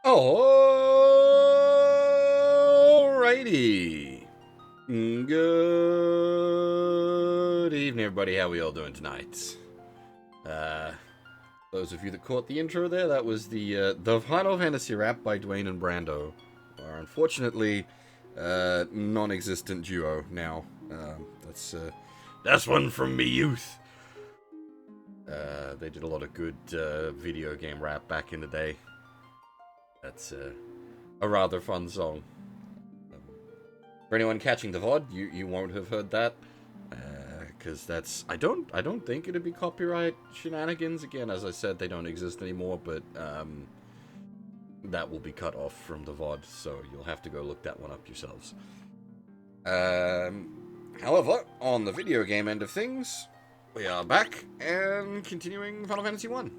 Alrighty. Good evening, everybody. How are we all doing tonight? Those of you that caught the intro there, that was the Final Fantasy rap by Dwayne and Brando. Our unfortunately non-existent duo now. That's one from me youth. They did a lot of good video game rap back in the day. That's a rather fun song. For anyone catching the VOD, you won't have heard that, because that's I don't think it'd be copyright shenanigans. Again, as I said, they don't exist anymore, but that will be cut off from the VOD, so you'll have to go look that one up yourselves. However, on the video game end of things, we are back and continuing Final Fantasy 1.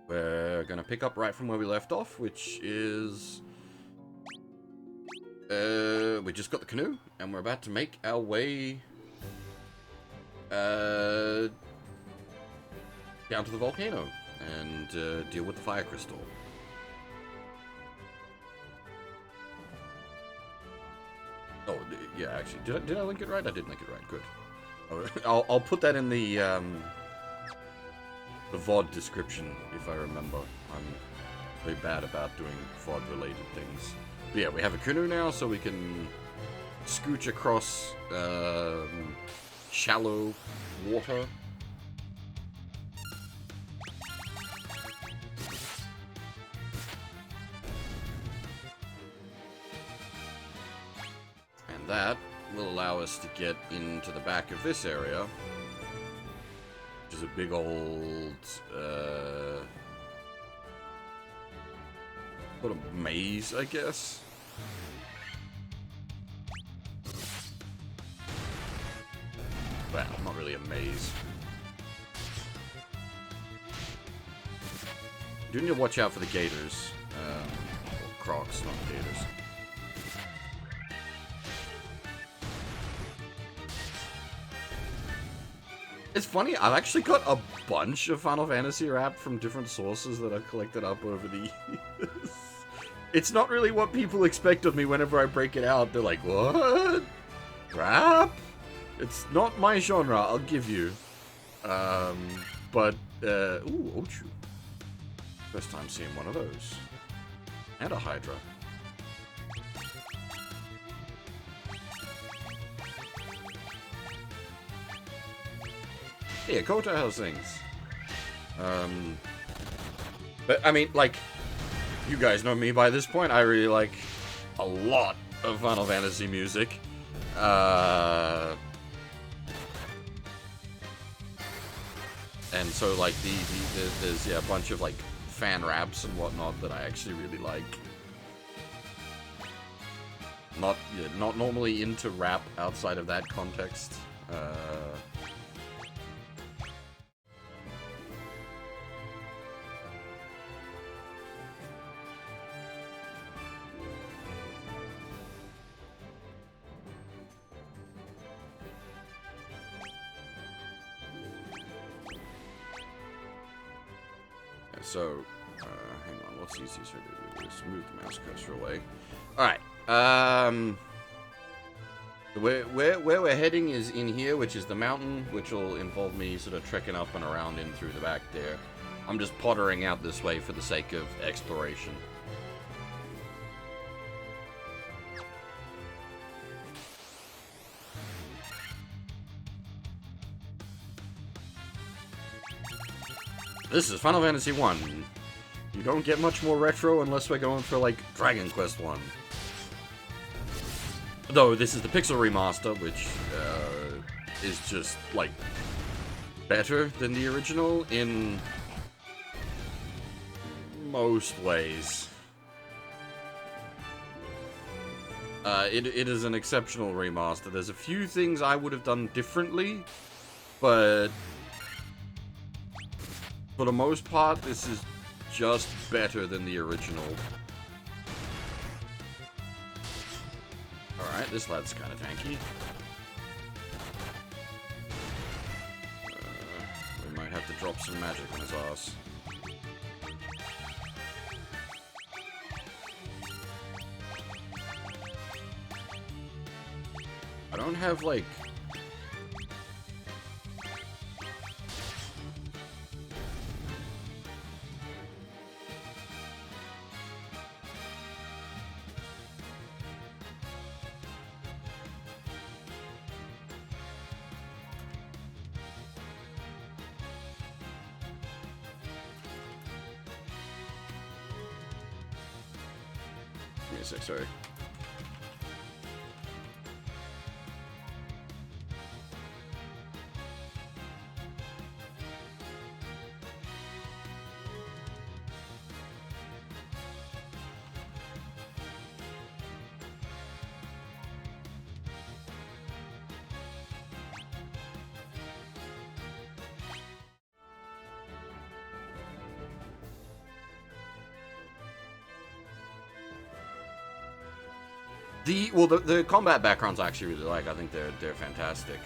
We're gonna pick up right from where we left off, which is... we just got the canoe, and we're about to make our way... down to the volcano, and deal with the fire crystal. Oh, yeah, actually, did I link it right? I did link it right, good. I'll put that in the VOD description, if I remember. I'm very bad about doing VOD-related things. But yeah, we have a canoe now, so we can scooch across shallow water. And that will allow us to get into the back of this area, which is a big old sort of maze, I guess. Well, not really a maze. You do need to watch out for the gators. Or crocs, not gators. It's funny, I've actually got a bunch of Final Fantasy rap from different sources that I've collected up over the years. It's not really what people expect of me whenever I break it out. They're like, what? Rap? It's not my genre, I'll give you. Ooh, Ochu. First time seeing one of those. And a Hydra. Yeah, Kota House things. But, I mean, like, you guys know me by this point. I really like a lot of Final Fantasy music. And so, like, there's, yeah, a bunch of, like, fan raps and whatnot that I actually really like. Not normally into rap outside of that context. So, hang on, what's the easiest way to do this? Move the mouse cursor away. Alright, where we're heading is in here, which is the mountain, which will involve me sort of trekking up and around in through the back there. I'm just pottering out this way for the sake of exploration. This is Final Fantasy 1. You don't get much more retro unless we're going for, like, Dragon Quest 1. Though, this is the Pixel Remaster, which is just, like, better than the original in most ways. It is an exceptional remaster. There's a few things I would have done differently, but... for the most part, this is just better than the original. Alright, this lad's kind of tanky. We might have to drop some magic on his ass. don't have, like... Give me a sec, sorry. The combat backgrounds I actually really like. I think they're fantastic.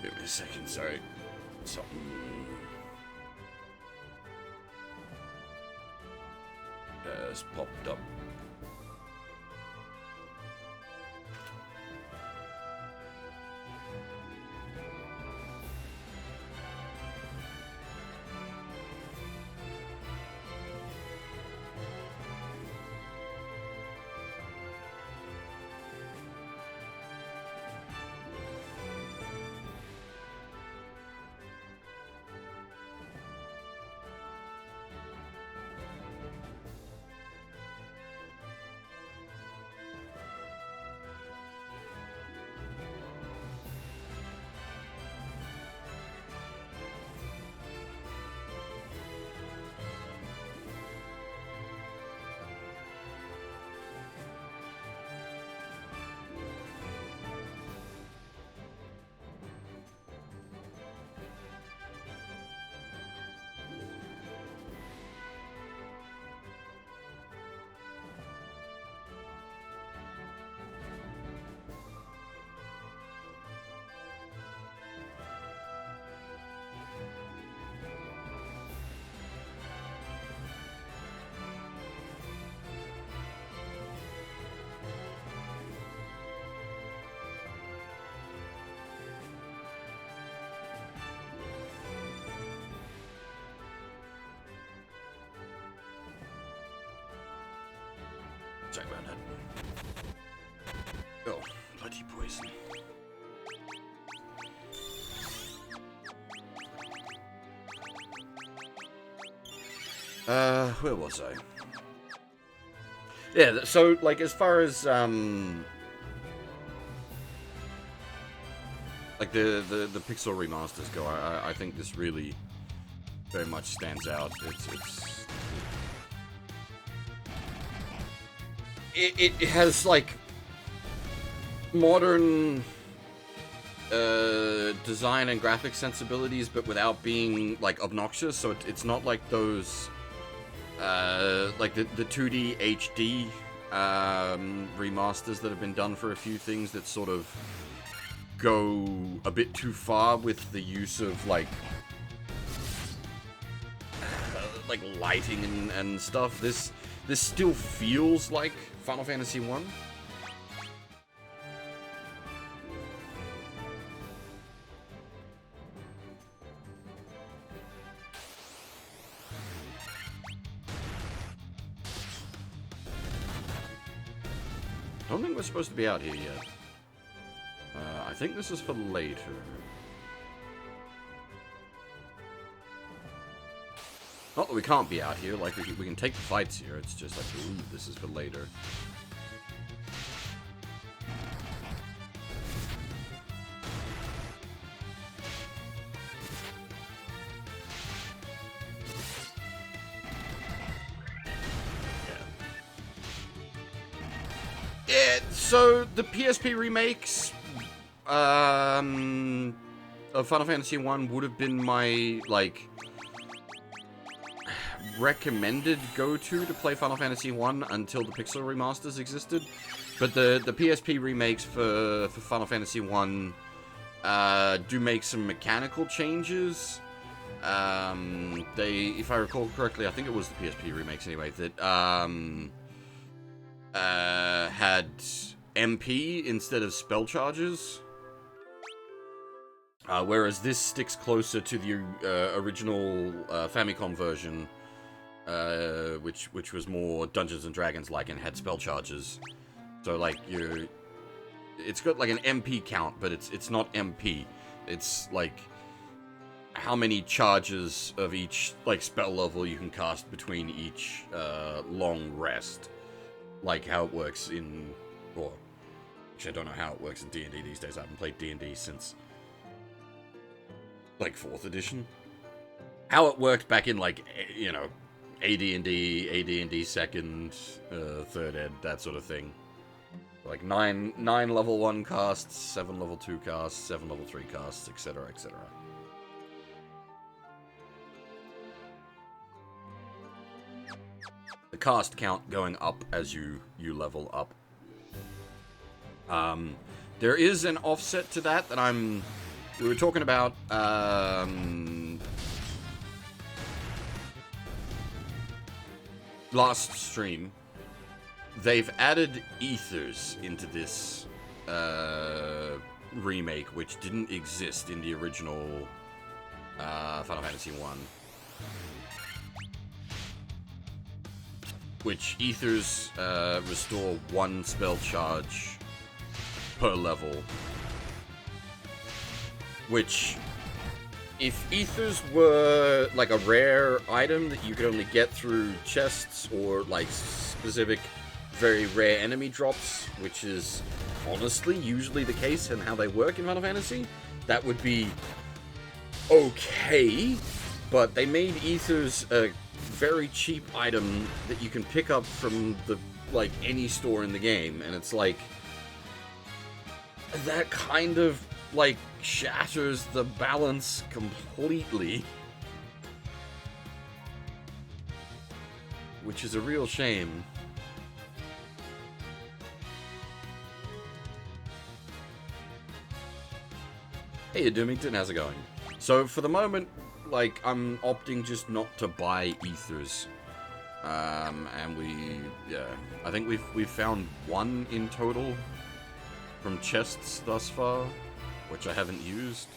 Give me a second, sorry. Something has popped up. Sorry about that. Oh, bloody poison. Where was I? Yeah, so, like, as far as, like, the Pixel remasters go, I think this really very much stands out. It has, like, modern design and graphic sensibilities, but without being, like, obnoxious. So it's not like those, like, the 2D HD remasters that have been done for a few things that sort of go a bit too far with the use of, like lighting and stuff. This still feels like Final Fantasy 1. I don't think we're supposed to be out here yet. I think this is for later. Not that we can't be out here, like, we can take the fights here, it's just, I believe this is for later. Yeah, so the PSP remakes of Final Fantasy 1 would have been my, like, recommended go-to to play Final Fantasy 1 until the Pixel remasters existed. But the PSP remakes for Final Fantasy 1 do make some mechanical changes. If I recall correctly, I think it was the PSP remakes anyway, that had MP instead of spell charges. Whereas this sticks closer to the original Famicom version, which was more Dungeons and Dragons like and had spell charges. So like it's got like an MP count, but it's not MP. It's like how many charges of each like spell level you can cast between each long rest, like how it works in. Or actually, I don't know how it works in D&D these days. I haven't played D&D since like 4th edition. How it worked back in like AD&D 2nd, 3rd ed, that sort of thing. Like 9 level 1 casts, 7 level 2 casts, 7 level 3 casts, etc., etc. The cast count going up as you level up. There is an offset to that we were talking about last stream. They've added ethers into this remake, which didn't exist in the original Final Fantasy 1. Which ethers restore 1 spell charge per level. Which, if ethers were like a rare item that you could only get through chests or like specific very rare enemy drops, which is honestly usually the case and how they work in Final Fantasy, that would be okay, but they made ethers a very cheap item that you can pick up from like any store in the game, and it's like that kind of like shatters the balance completely, which is a real shame. Hey Doomington, how's it going? So for the moment, like, I'm opting just not to buy ethers. And I think we've found 1 in total from chests thus far, which I haven't used.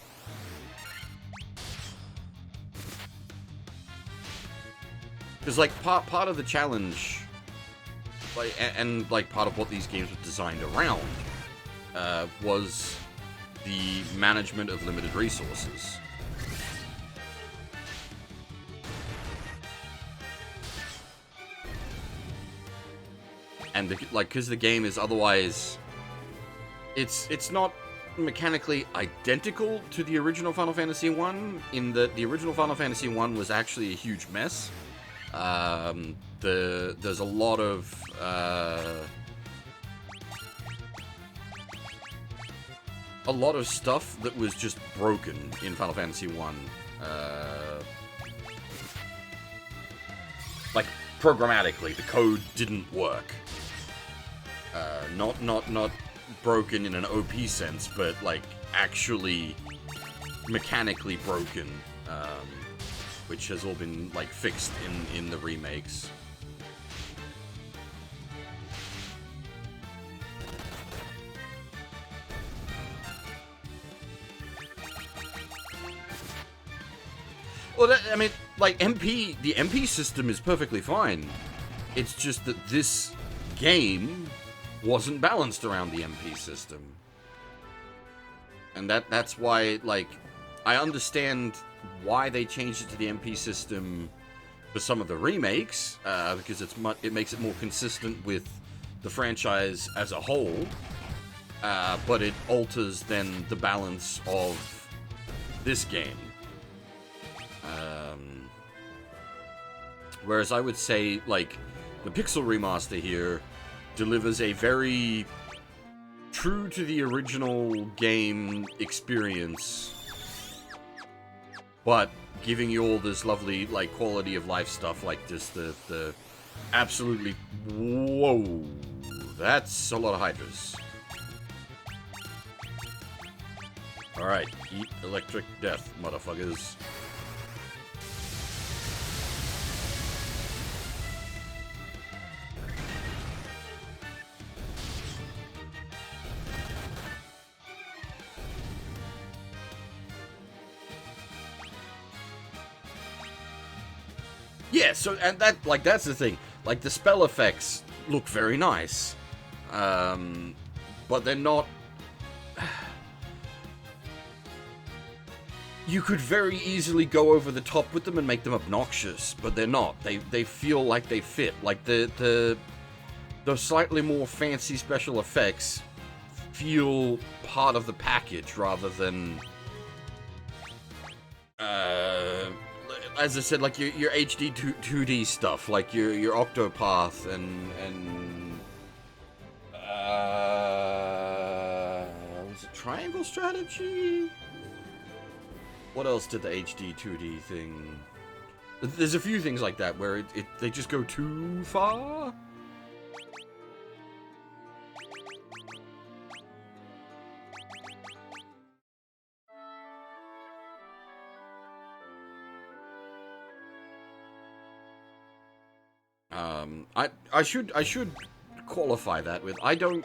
Because, like, part of the challenge, like, and like, part of what these games were designed around, was the management of limited resources. And because the game is otherwise, it's not mechanically identical to the original Final Fantasy 1, in that the original Final Fantasy 1 was actually a huge mess. There's a lot of stuff that was just broken in Final Fantasy 1. Like, programmatically, the code didn't work. Not broken in an OP sense, but like actually mechanically broken, which has all been like fixed in the remakes. Well, I mean, like the MP system is perfectly fine. It's just that this game wasn't balanced around the MP system. And that's why, like, I understand why they changed it to the MP system for some of the remakes, because it makes it more consistent with the franchise as a whole, but it alters then the balance of this game. Whereas I would say, like, the Pixel Remaster here delivers a very true to the original game experience, but giving you all this lovely, like, quality of life stuff, like just the absolutely, whoa, That's a lot of hydras. Alright, eat electric death, motherfuckers. Yeah, so, and that, like, that's the thing. Like, the spell effects look very nice. But they're not... You could very easily go over the top with them and make them obnoxious, but they're not. They feel like they fit. Like, the slightly more fancy special effects feel part of the package rather than... as I said, like your HD 2D stuff, like your Octopath and was it Triangle Strategy? What else did the HD 2D thing? There's a few things like that where they just go too far. I should qualify that with, I don't,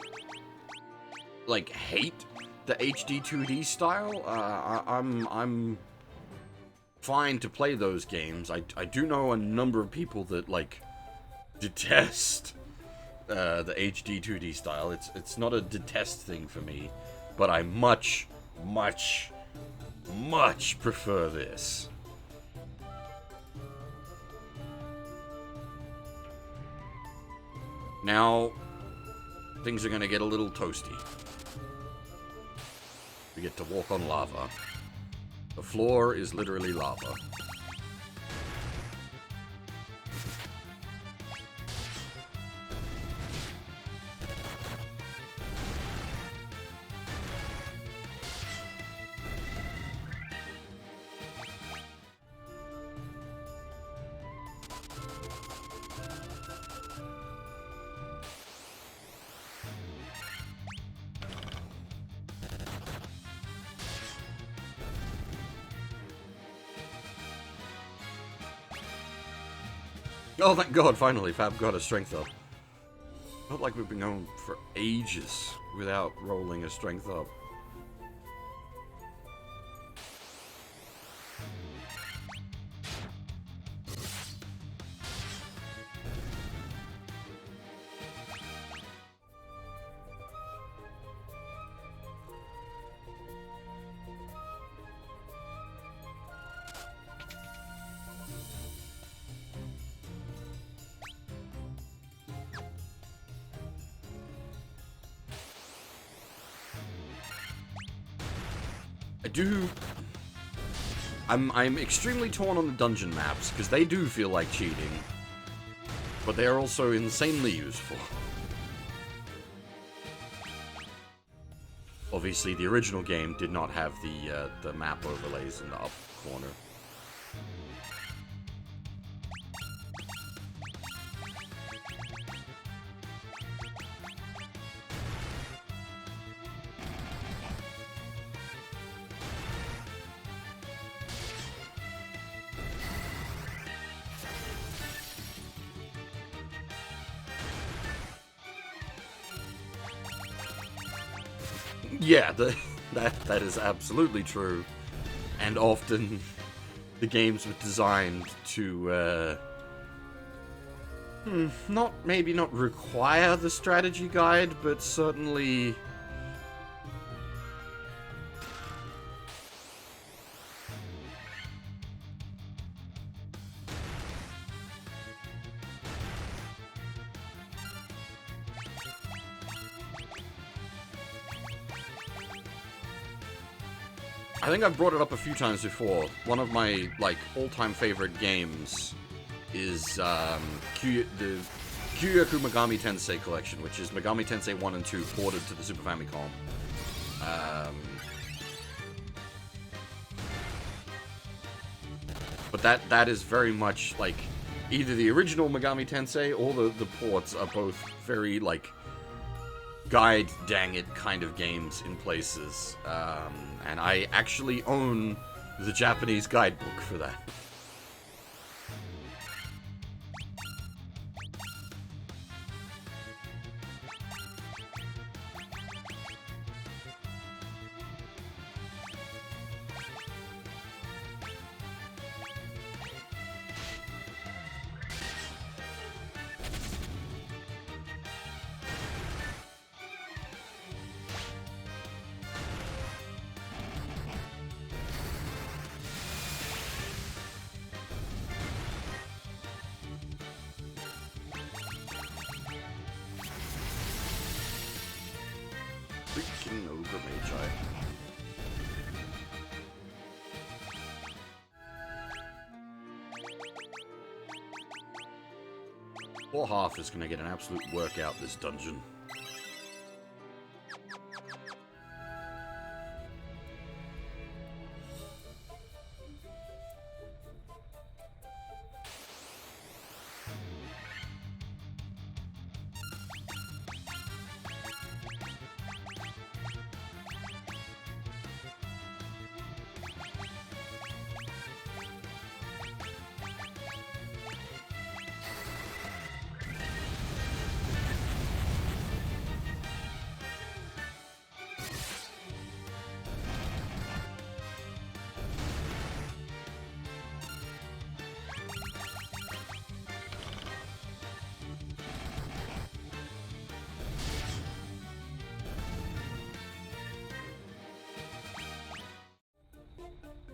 like, hate the HD 2D style. I'm fine to play those games. I do know a number of people that, like, detest the HD 2D style. It's not a detest thing for me, but I much prefer this. Now, things are gonna get a little toasty. We get to walk on lava. The floor is literally lava. Oh, thank God, finally, Fab got a strength up. Felt like we've been going for ages without rolling a strength up. I'm extremely torn on the dungeon maps, because they do feel like cheating, but they are also insanely useful. Obviously, the original game did not have the map overlays in the up corner. Yeah, that is absolutely true, and often the games were designed to maybe not require the strategy guide, but certainly I think I've brought it up a few times before. One of my, like, all-time favorite games is the Kyoyaku Megami Tensei collection, which is Megami Tensei 1 and 2 ported to the Super Famicom. But that is very much, like, either the original Megami Tensei or the ports are both very, like, guide dang it kind of games in places. And I actually own the Japanese guidebook for that. Freaking Ogre Magi. Poor Half is gonna get an absolute workout this dungeon.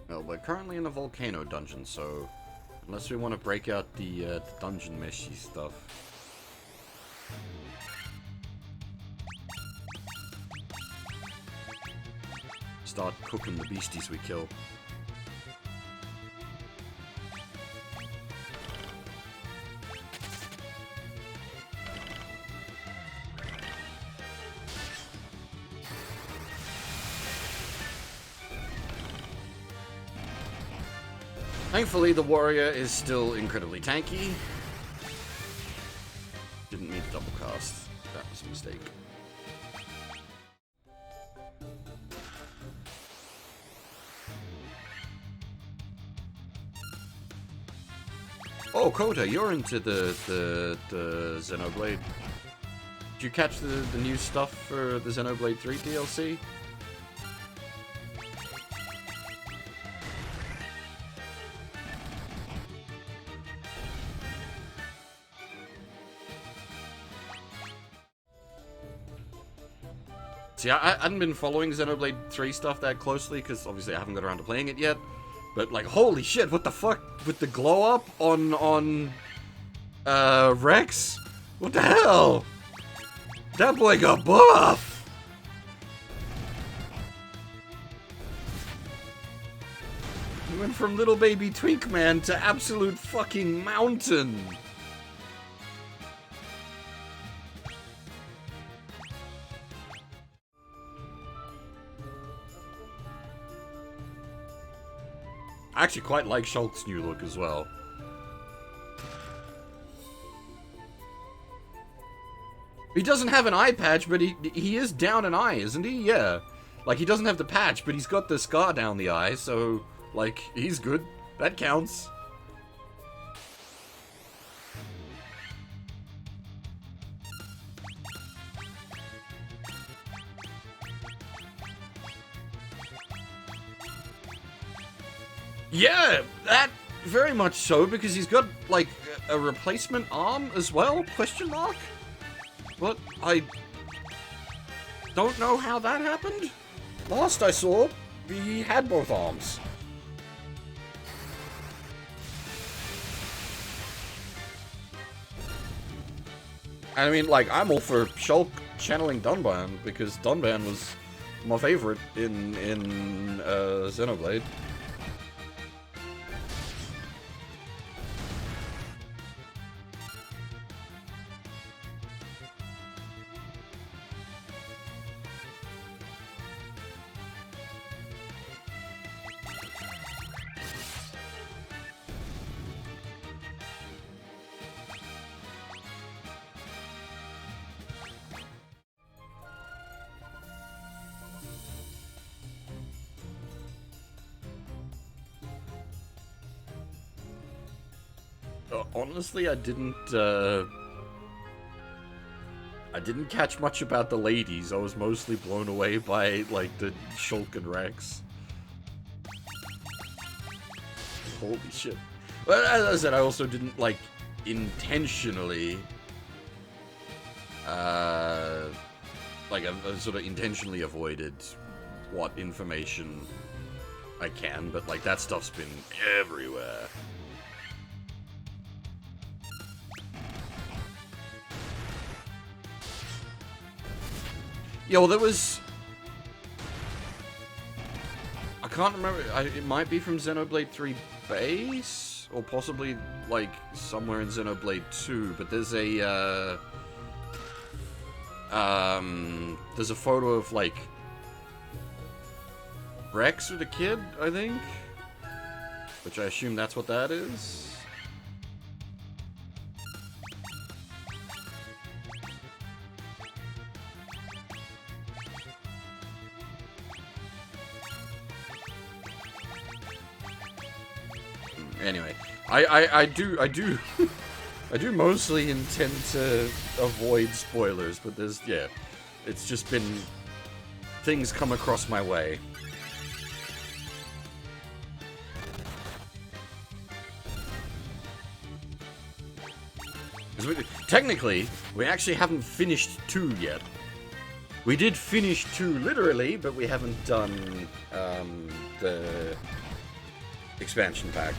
Well, we're currently in a volcano dungeon, so unless we want to break out the dungeon meshy stuff. Start cooking the beasties we kill. Thankfully, the warrior is still incredibly tanky. Didn't mean to double cast. That was a mistake. Oh, Kota, you're into the Xenoblade. Did you catch the new stuff for the Xenoblade 3 DLC? See, I hadn't been following Xenoblade 3 stuff that closely, because obviously I haven't got around to playing it yet. But, like, holy shit, what the fuck? With the glow-up on Rex? What the hell? That boy got buff! He went from little baby twink man to absolute fucking mountain. I actually quite like Shulk's new look as well. He doesn't have an eye patch, but he is down an eye, isn't he? Yeah. Like, he doesn't have the patch, but he's got the scar down the eye, so, like, he's good. That counts. Yeah, that very much so, because he's got, like, a replacement arm as well? Question mark? But I don't know how that happened. Last I saw, he had both arms. I mean, like, I'm all for Shulk channeling Dunban, because Dunban was my favorite in Xenoblade. honestly, I didn't catch much about the ladies. I was mostly blown away by, like, the Shulk and Rex. Holy shit. But as I said, I also didn't, like, intentionally... like, I've sort of intentionally avoided what information I can, but, like, that stuff's been everywhere. Yeah, well, there was... I can't remember. It might be from Xenoblade 3 base? Or possibly, like, somewhere in Xenoblade 2. But there's a, there's a photo of, like, Rex with a kid, I think? Which I assume that's what that is? Anyway, I do I do mostly intend to avoid spoilers, but there's, yeah, it's just been things come across my way. Technically, we actually haven't finished 2 yet. We did finish 2 literally, but we haven't done the expansion pack.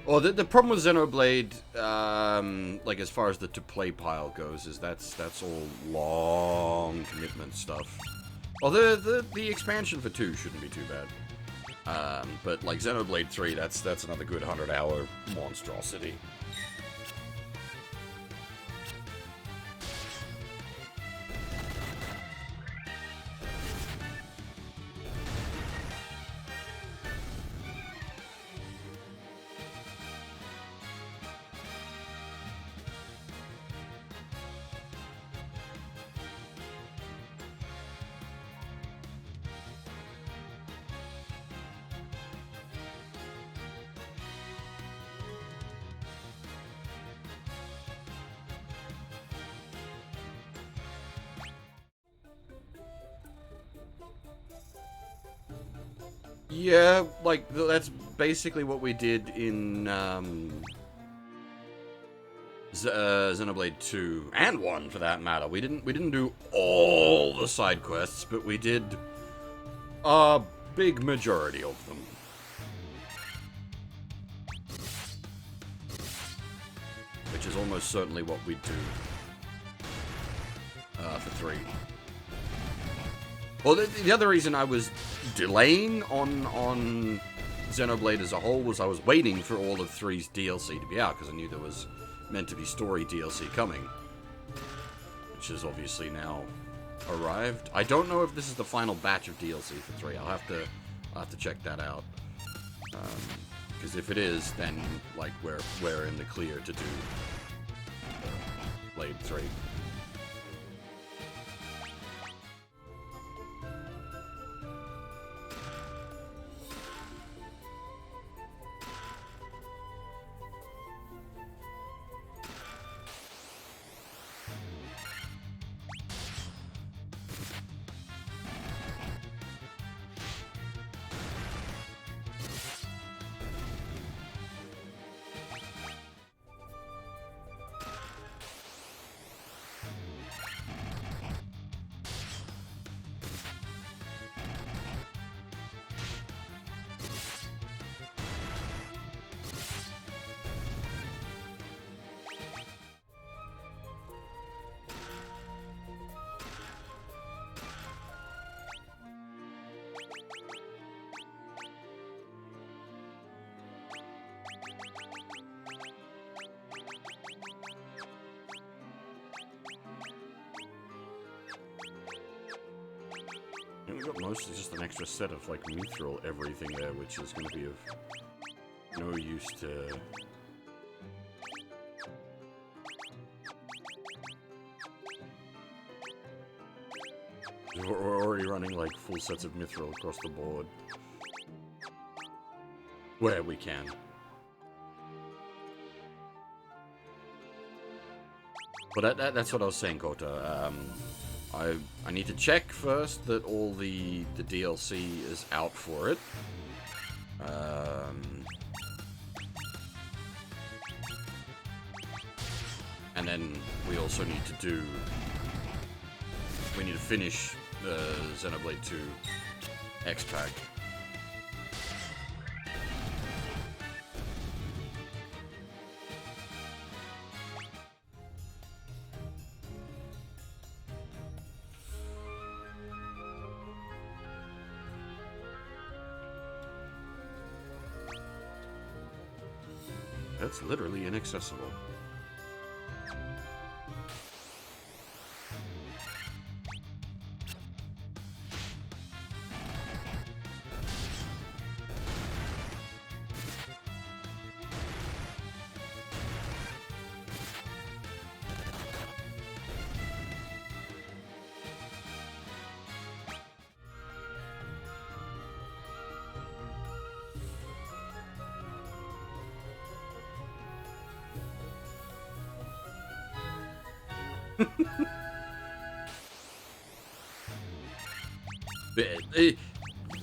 Well, the problem with Xenoblade, like as far as the to-play pile goes, is that's all long commitment stuff. Well, the expansion for 2 shouldn't be too bad. But like Xenoblade 3, that's another good 100-hour monstrosity. Yeah, like, that's basically what we did in, Xenoblade 2, and 1 for that matter. We didn't do all the side quests, but we did a big majority of them. Which is almost certainly what we'd do, for 3. Well, the other reason I was delaying on Xenoblade as a whole was I was waiting for all of 3's DLC to be out, because I knew there was meant to be story DLC coming. Which has obviously now arrived. I don't know if this is the final batch of DLC for 3. I'll have to check that out. Because if it is, then, like, we're in the clear to do Blade 3. And we got mostly just an extra set of, like, mithril everything there, which is going to be of no use to... We're already running, like, full sets of mithril across the board. Where we can. But that's what I was saying, Kota. I need to check first that all the DLC is out for it. And then we also need to do... We need to finish the Xenoblade 2 X-Pack. That's literally inaccessible.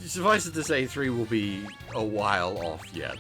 Suffice it to say, 3 will be a while off yet.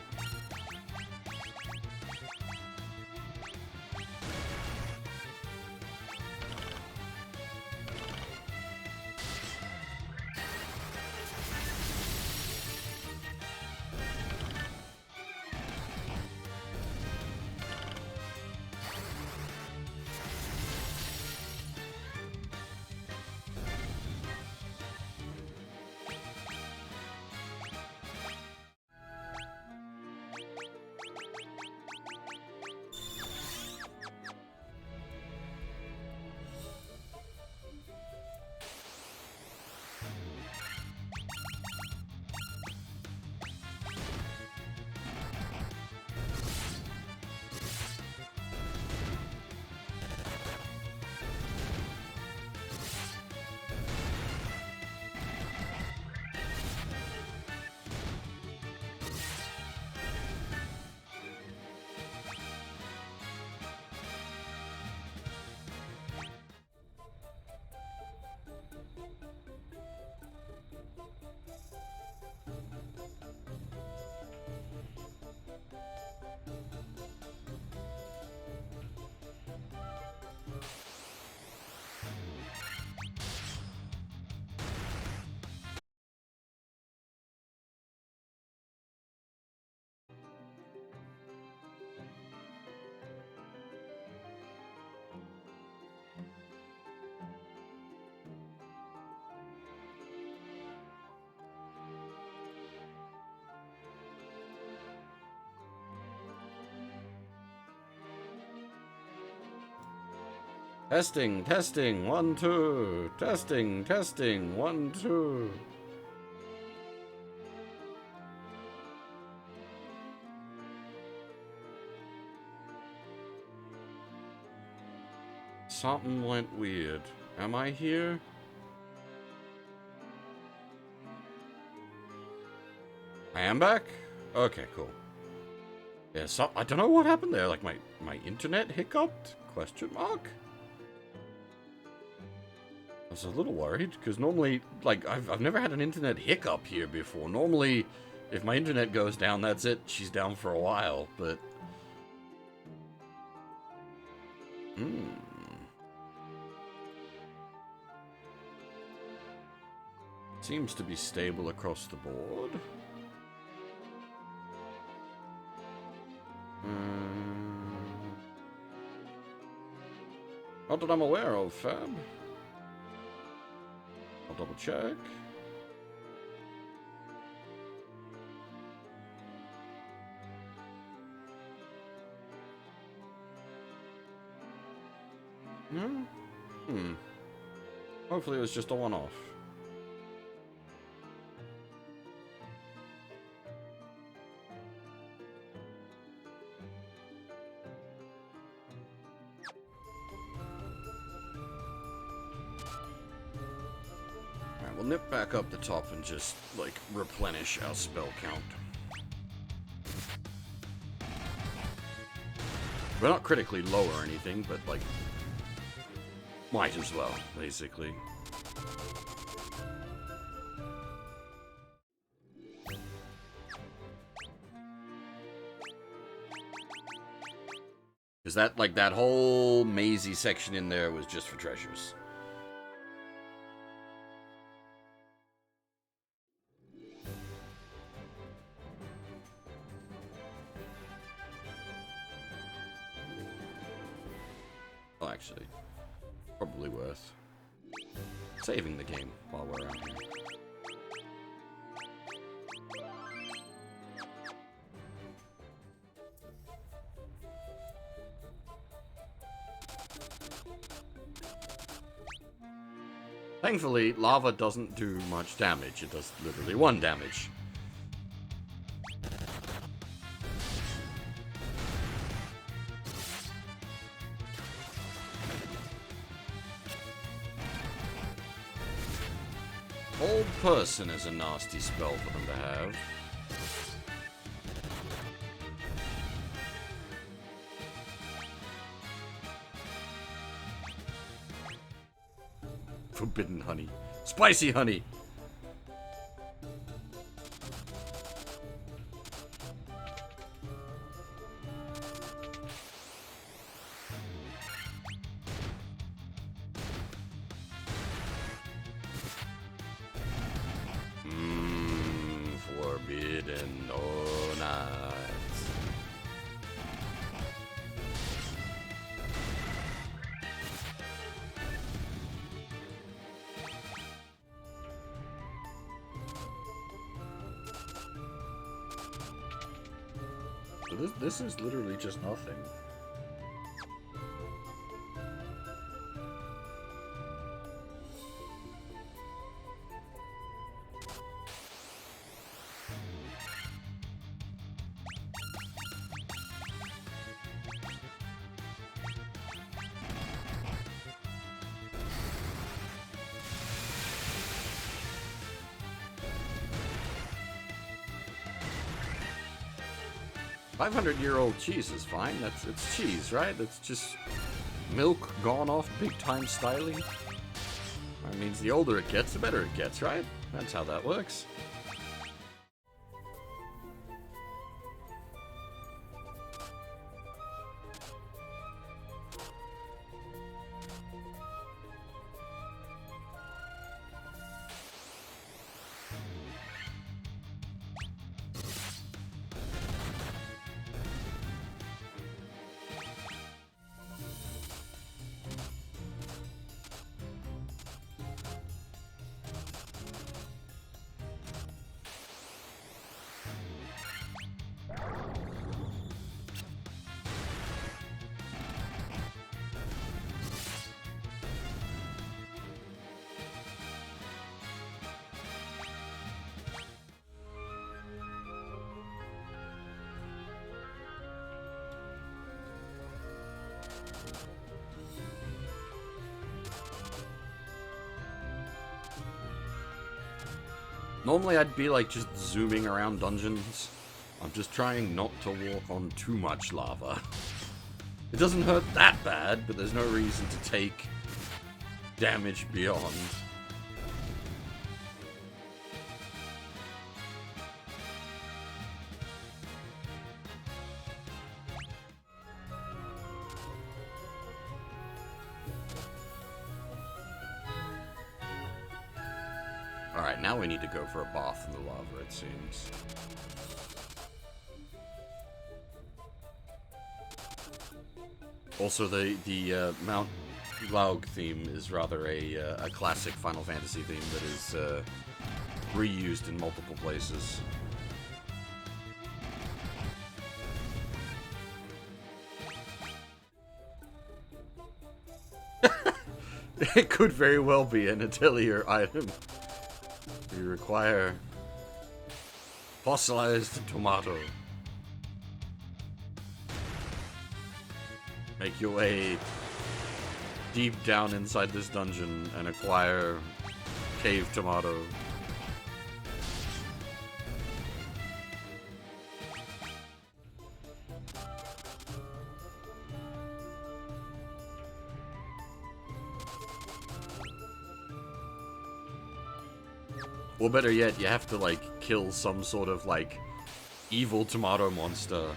Testing, testing, 1, 2. Testing, testing, 1, 2. Something went weird. Am I here? I am back? Okay, cool. Yeah, so I don't know what happened there. Like, my internet hiccuped? Question mark? I was a little worried, because normally, like, I've never had an internet hiccup here before. Normally, if my internet goes down, that's it. She's down for a while, but... Seems to be stable across the board. Not that I'm aware of, Fab. I'll double check. Hopefully it was just a one-off. we'll nip back up the top and just, like, replenish our spell count. We're not critically low or anything, but, like, might as well, basically. Because that, like, that whole mazy section in there was just for treasures. Well, actually, probably worth saving the game while we're around here. Thankfully, lava doesn't do much damage. It does literally 1 damage. Old person is a nasty spell for them to have. Forbidden honey. Spicy honey! Forbidden donuts. This is literally just nothing. "500-year-old cheese is fine. It's cheese, right? That's just milk gone off big time styling. That means the older it gets, the better it gets, right? That's how that works." Normally I'd be like just zooming around dungeons. I'm just trying not to walk on too much lava. It doesn't hurt that bad, but there's no reason to take damage beyond. Alright, now we need to go for a bath in the lava, it seems. Also, the Mount Laug theme is rather a classic Final Fantasy theme that is reused in multiple places. It could very well be an atelier item. You require fossilized tomato. Make your way deep down inside this dungeon and acquire Cave tomato. Or better yet, you have to, like, kill some sort of, like, evil tomato monster.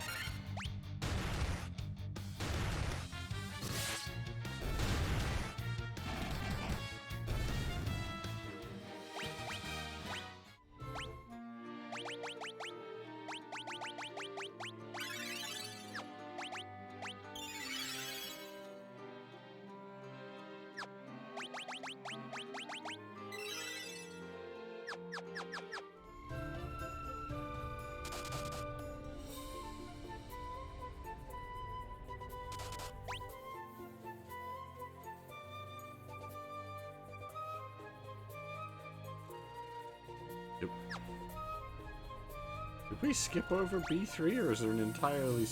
Did we skip over B3, or is there an entirely...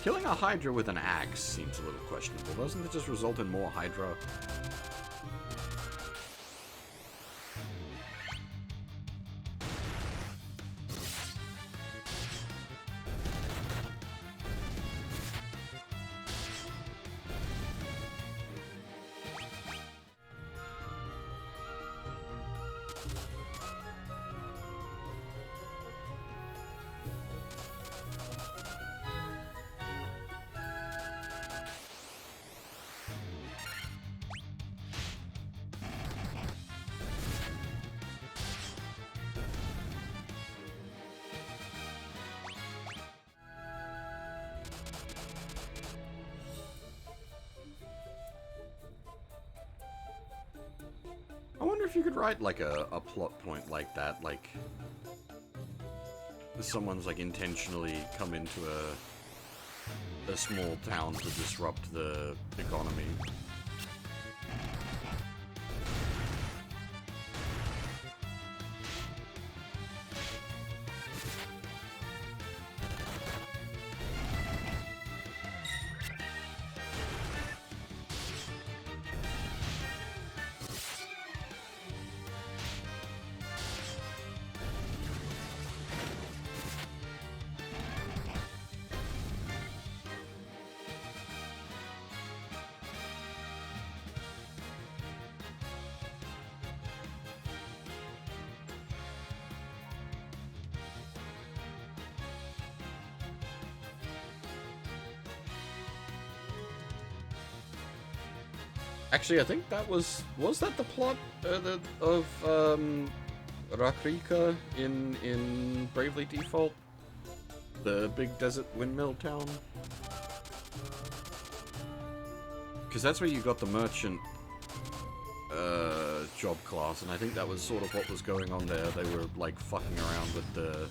Killing a Hydra with an axe seems a little questionable. Doesn't it just result in more Hydra? I wonder if you could write, like, a plot point like that, like... someone's, like, intentionally come into a small town to disrupt the economy. Actually, I think that was that the plot of Rakrika in Bravely Default? The big desert windmill town? Because that's where you got the merchant job class, and I think that was sort of what was going on there. They were, like, fucking around with the...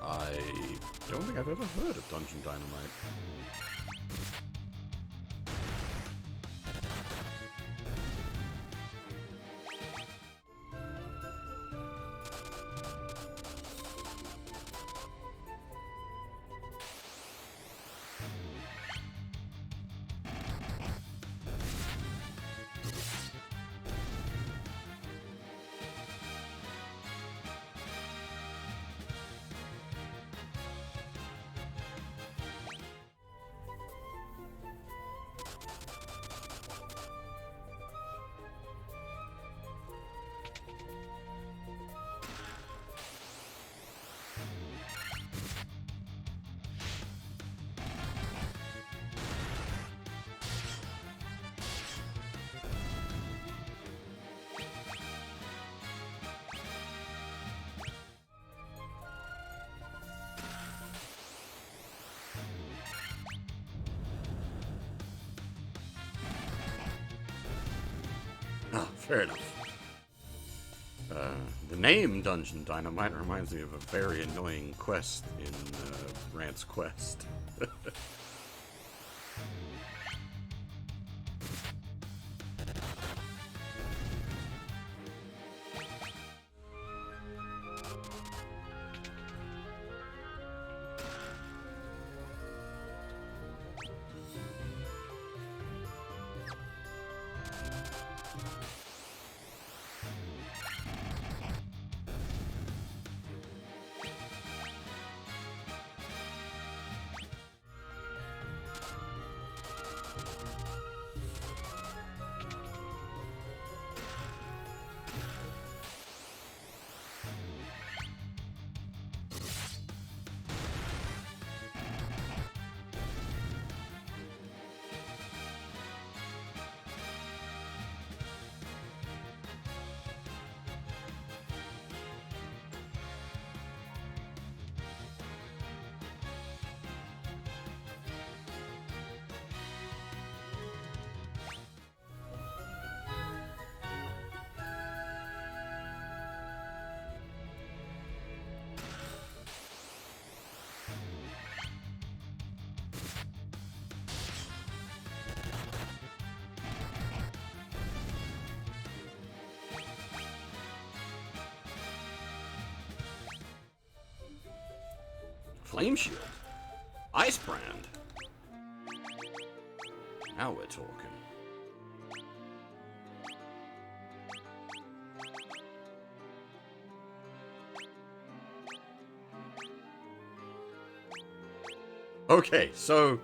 I don't think I've ever heard of Dungeon Dynamite. Ah, fair enough. The name Dungeon Dynamite reminds me of a very annoying quest in Rant's Quest. Flame Shield. Ice Brand. Now we're talking. Okay, so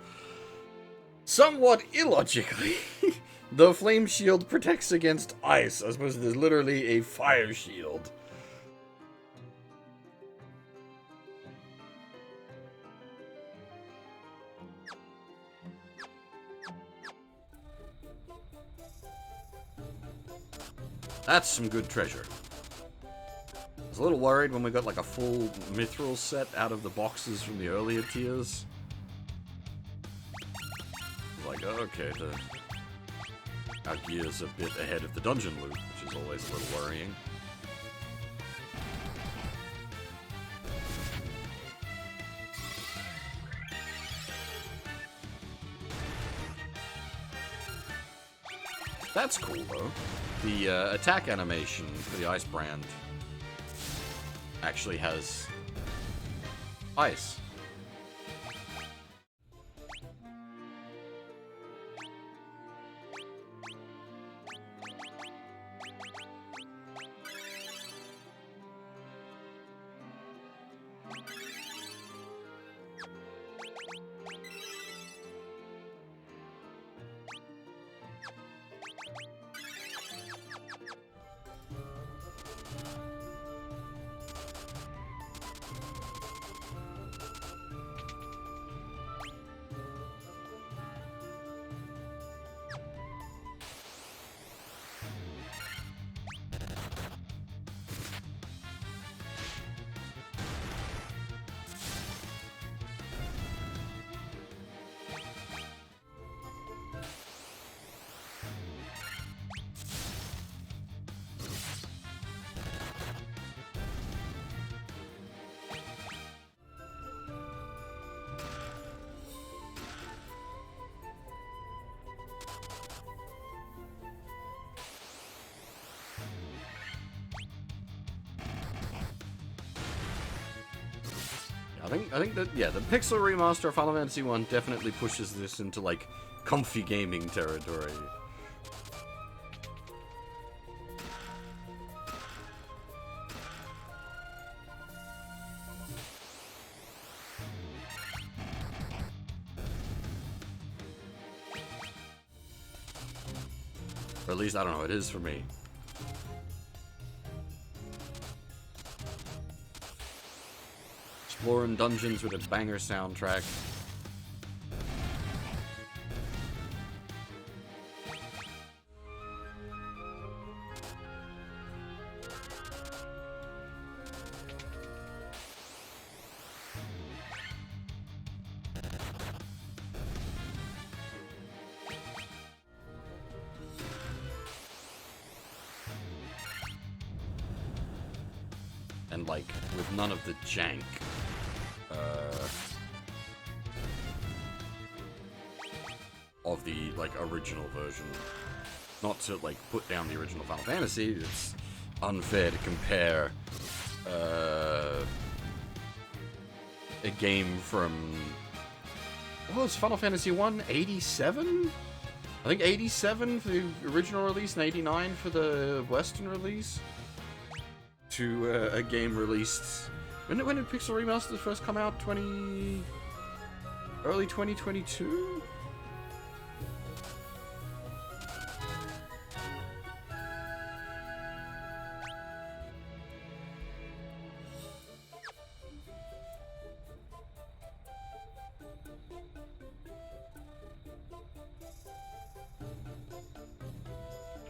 somewhat illogically, the Flame Shield protects against ice, as opposed to there's literally a Fire Shield. That's some good treasure. I was a little worried when we got like a full mithril set out of the boxes from the earlier tiers. Like, oh, okay, our gear's a bit ahead of the dungeon loot, which is always a little worrying. That's cool, though. The attack animation for the Ice Brand actually has ice. I think that, yeah, the Pixel Remaster of Final Fantasy 1 definitely pushes this into, like, comfy gaming territory. Or at least, I don't know, it is for me. Exploring dungeons with a banger soundtrack. and like with none of the jank. Of the like original version. Not to like put down the original Final Fantasy, it's unfair to compare a game from, what was Final Fantasy 1? 87? I think 87 for the original release and 89 for the Western release. To a game released, when did Pixel Remaster first come out? Early 2022?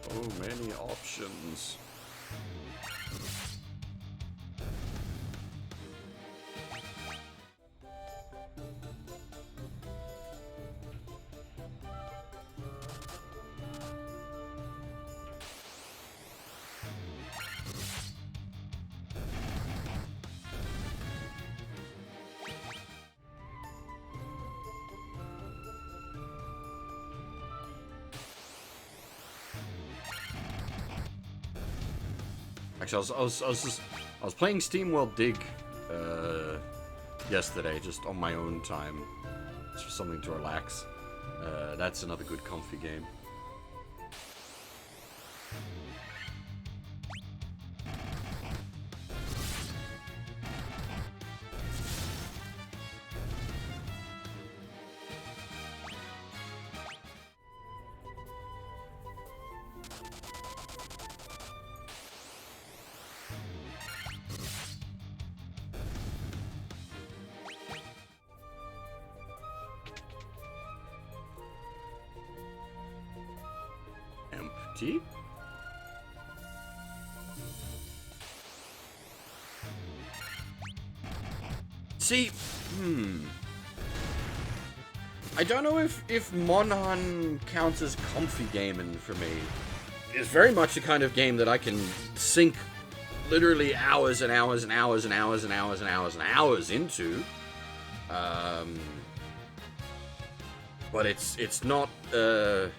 So many options. Actually, I was playing SteamWorld Dig yesterday, just on my own time, just for something to relax. That's another good comfy game. Empty? See, I don't know if Monhan counts as comfy gaming for me. It's very much the kind of game that I can sink literally hours and hours and hours and hours and hours and hours and hours into. But it's not, I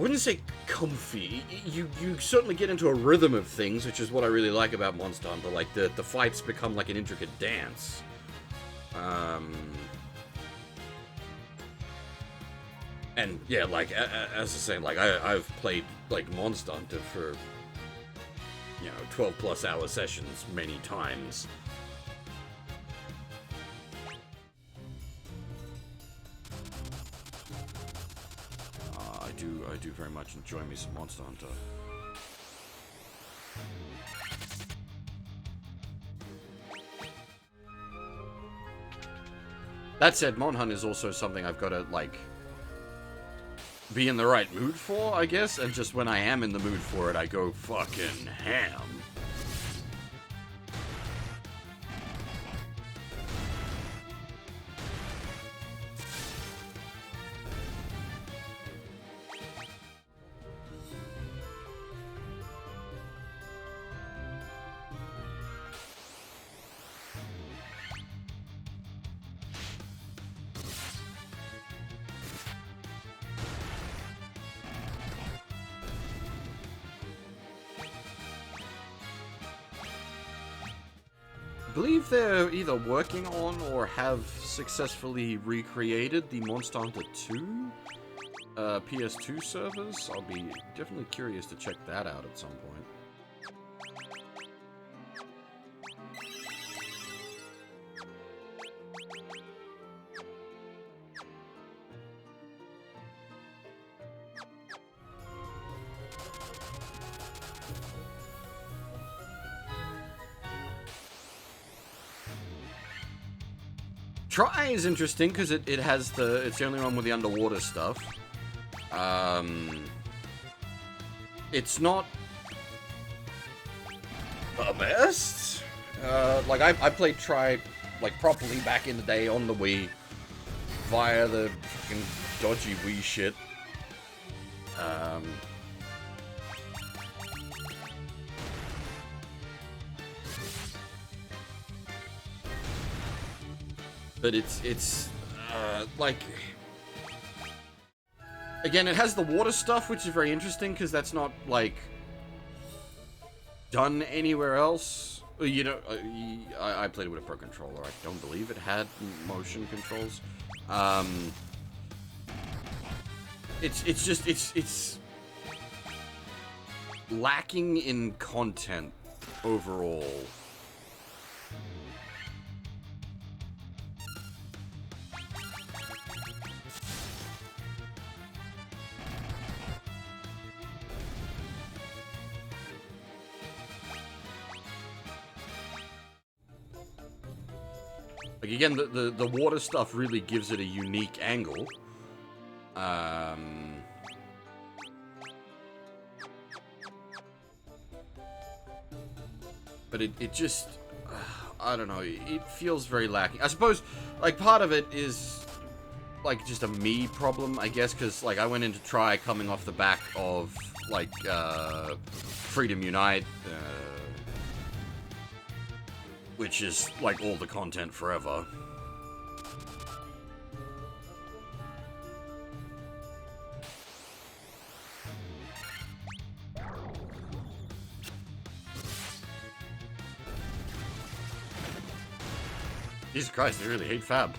wouldn't say comfy. You certainly get into a rhythm of things, which is what I really like about Monster Hunter. Like, the fights become like an intricate dance. And yeah, like, as I was saying, like, I've played, like, Monster Hunter for, 12 plus hour sessions many times. I do very much enjoy me some Monster Hunter. That said, Monhan is also something I've got to, like, be in the right mood for, I guess, and just when I am in the mood for it, I go fucking ham. I believe they're either working on or have successfully recreated the Monster Hunter 2 PS2 servers. I'll be definitely curious to check that out at some point. Try is interesting because it's the only one with the underwater stuff. It's not the best. Like I played Try like properly back in the day on the Wii via the fucking dodgy Wii shit. But it's like, again, it has the water stuff, which is very interesting because that's not like done anywhere else. You know, I played it with a Pro Controller. I don't believe it had motion controls. It's lacking in content overall. Like, again, the water stuff really gives it a unique angle. But it just, I don't know, it feels very lacking. I suppose, like, part of it is, like, just a me problem, I guess, because, like, I went in to try coming off the back of, like, Freedom Unite, which is, like, all the content forever. Jesus Christ, they really hate Fab.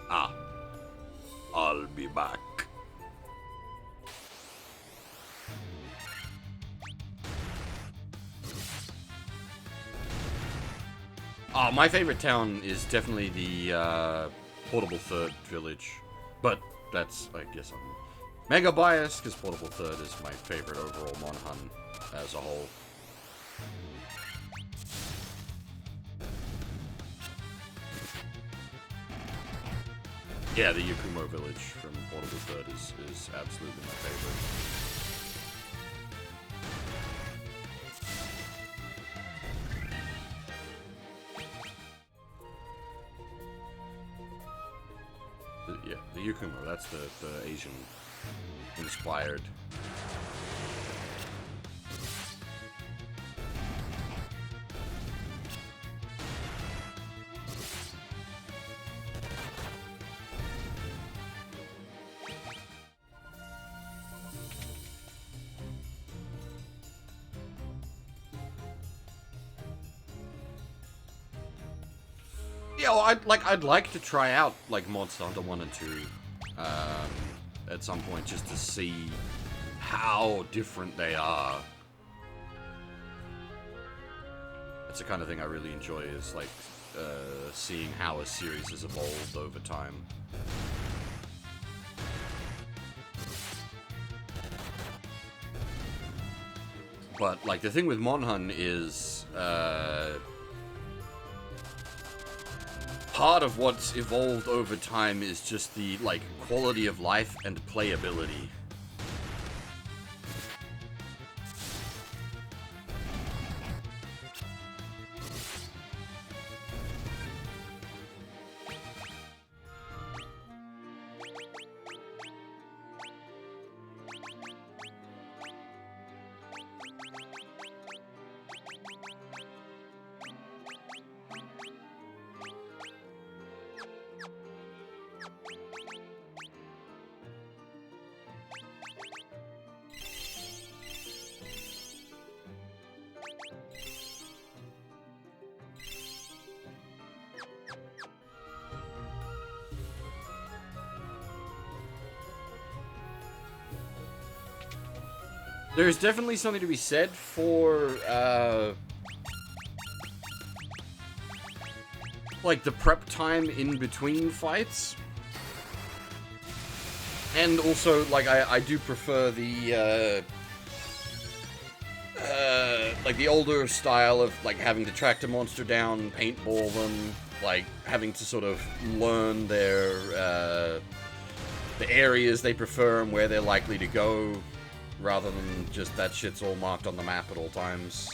Ah. I'll be back. Oh, my favorite town is definitely the Portable Third Village. But that's, I guess I'm mega biased, because Portable Third is my favorite overall Monhun as a whole. Yeah, the Yakumo village from Portable Third is absolutely my favorite. Yeah, the Yakumo, that's the Asian inspired. Yeah, well, I'd like to try out like Monster Hunter 1 and 2 at some point just to see how different they are. That's the kind of thing I really enjoy, is like seeing how a series has evolved over time. But like the thing with Monhun is part of what's evolved over time is just the, like, quality of life and playability. There's definitely something to be said for, like, the prep time in between fights. And also, like, I do prefer the, like, the older style of, like, having to track the monster down, paintball them, like, having to sort of learn their, the areas they prefer and where they're likely to go, rather than just that shit's all marked on the map at all times.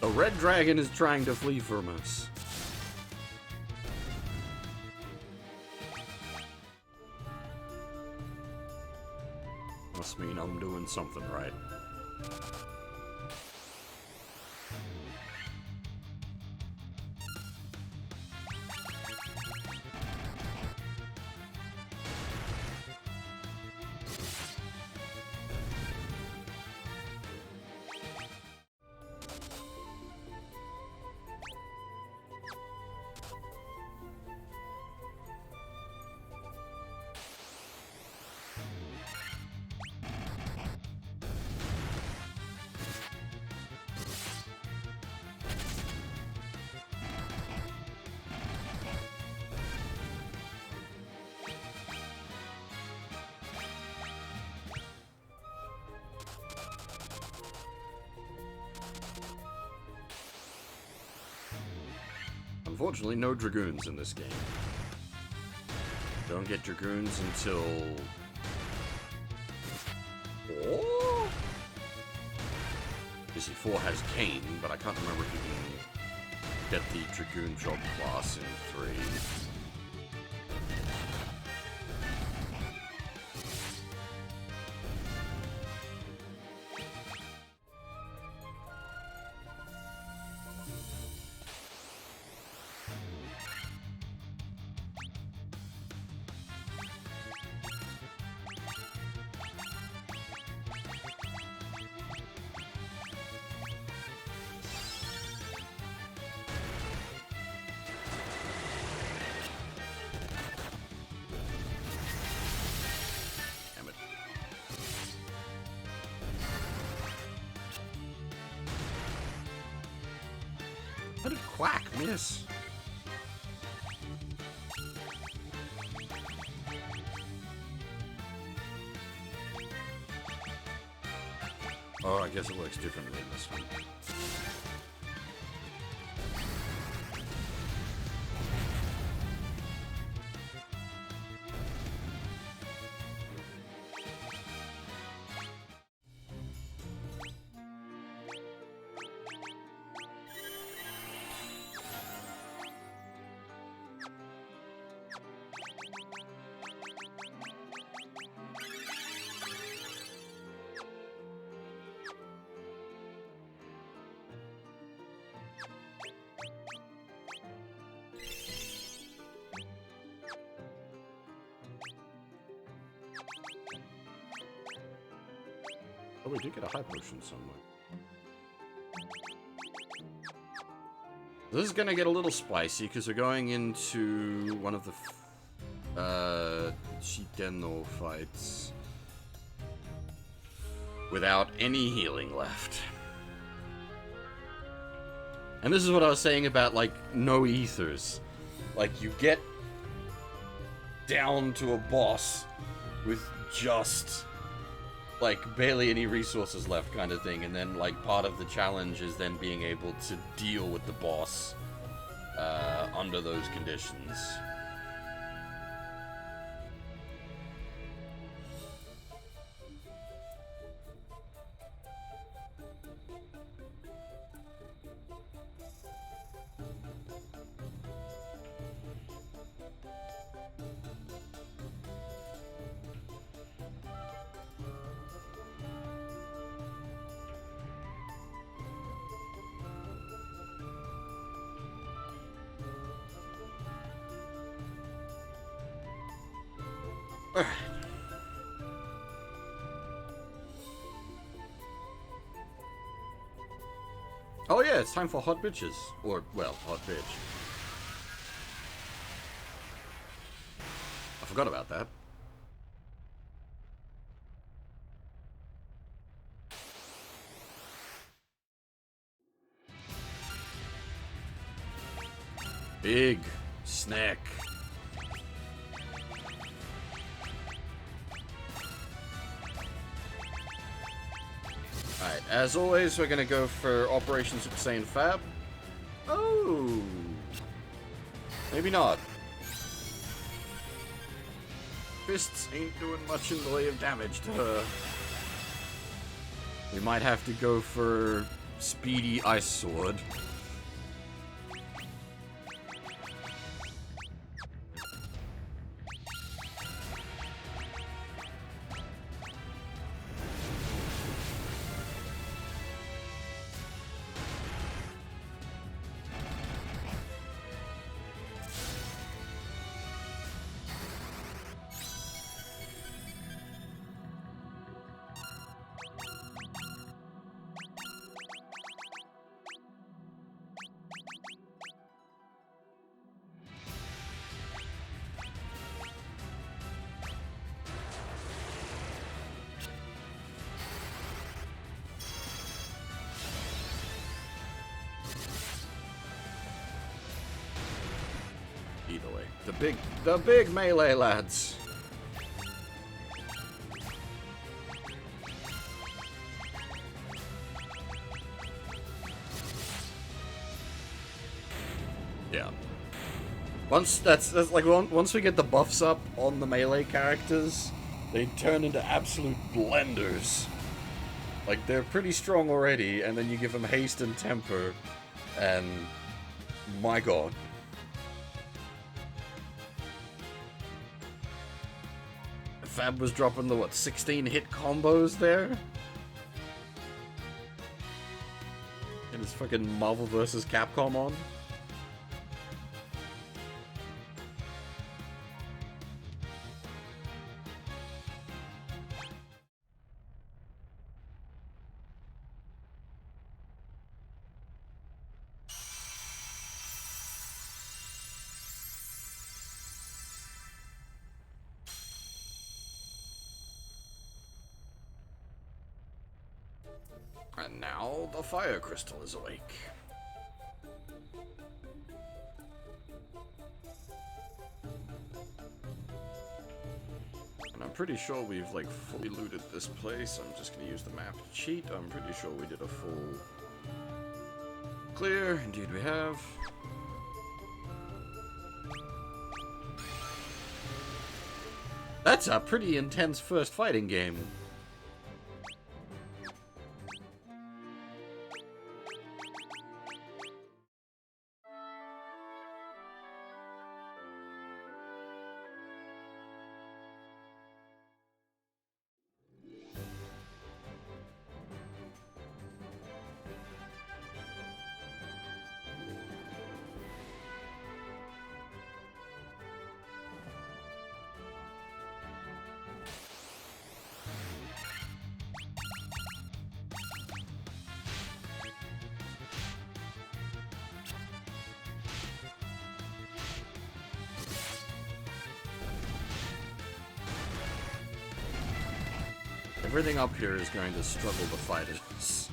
A red dragon is trying to flee from us. Must mean I'm doing something right. Unfortunately, no Dragoons in this game. Don't get Dragoons until... Oh? Busy 4 has Kane, but I can't remember if you can get the Dragoon job class in 3. How did Quack miss? Oh, I guess it works differently in this one. Oh, we did get a high potion somewhere. This is gonna get a little spicy because we're going into one of the Shikeno fights without any healing left. And this is what I was saying about, like, no ethers. Like, you get down to a boss with just... like, barely any resources left kind of thing, and then, like, part of the challenge is then being able to deal with the boss under those conditions. Oh yeah, it's time for hot bitches. Or, well, hot bitch. I forgot about that. Big snack. Alright, as always, we're gonna go for Operation Super Saiyan Fab. Oh! Maybe not. Fists ain't doing much in the way of damage to her. We might have to go for speedy ice sword. Either way, the big melee lads. Yeah. That's like once we get the buffs up on the melee characters, they turn into absolute blenders. Like they're pretty strong already, and then you give them haste and temper, and my god. Fab was dropping the, what, 16 hit combos there? And his fucking Marvel vs. Capcom on? And now the fire crystal is awake. And I'm pretty sure we've like fully looted this place. I'm just gonna use the map to cheat. I'm pretty sure we did a full clear. Indeed we have. That's a pretty intense first fighting game. Everything up here is going to struggle to fight us.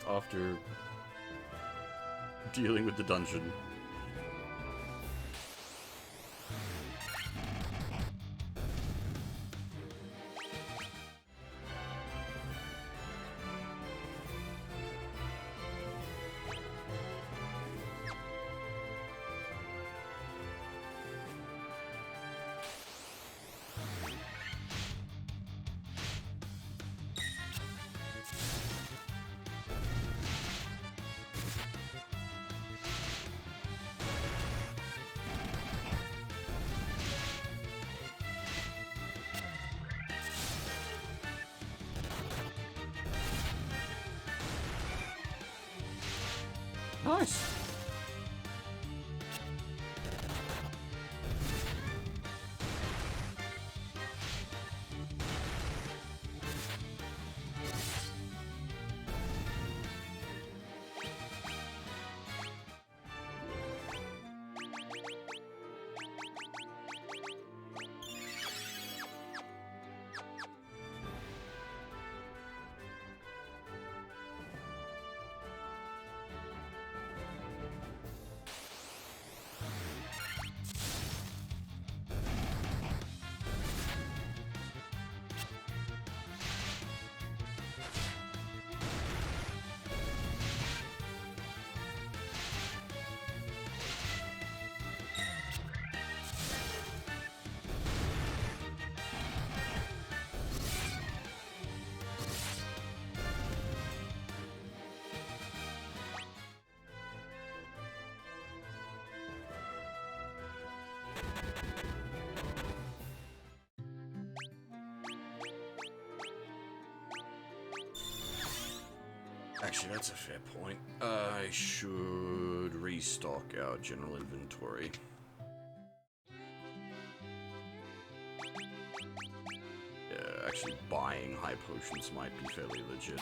After dealing with the dungeon. Nice. Actually, that's a fair point. I should restock our general inventory. Yeah, actually buying high potions might be fairly legit.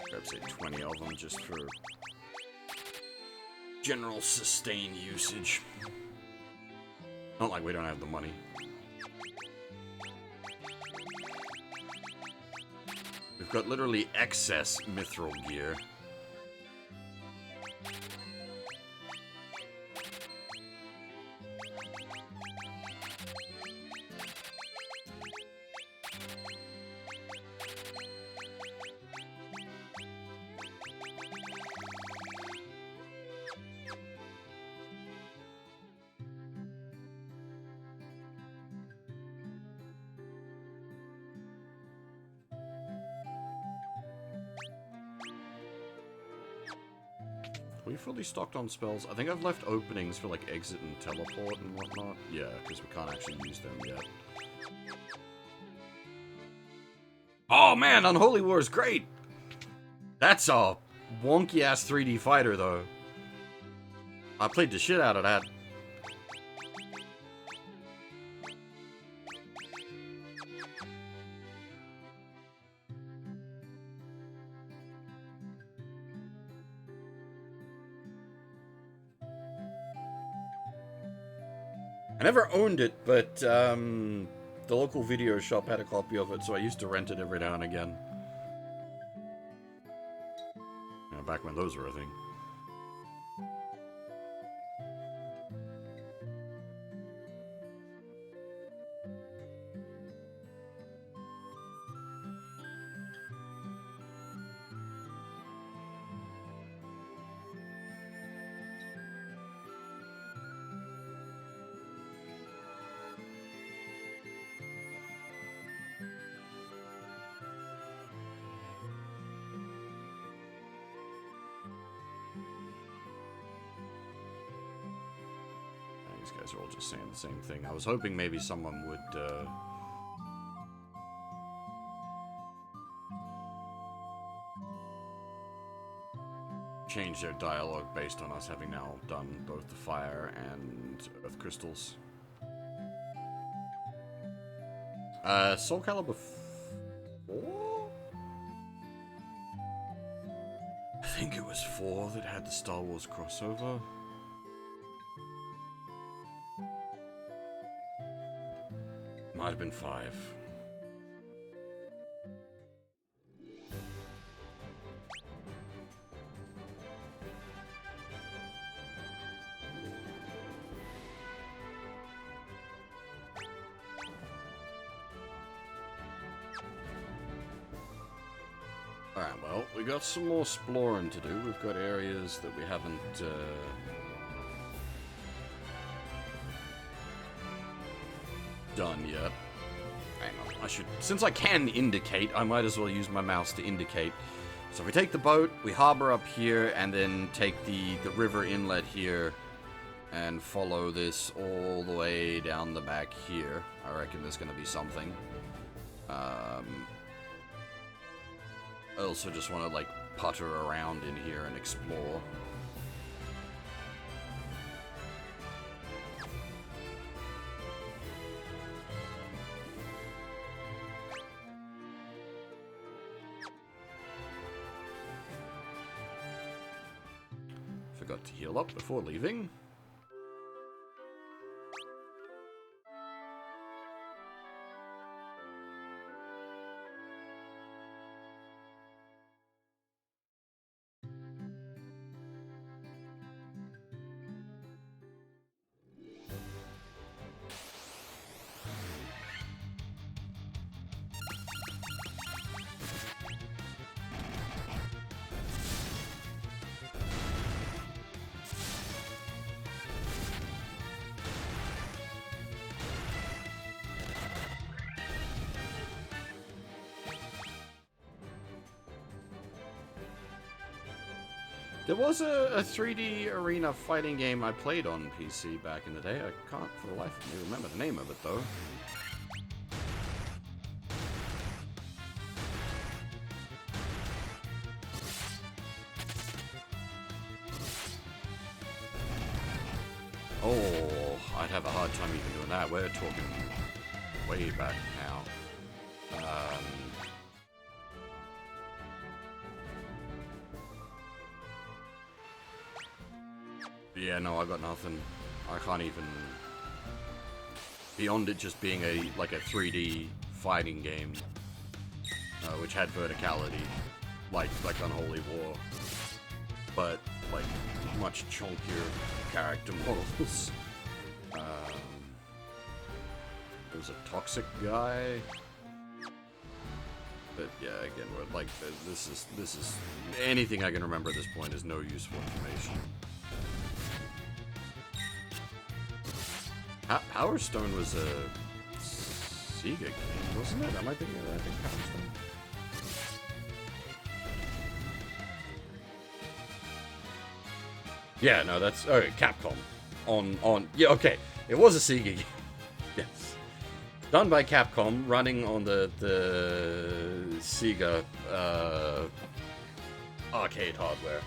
Grab, say, 20 of them just for general sustain usage. Not like we don't have the money. We've got literally excess mithril gear. Are we fully stocked on spells? I think I've left openings for like exit and teleport and whatnot. Yeah, because we can't actually use them yet. Oh man, Unholy War is great! That's a wonky ass 3D fighter though. I played the shit out of that. I never owned it, but the local video shop had a copy of it, so I used to rent it every now and again. You know, back when those were a thing. These guys are all just saying the same thing. I was hoping maybe someone would, change their dialogue based on us having now done both the fire and earth crystals. Soul Calibur 4? I think it was 4 that had the Star Wars crossover. Might have been 5. Alright, well, we got some more exploring to do. We've got areas that we haven't, done yet. Hang on, I should... Since I can indicate, I might as well use my mouse to indicate. So if we take the boat, we harbor up here, and then take the river inlet here, and follow this all the way down the back here. I reckon there's going to be something. I also just want to, like, putter around in here and explore. Forgot to heal up before leaving. There was a 3D arena fighting game I played on PC back in the day. I can't for the life of me remember the name of it, though. Oh, I'd have a hard time even doing that. We're talking way back now. Yeah, no, I got nothing. I can't even... Beyond it just being a 3D fighting game, which had verticality, like Unholy War, but, like, much chunkier character models. There was a toxic guy. But yeah, again, like, this is anything I can remember at this point is no useful information. Power Stone was a Sega game, wasn't it? Am I thinking of that? I think Power Stone. Yeah, no, that's Capcom. Yeah, okay. It was a Sega game. Yes. Done by Capcom, running on the Sega arcade hardware.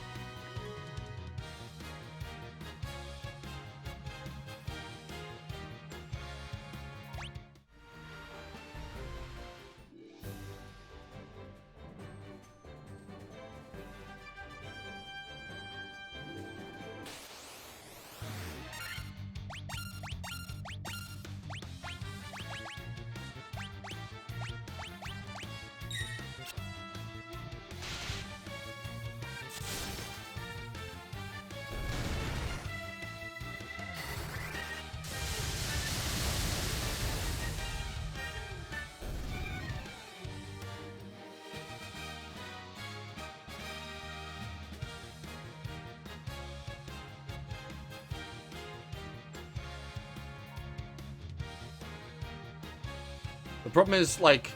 The problem is, like,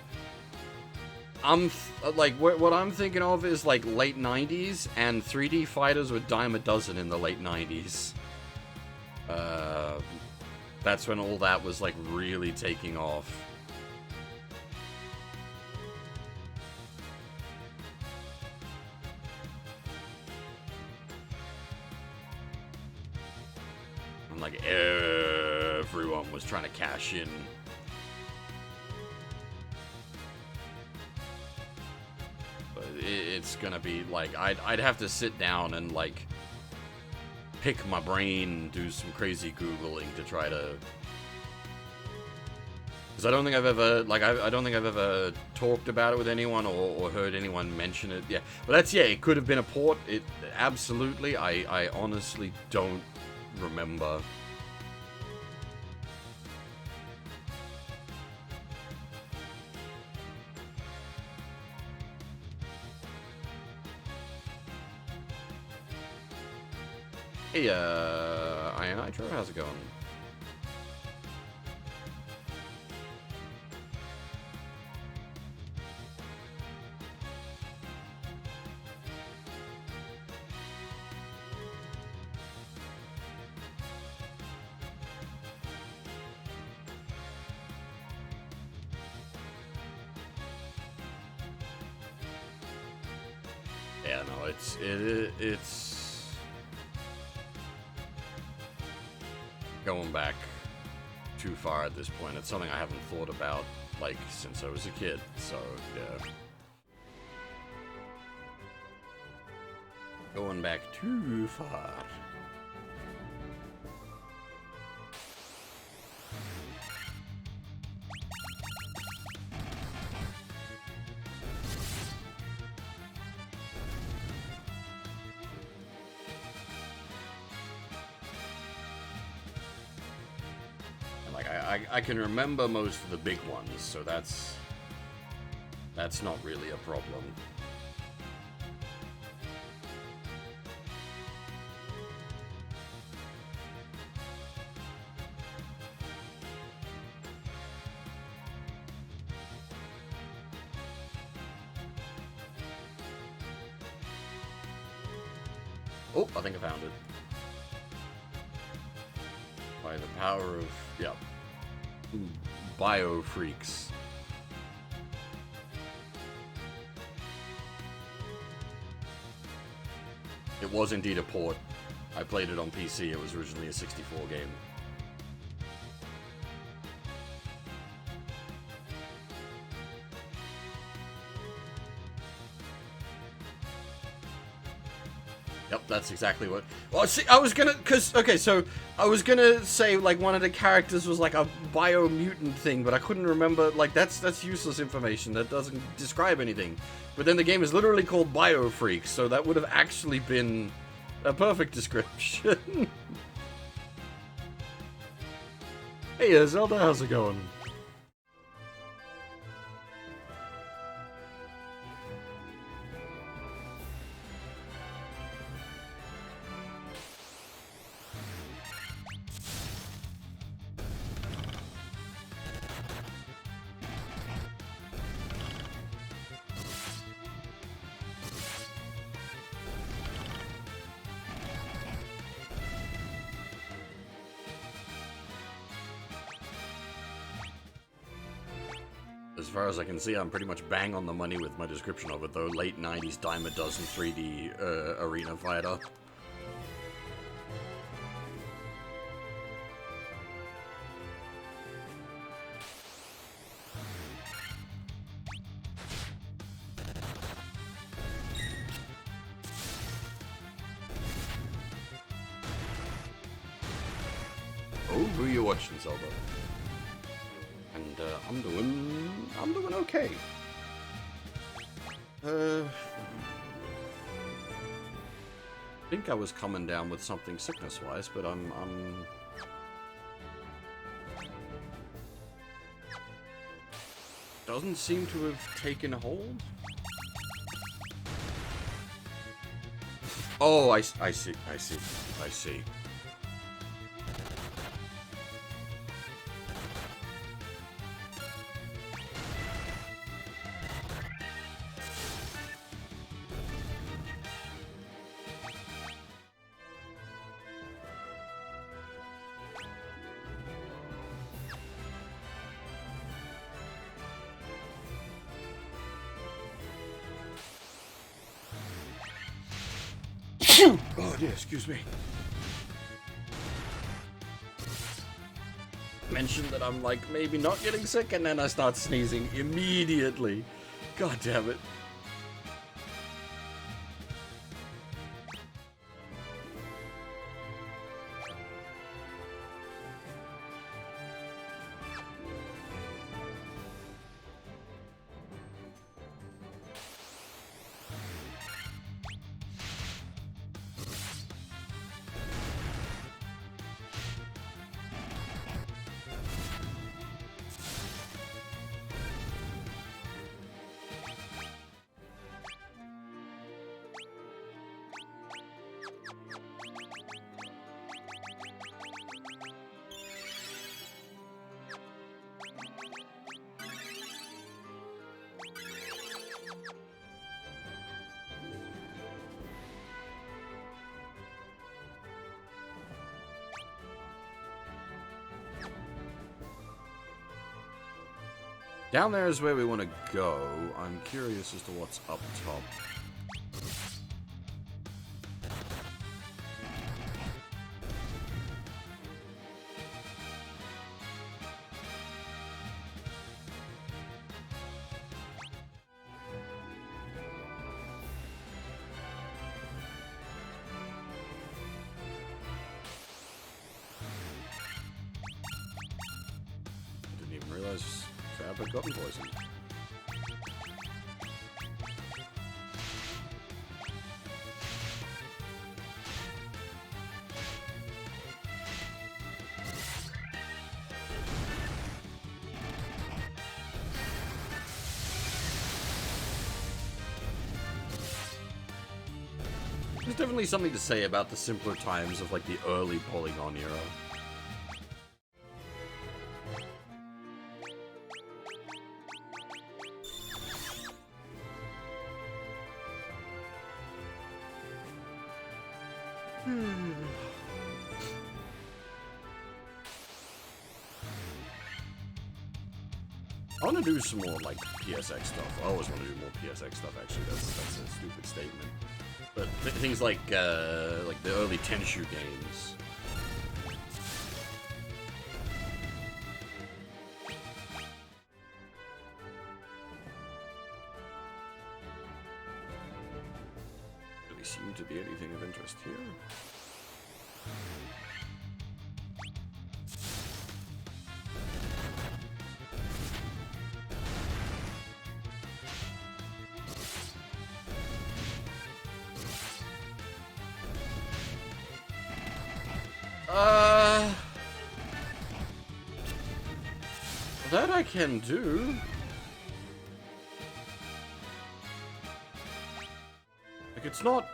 what I'm thinking of is, like, late 90s, and 3D fighters were dime a dozen in the late 90s. That's when all that was, like, really taking off. And, like, everyone was trying to cash in. It's gonna be like I'd have to sit down and like pick my brain and do some crazy googling to try to, because I don't think I've ever I don't think I've ever talked about it with anyone or heard anyone mention it. Yeah, but that's, yeah, it could have been a port. It absolutely. I honestly don't remember. Hey, Iron Nitro, how's it going? Yeah, no, it's going back too far at this point. It's something I haven't thought about, like, since I was a kid, so, yeah. Going back too far. I can remember most of the big ones, so that's not really a problem. Oh, I think I found it. By the power of, yeah, bio freaks. It was indeed a port. I played it on PC. It was originally a 64 game. Yep, that's exactly what... Well, see, I was gonna... Okay, so I was gonna say, like, one of the characters was, like, a bio-mutant thing, but I couldn't remember... Like, that's useless information. That doesn't describe anything. But then the game is literally called Bio Freaks, so that would have actually been a perfect description. Hey, Zelda, how's it going? As far as I can see, I'm pretty much bang on the money with my description of it, though. Late 90s dime a dozen 3D arena fighter. Oh, who are you watching, Zelda? And I'm doing okay. I think I was coming down with something sickness-wise, but I'm doesn't seem to have taken hold. Oh, I see. Oh, yeah, excuse me. Mentioned that I'm, like, maybe not getting sick, and then I start sneezing immediately. God damn it. Down there is where we want to go. I'm curious as to what's up top. Didn't even realize Fab had gotten poisoned. There's definitely something to say about the simpler times of, like, the early Polygon era. I want to do some more, like, PSX stuff. I always want to do more PSX stuff, actually. That's a stupid statement. But things like the early Tenshu games. Really seem to be anything of interest here. That I can do. Like, it's not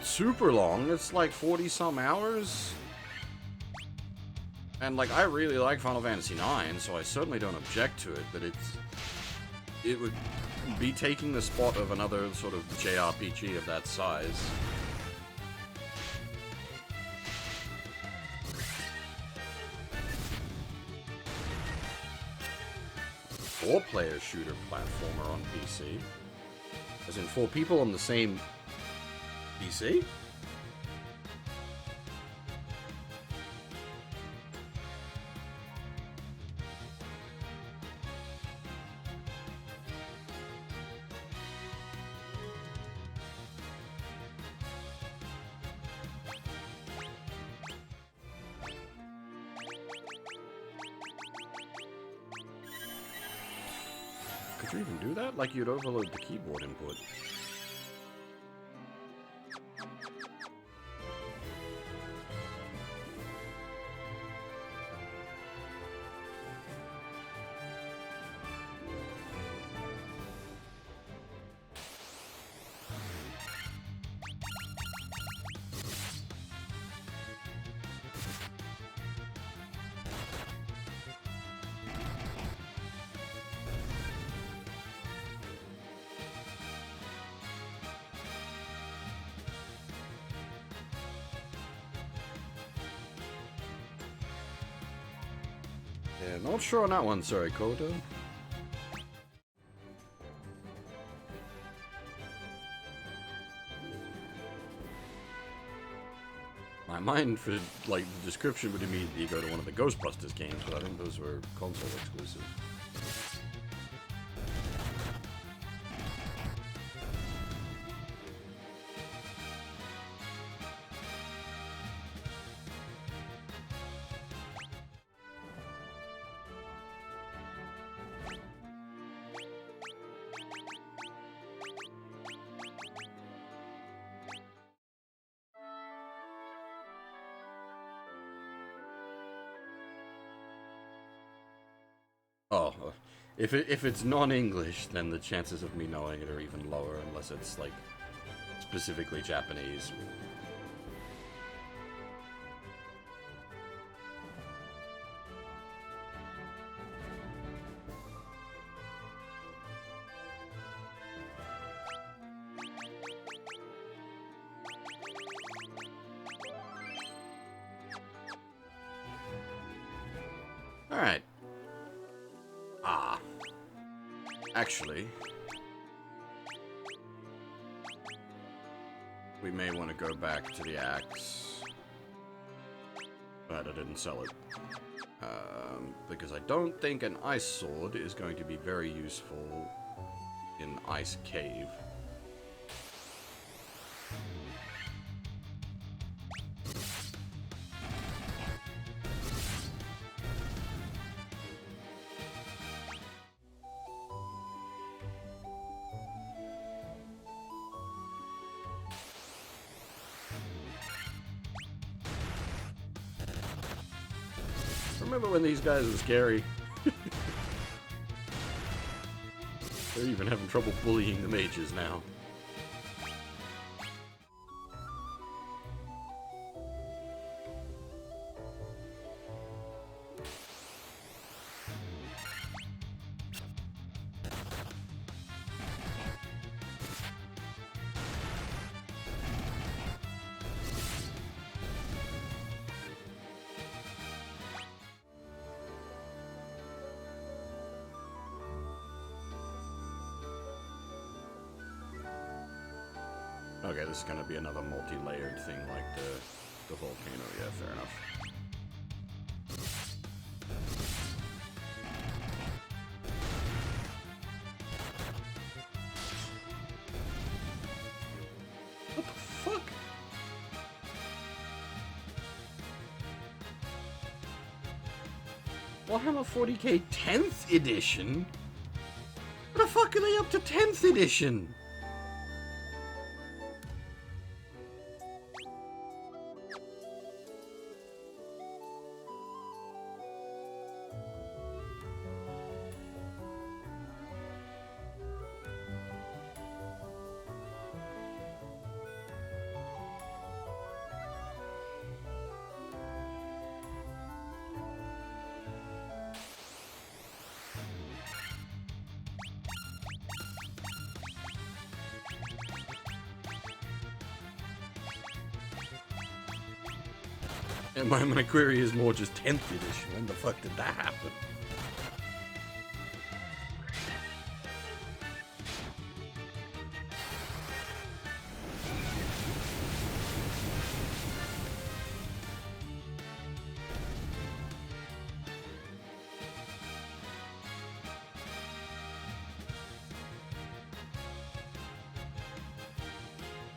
super long. It's like 40-some hours. And, like, I really like Final Fantasy IX, so I certainly don't object to it, but it would be taking the spot of another sort of JRPG of that size. 4-player shooter platformer on PC. As in 4 people on the same PC? Could you even do that? Like, you'd overload the keyboard input. Yeah, not sure on that one, sorry, Kodo. My mind for, like, the description would immediately go to one of the Ghostbusters games, but I think those were console exclusive. Oh, if it's non-English, then the chances of me knowing it are even lower, unless it's, like, specifically Japanese. Alright. Actually, we may want to go back to the axe, but I didn't sell it, because I don't think an ice sword is going to be very useful in Ice Cave. Remember when these guys were scary? They're even having trouble bullying the mages now. Okay, this is gonna be another multi-layered thing like the volcano. Yeah, fair enough. What the fuck? Warhammer 40k 10th edition? What the fuck are they up to 10th edition? And my query is more just 10th edition. When the fuck did that happen?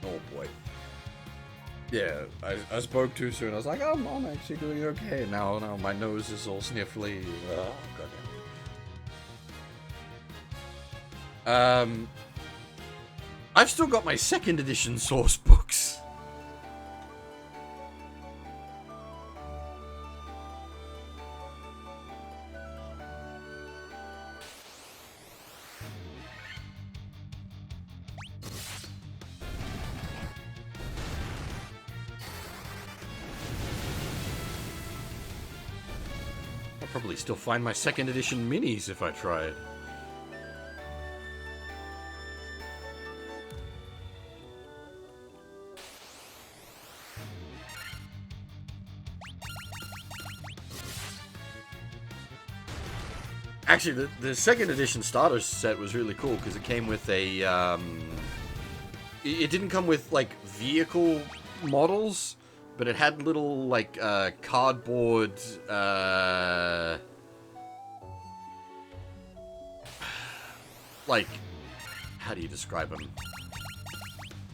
Oh boy. Yeah, I spoke too soon. I was like, oh, I'm actually doing okay. Now my nose is all sniffly. Oh, goddamn. I've still got my 2nd edition source books. I'll probably still find my 2nd edition minis if I tried. Actually, the 2nd edition starter set was really cool because it came with a, it didn't come with, like, vehicle models, but it had little, like, cardboard, like, how do you describe them?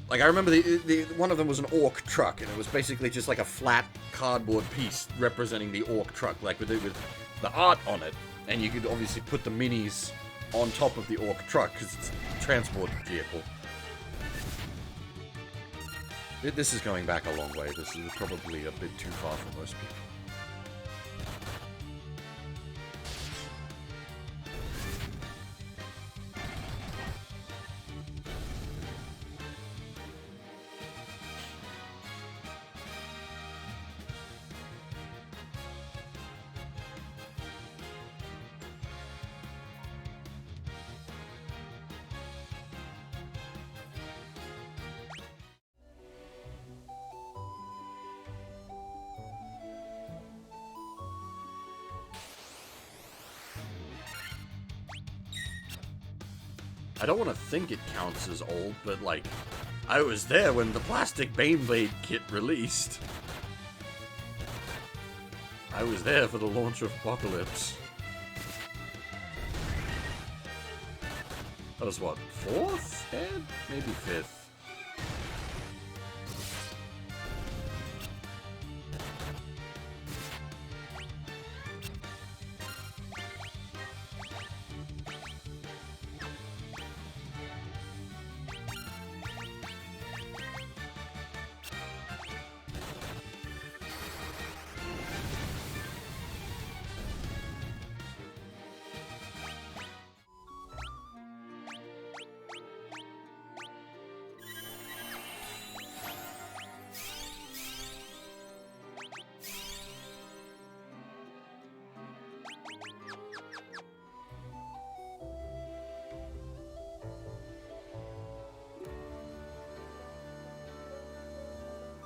Like, I remember the one of them was an orc truck, and it was basically just like a flat cardboard piece representing the orc truck, like with the art on it. And you could obviously put the minis on top of the orc truck, because it's a transport vehicle. This is going back a long way. This is probably a bit too far for most people. I don't want to think it counts as old, but, like, I was there when the plastic Baneblade kit released. I was there for the launch of Apocalypse. That was what, 4th? Maybe 5th.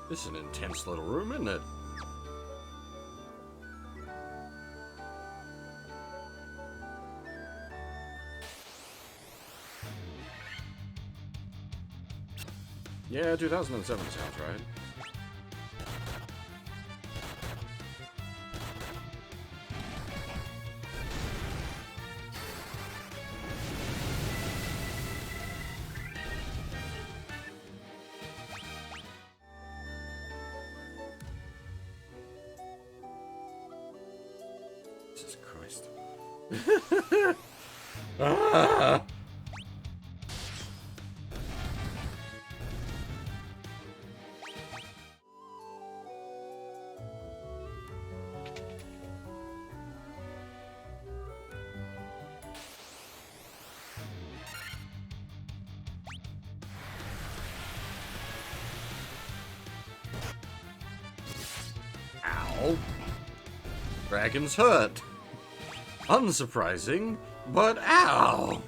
This is an intense little room, isn't it? Yeah, 2007 sounds right. Jesus Christ. Ah! Ow. Dragon's hurt. Unsurprising, but ow!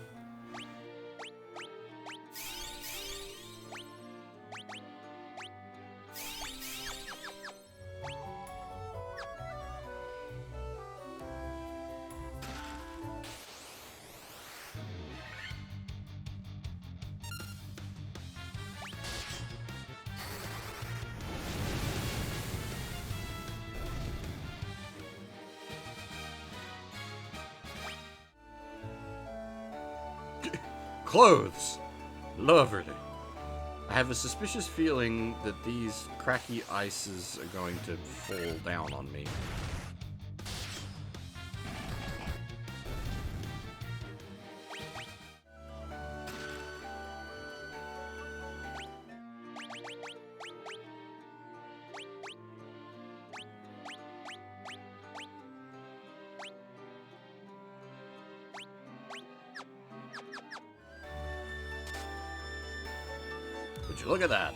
Clothes! Lovely. I have a suspicious feeling that these cracky ices are going to fall down on me. Would you look at that?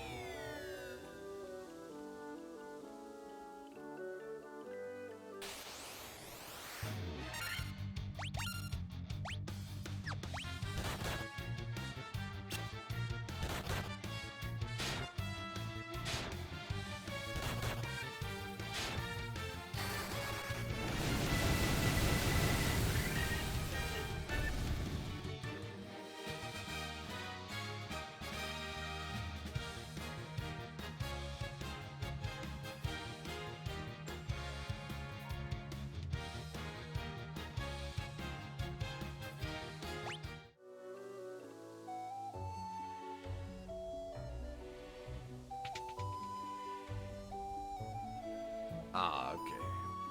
Ah, okay.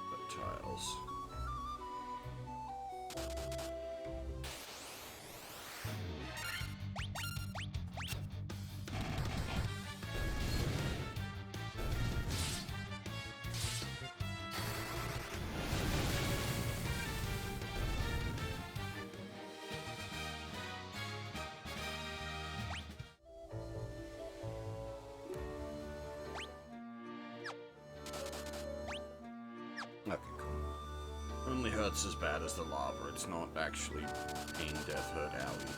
The tiles. Okay, cool. Only hurts as bad as the lava. It's not actually pain, death, hurt, owie.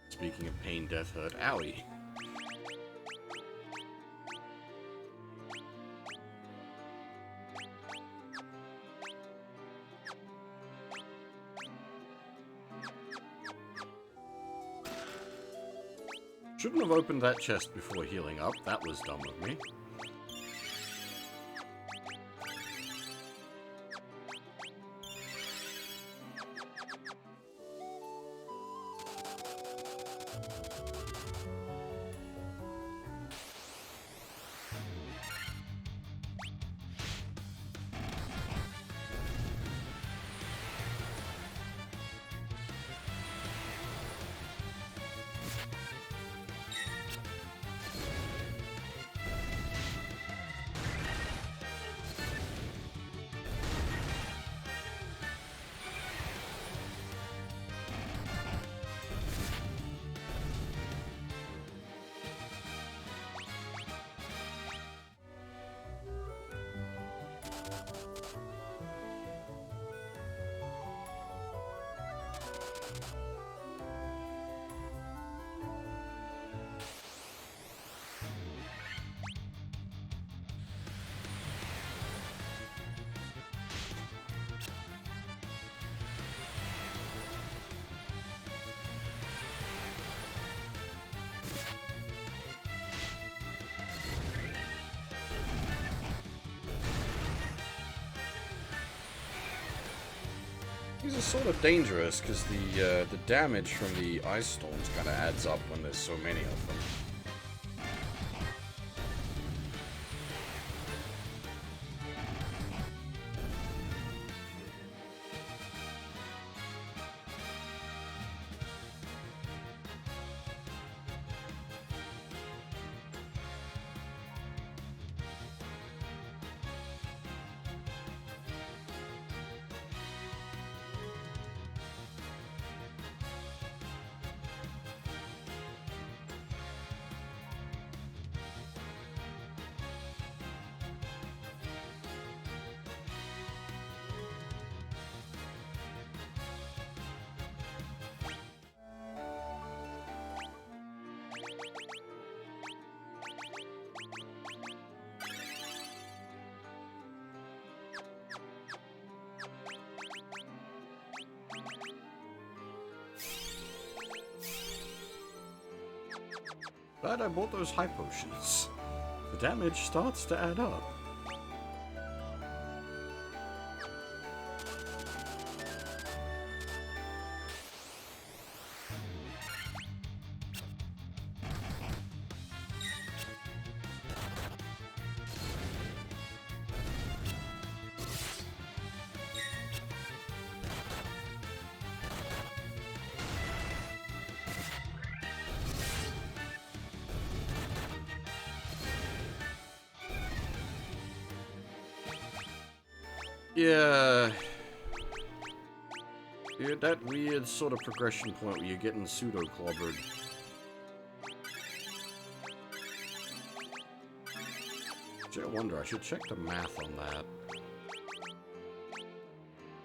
Speaking of pain, death, hurt, owie. Shouldn't have opened that chest before healing up. That was dumb of me. are sort of dangerous because the damage from the ice storms kind of adds up when there's so many of them. Glad I bought those high potions. The damage starts to add up. Yeah. You're at that weird sort of progression point where you're getting pseudo-clobbered. Actually, I wonder, I should check the math on that.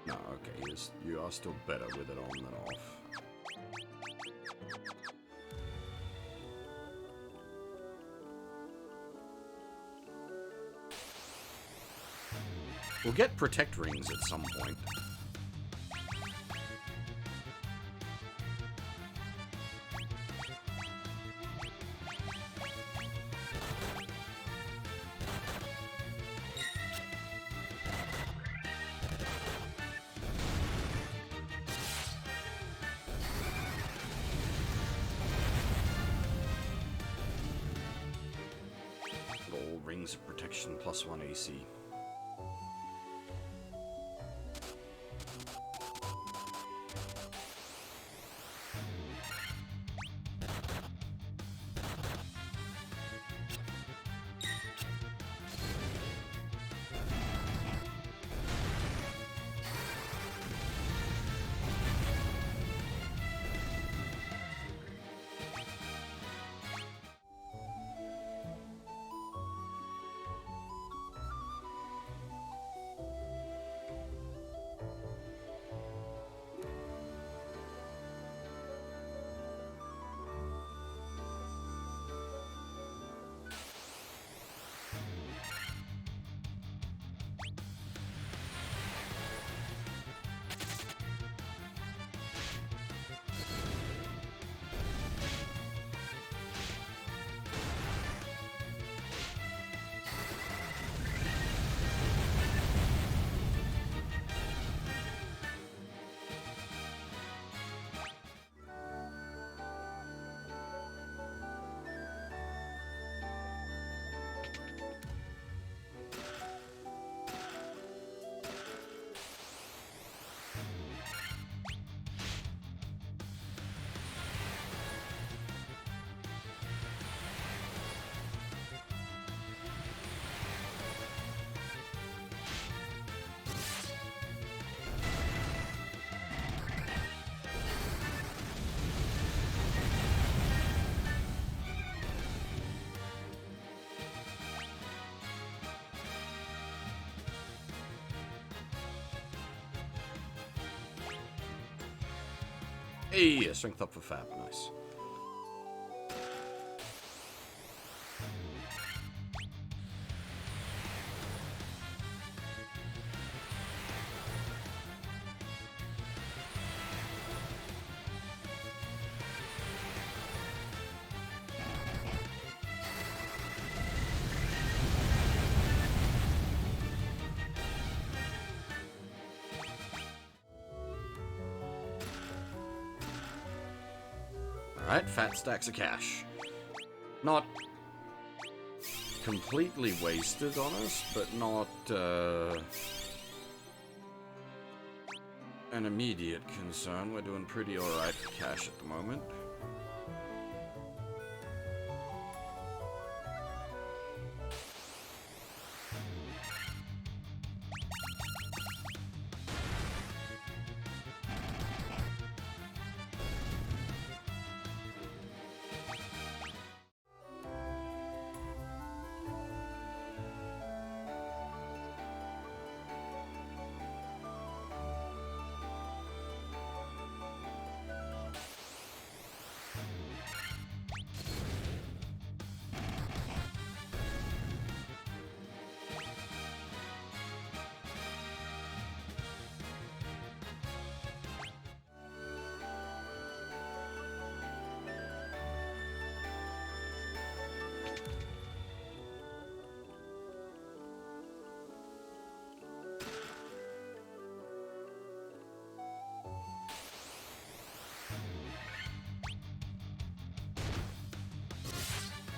No, okay, you are still better with it on than off. We'll get protect rings at some point. All rings of protection plus 1 AC. Hey, a strength up for Fab, nice. Alright, fat stacks of cash. Not completely wasted on us, but not an immediate concern. We're doing pretty alright for cash at the moment.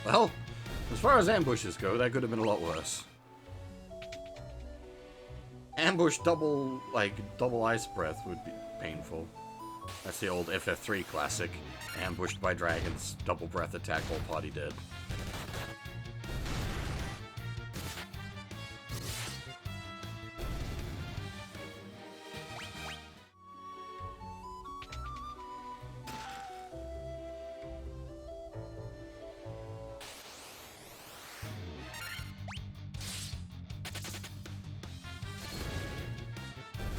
Well, as far as ambushes go, that could have been a lot worse. Ambush double ice breath would be painful. That's the old FF3 classic. Ambushed by dragons, double breath attack, whole party dead.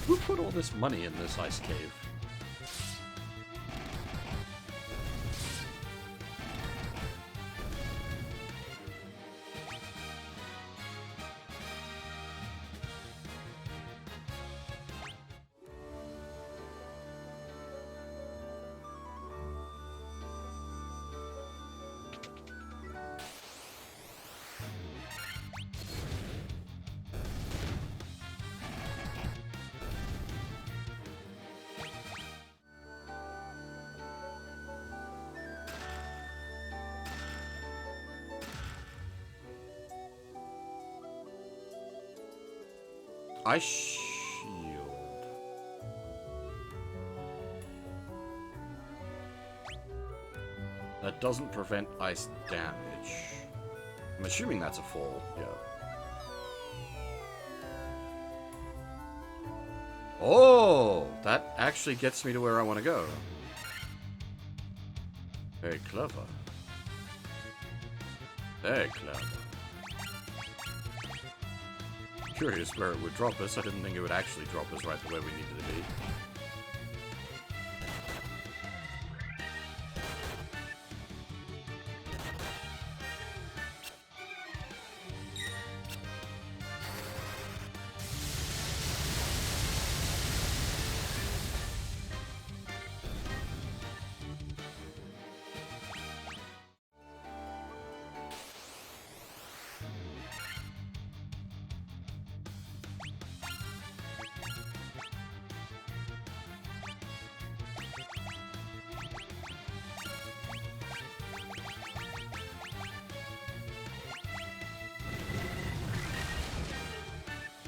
Who put all this money in this ice cave? Ice shield. That doesn't prevent ice damage. I'm assuming that's a full, yeah. Oh, that actually gets me to where I want to go. Very clever. Very clever. Curious where it would drop us. I didn't think it would actually drop us right the way we needed to be.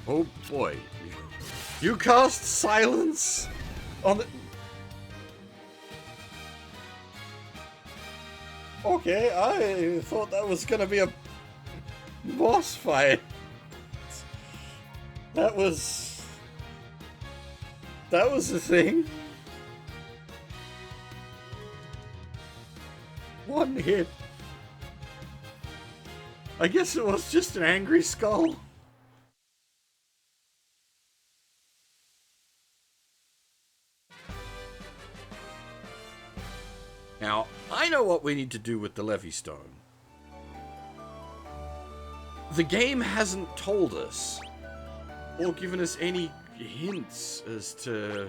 Oh boy. You cast silence on the... Okay, I thought that was gonna be a boss fight. That was the thing. One hit. I guess it was just an angry skull. Now, I know what we need to do with the Levy Stone. The game hasn't told us, or given us any hints as to...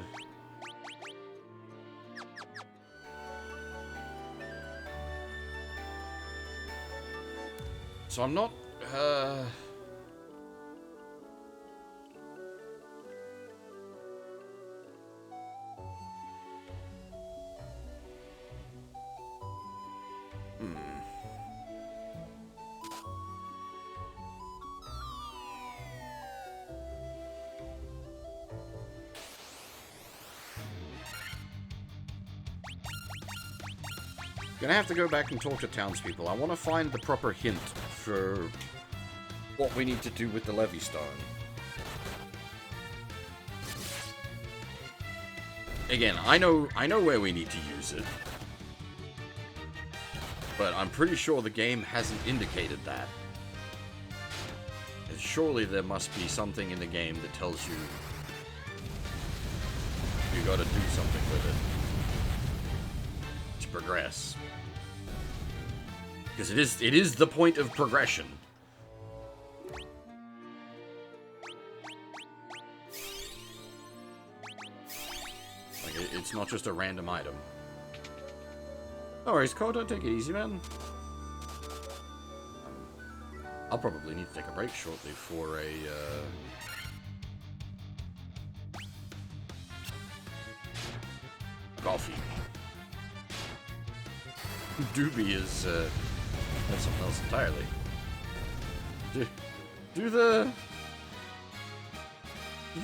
So I'm not, Hmm. Gonna have to go back and talk to townspeople. I want to find the proper hint for what we need to do with the Levy Stone. Again, I know where we need to use it, but I'm pretty sure the game hasn't indicated that. And surely there must be something in the game that tells you you gotta do something with it to progress. Because it is the point of progression. Like, it's not just a random item. No worries, Cole, don't take it easy, man. I'll probably need to take a break shortly for a, coffee. Doobie is, that's something else entirely. Do the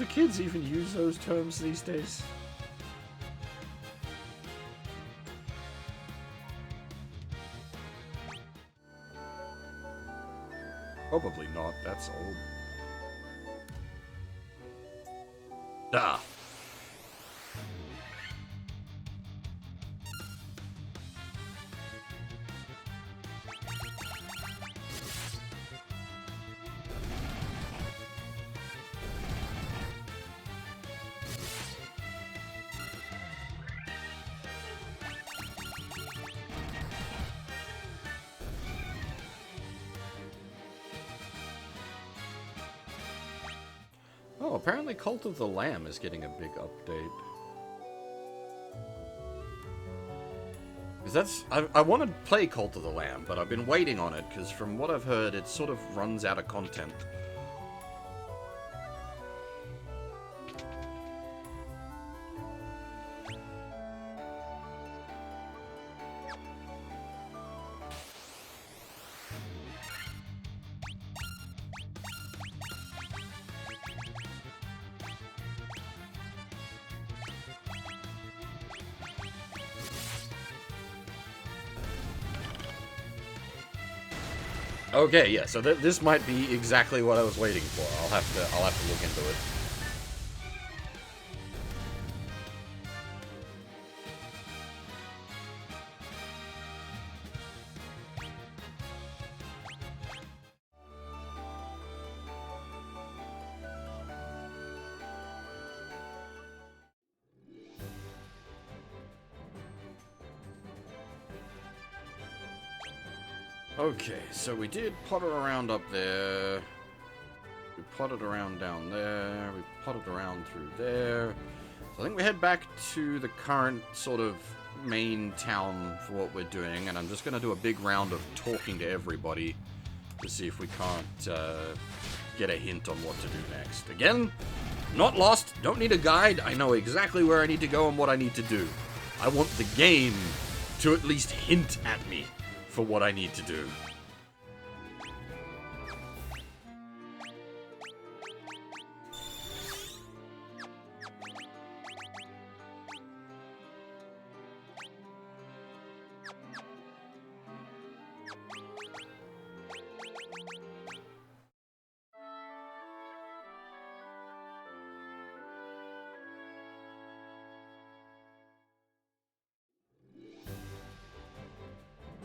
kids even use those terms these days? Probably not, that's old. Ah. Oh, apparently Cult of the Lamb is getting a big update. Because I want to play Cult of the Lamb, but I've been waiting on it, because from what I've heard, it sort of runs out of content. Okay, yeah, so this might be exactly what I was waiting for. I'll have to look into it. Okay, so we did potter around up there. We potted around down there. We potted around through there. So I think we head back to the current sort of main town for what we're doing, and I'm just going to do a big round of talking to everybody to see if we can't get a hint on what to do next. Again, not lost, don't need a guide. I know exactly where I need to go and what I need to do. I want the game to at least hint at me for what I need to do.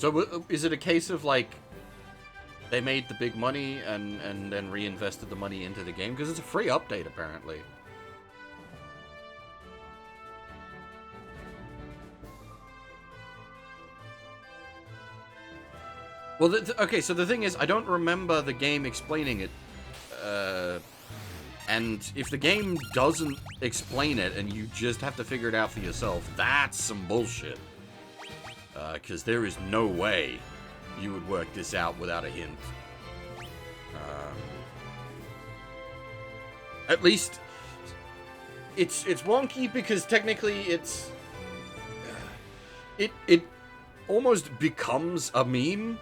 So is it a case of, like, they made the big money and then reinvested the money into the game? Because it's a free update, apparently. Well, okay, so the thing is, I don't remember the game explaining it. And if the game doesn't explain it and you just have to figure it out for yourself, that's some bullshit. Because there is no way you would work this out without a hint. At least, it's wonky because technically it's... almost becomes a meme.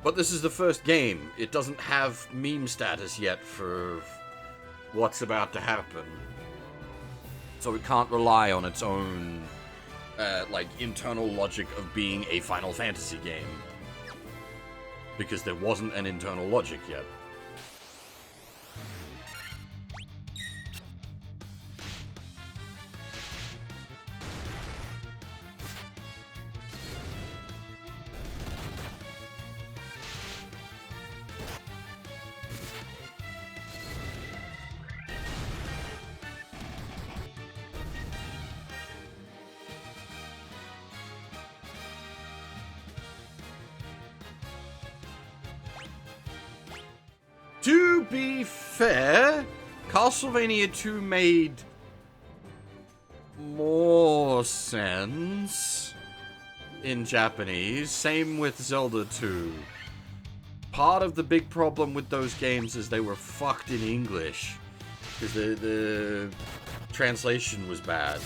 But this is the first game. It doesn't have meme status yet for what's about to happen. So it can't rely on its own, like, internal logic of being a Final Fantasy game. Because there wasn't an internal logic yet. To be fair, Castlevania 2 made more sense in Japanese. Same with Zelda 2. Part of the big problem with those games is they were fucked in English. Because the translation was bad.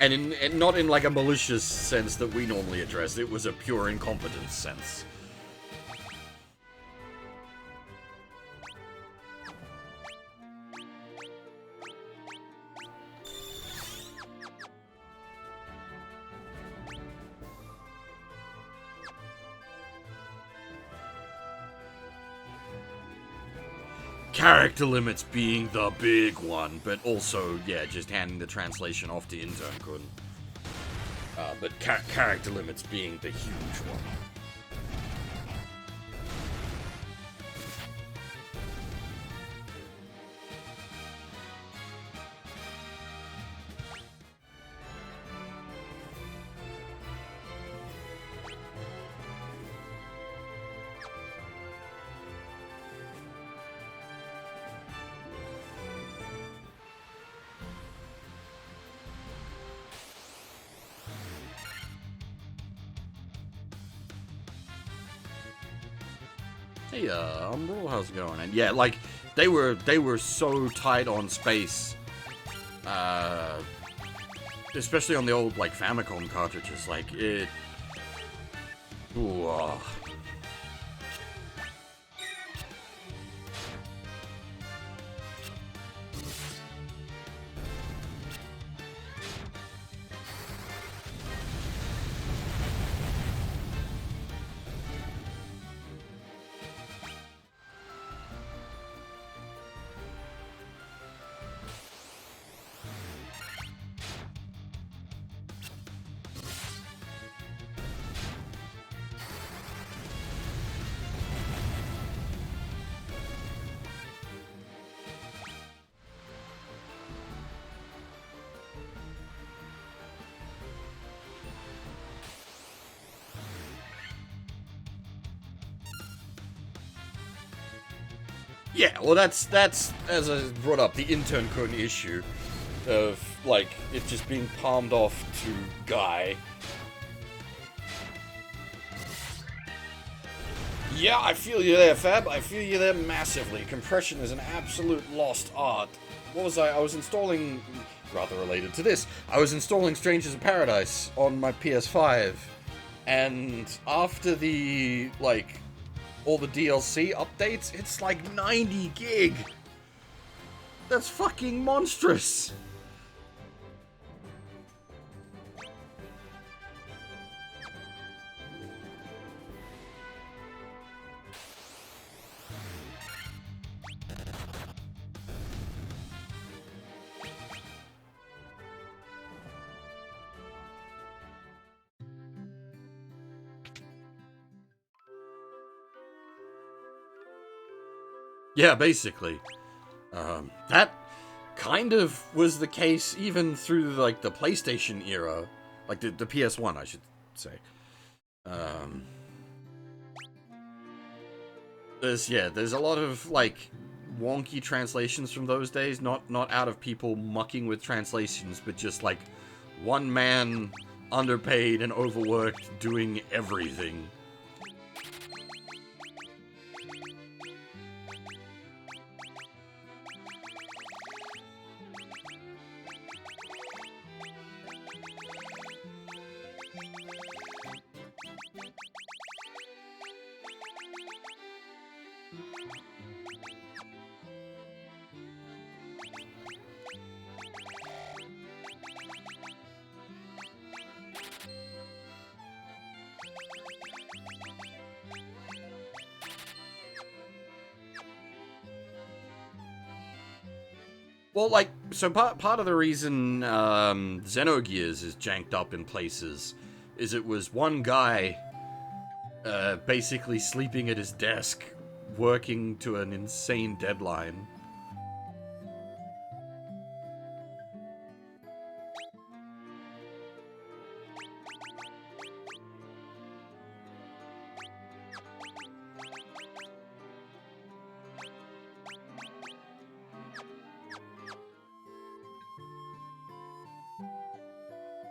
And not in like a malicious sense that we normally address. It was a pure incompetence sense. Character Limits being the big one, but also, yeah, just handing the translation off to intern couldn't. But character limits being the huge one. Hey, Umbral, how's it going? And yeah, like, they were so tight on space. Especially on the old, like, Famicom cartridges. Like, it... Ooh, yeah, well, that's as I brought up, the intern couldn't issue of, like, it just being palmed off to Guy. Yeah, I feel you there, Fab. I feel you there massively. Compression is an absolute lost art. What was I was installing, rather related to this, I was installing Strangers of Paradise on my PS5, and after the, like, all the DLC updates, it's like 90 gig. That's fucking monstrous. Yeah, basically. That kind of was the case even through, like, the PlayStation era. Like, the PS1, I should say. There's a lot of, like, wonky translations from those days. Not out of people mucking with translations, but just, like, one man, underpaid and overworked, doing everything. Well, like, so part of the reason Xenogears is janked up in places is it was one guy basically sleeping at his desk, working to an insane deadline.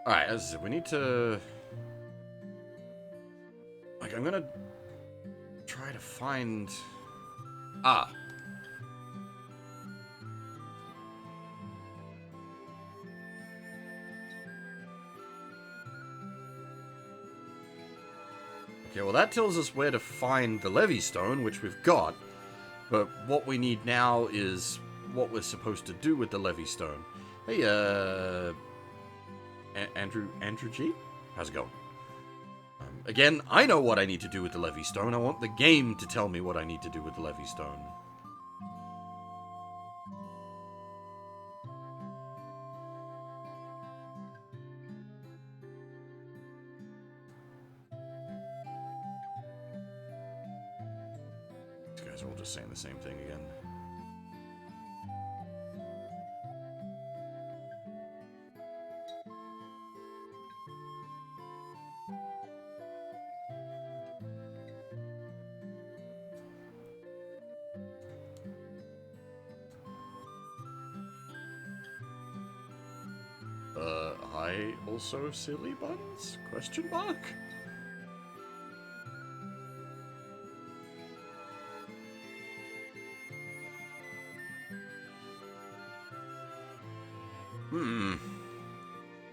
Alright, as I said, we need to... Like, I'm gonna try to find... Ah. Okay, well that tells us where to find the Levy Stone, which we've got. But what we need now is what we're supposed to do with the Levy Stone. Hey, Andrew G? How's it going? Again, I know what I need to do with the Levy Stone. I want the game to tell me what I need to do with the Levy Stone. These guys are all just saying the same thing again. Hi, also silly buns? Question mark?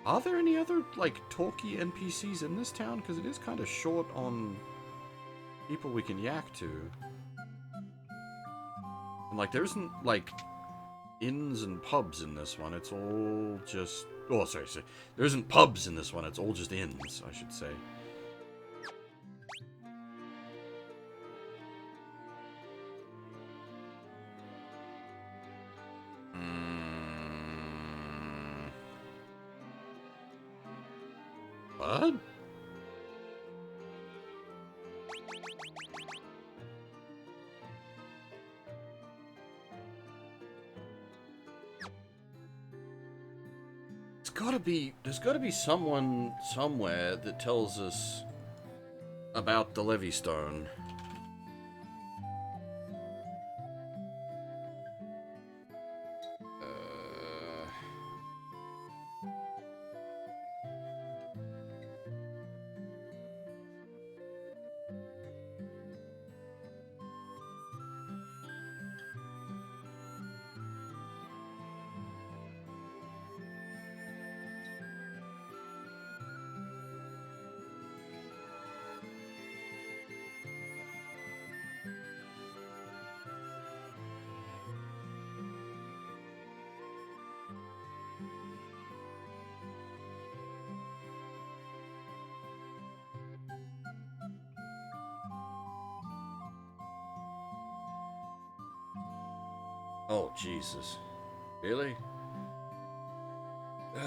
Are there any other, like, talky NPCs in this town? Because it is kind of short on people we can yak to. And, like, there isn't, like, inns and pubs in this one. It's all just... Oh, sorry. There isn't pubs in this one. It's all just inns, I should say. What? There's gotta be someone somewhere that tells us about the Levy Stone. Oh, Jesus. Really?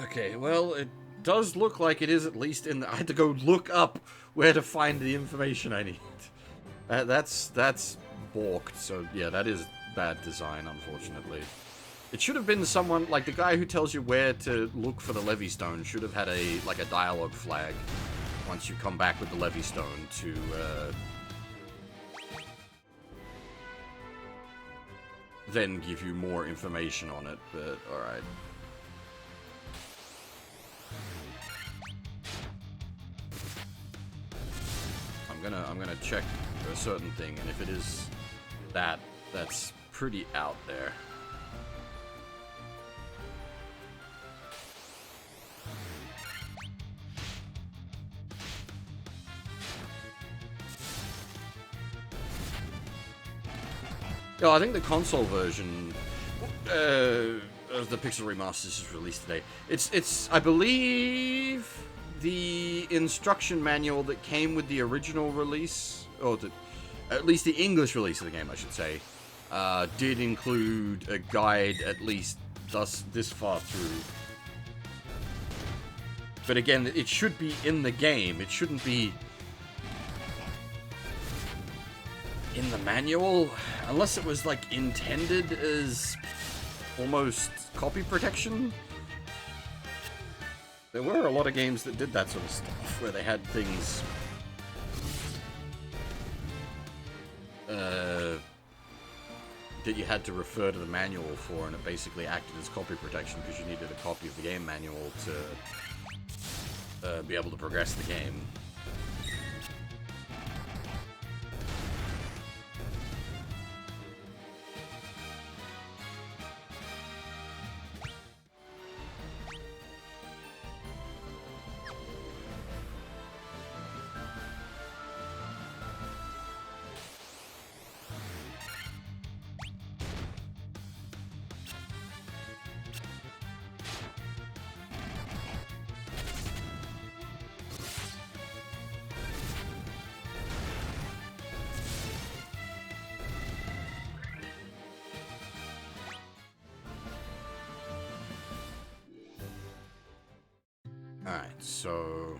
Okay, well, it does look like it is at least in the... I had to go look up where to find the information I need. That's balked, so yeah, that is bad design, unfortunately. It should have been someone, like the guy who tells you where to look for the Levy Stone should have had a dialogue flag once you come back with the Levy Stone to, then give you more information on it, but alright. I'm gonna check for a certain thing, and if it is that, that's pretty out there. Yeah, I think the console version of the Pixel Remaster is released today. It's I believe the instruction manual that came with the original release, or at least the English release of the game, I should say, did include a guide at least this far through. But again, it should be in the game. It shouldn't be in the manual, unless it was like intended as almost copy protection. There were a lot of games that did that sort of stuff, where they had things that you had to refer to the manual for, and it basically acted as copy protection because you needed a copy of the game manual to be able to progress the game. Alright, so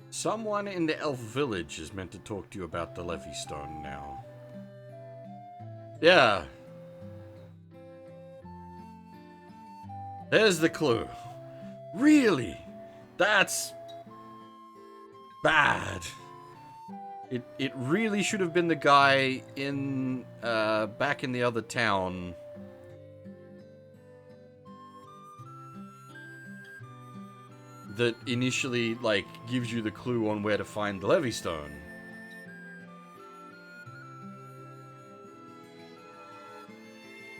someone in the elf village is meant to talk to you about the Levy Stone now. Yeah. There's the clue. Really? That's bad. It really should have been the guy in back in the other town. That initially, like, gives you the clue on where to find the Levy Stone.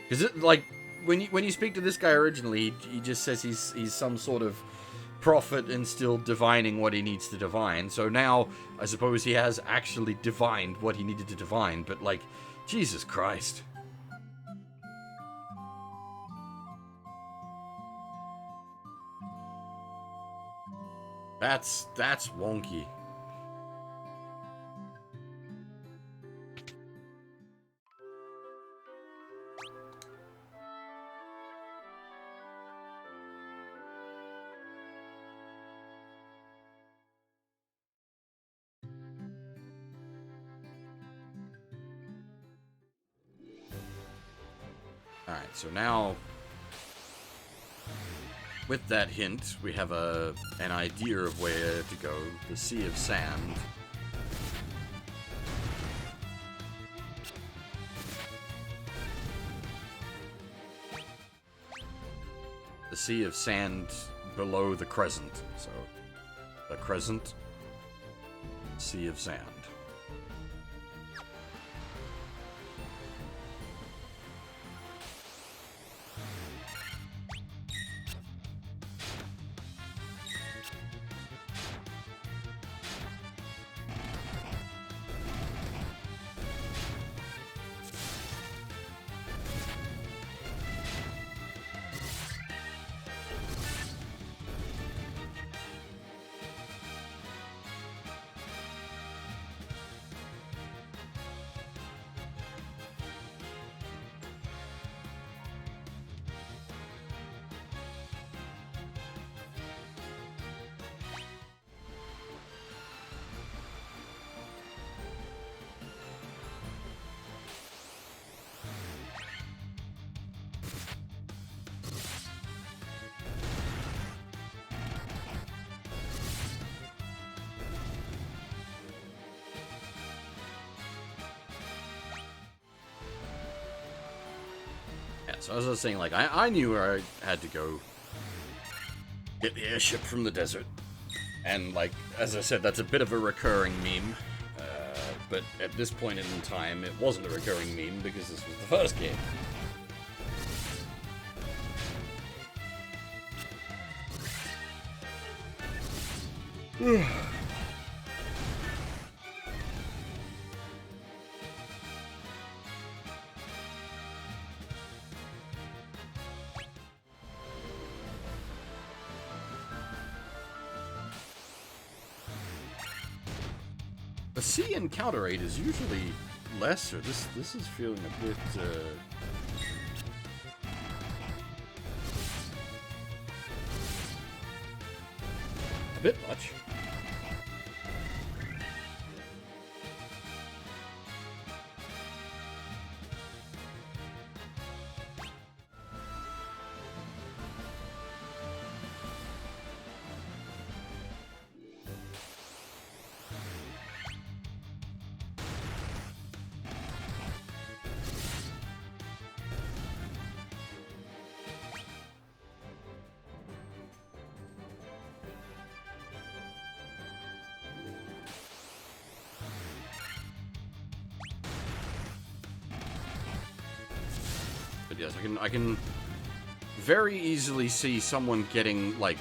Because it, like, when you speak to this guy originally, he just says he's some sort of prophet and still divining what he needs to divine. So now, I suppose he has actually divined what he needed to divine. But, like, Jesus Christ. That's wonky. Alright, so now, with that hint, we have an idea of where to go. The Sea of Sand. The Sea of Sand below the Crescent. So, the Crescent, Sea of Sand. So as I was saying, like, I knew where I had to go get the airship from the desert. And, like, as I said, that's a bit of a recurring meme. But at this point in time, it wasn't a recurring meme because this was the first game. The sea encounter rate is usually lesser. This is feeling a bit A bit much. But yes, I can very easily see someone getting, like...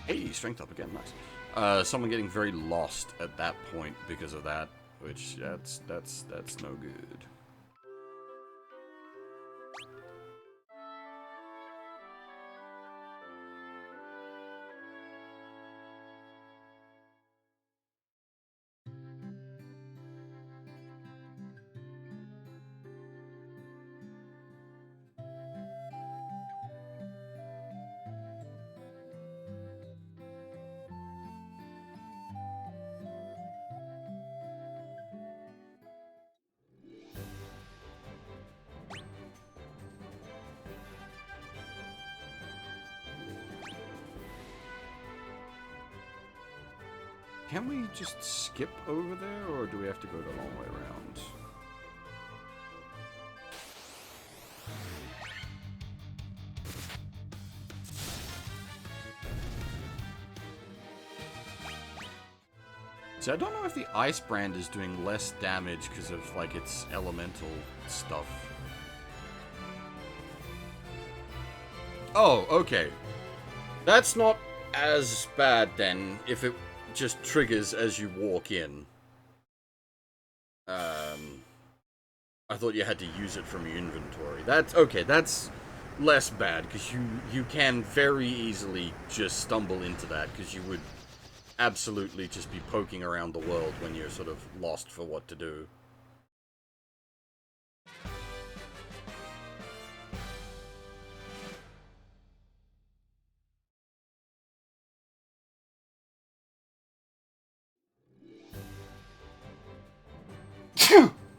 Hey, strength up again, nice. Someone getting very lost at that point because of that, which, that's no good. Can we just skip over there, or do we have to go the long way around? So I don't know if the Ice Brand is doing less damage because of, like, its elemental stuff. Oh, okay. That's not as bad, then, if it just triggers as you walk in. I thought you had to use it from your inventory. That's okay, that's less bad, because you can very easily just stumble into that, because you would absolutely just be poking around the world when you're sort of lost for what to do.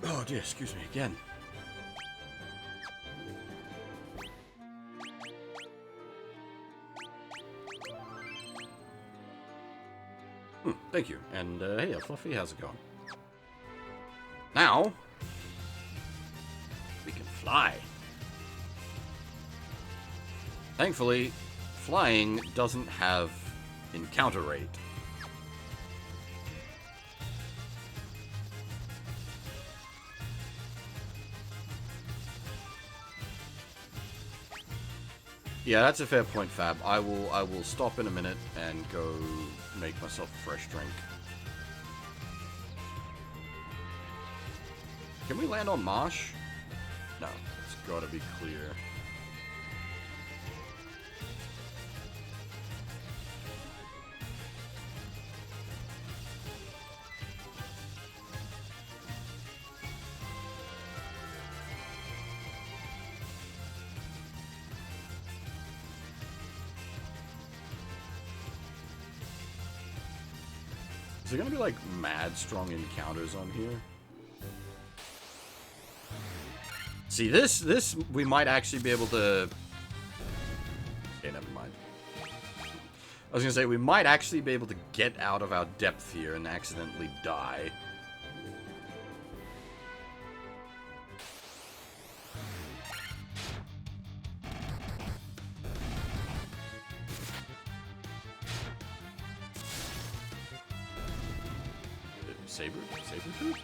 Oh dear, excuse me again. Thank you. And hey, Fluffy, how's it going? Now, we can fly. Thankfully, flying doesn't have encounter rate. Yeah, that's a fair point, Fab. I will stop in a minute and go make myself a fresh drink. Can we land on Marsh? No, it's gotta be clear. Is there gonna be, like, mad strong encounters on here? See, this, we might actually be able to... Okay, never mind. I was gonna say, we might actually be able to get out of our depth here and accidentally die. Sabertooth?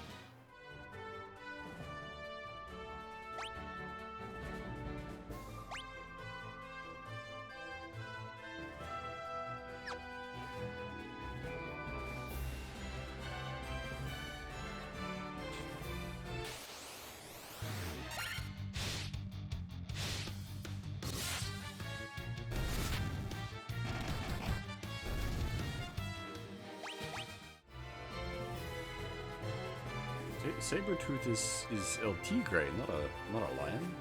Sabertooth is El Tigre, not a lion?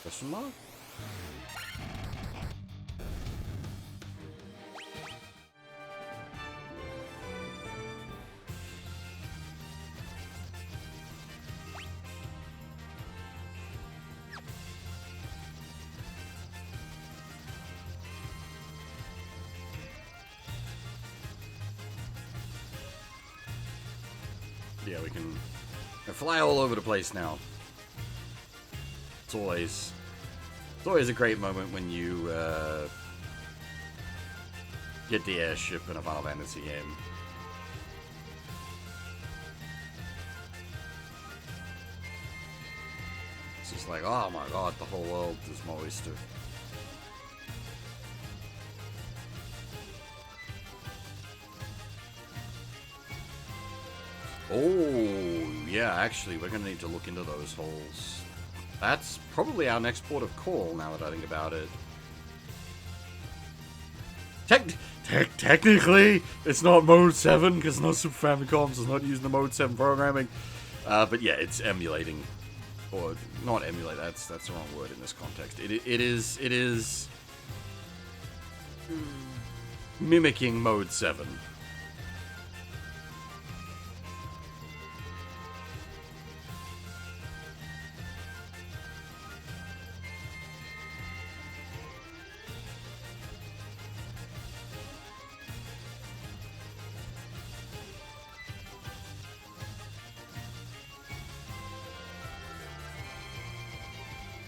Question mark? Yeah, we can fly all over the place now. It's always a great moment when you get the airship in a Final Fantasy game. It's just like, oh my god, the whole world is my oyster. Oh, yeah, actually, we're going to need to look into those holes. That's probably our next port of call, now that I think about it. Technically, it's not Mode 7, because no Super Famicom, so it's not using the Mode 7 programming. But yeah, it's emulating. Or, not emulate, that's the wrong word in this context. It is mimicking Mode 7.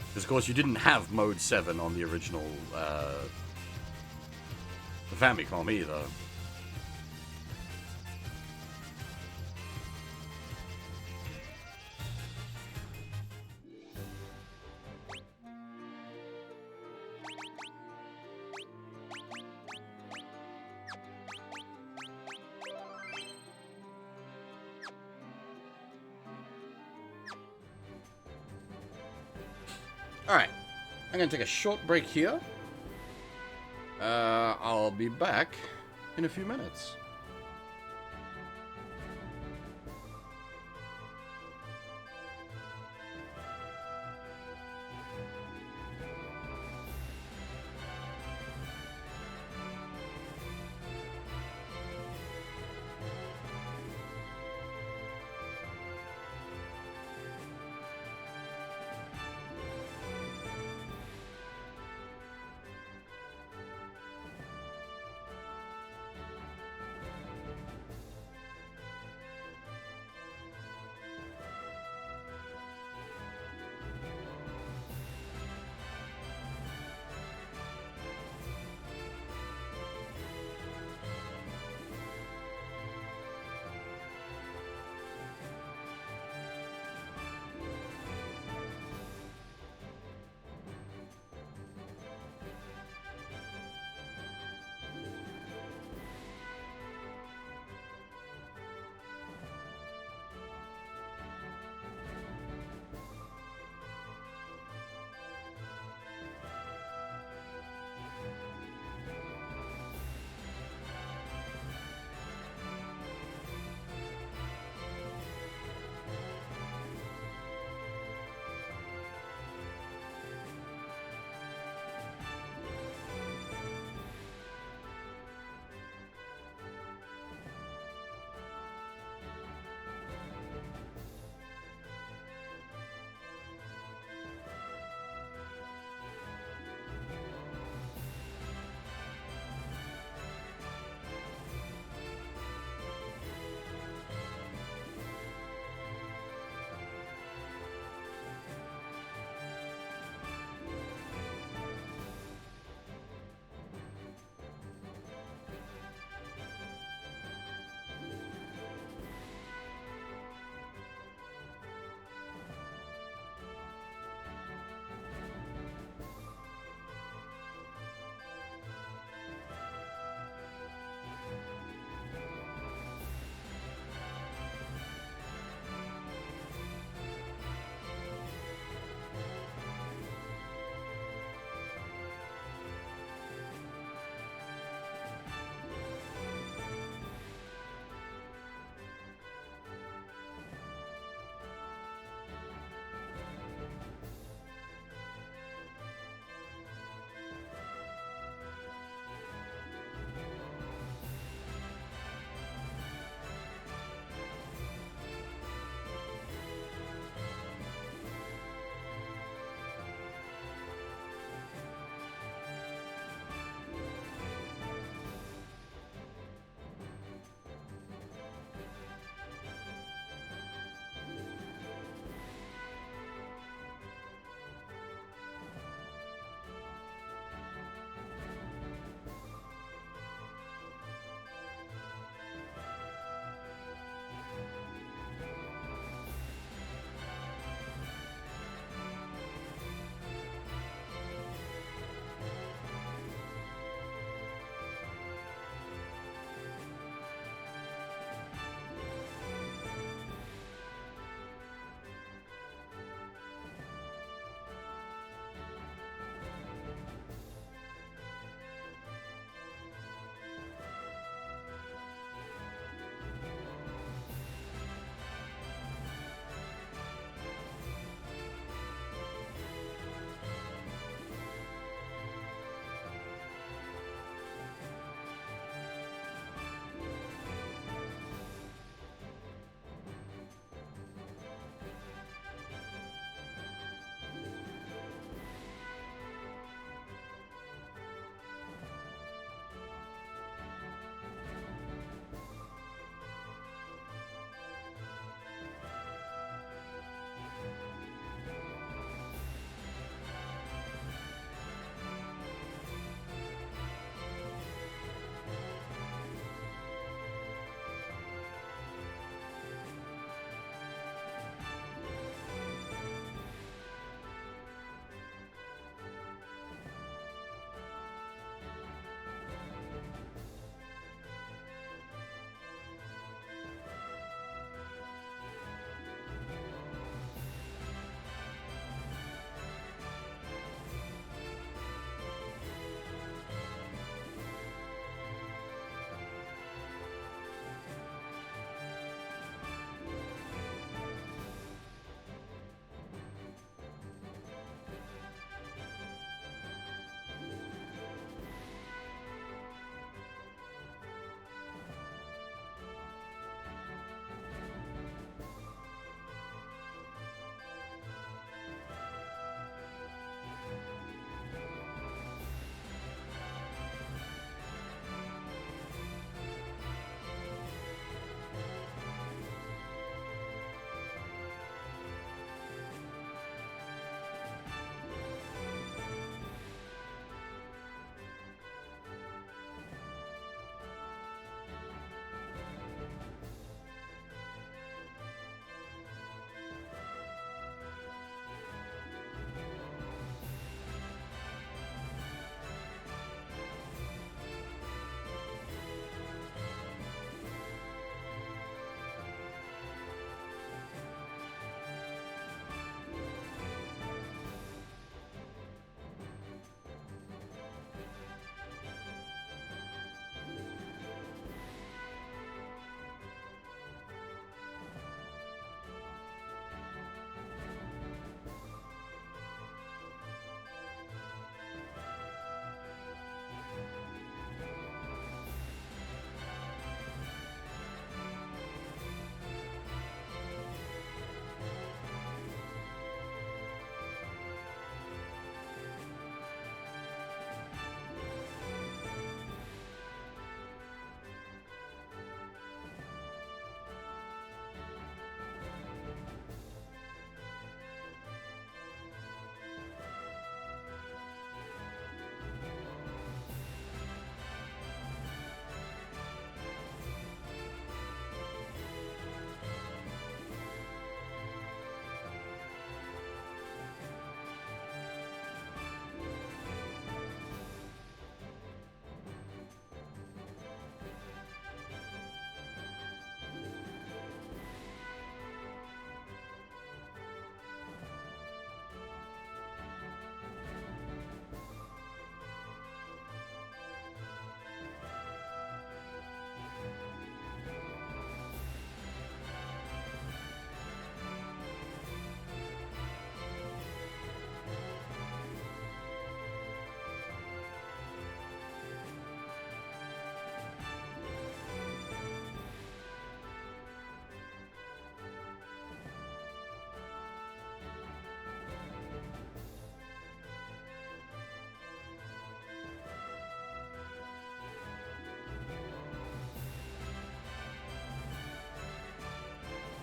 Because, of course, you didn't have Mode 7 on the original the Famicom either. Alright, I'm going to take a short break here. I'll be back in a few minutes.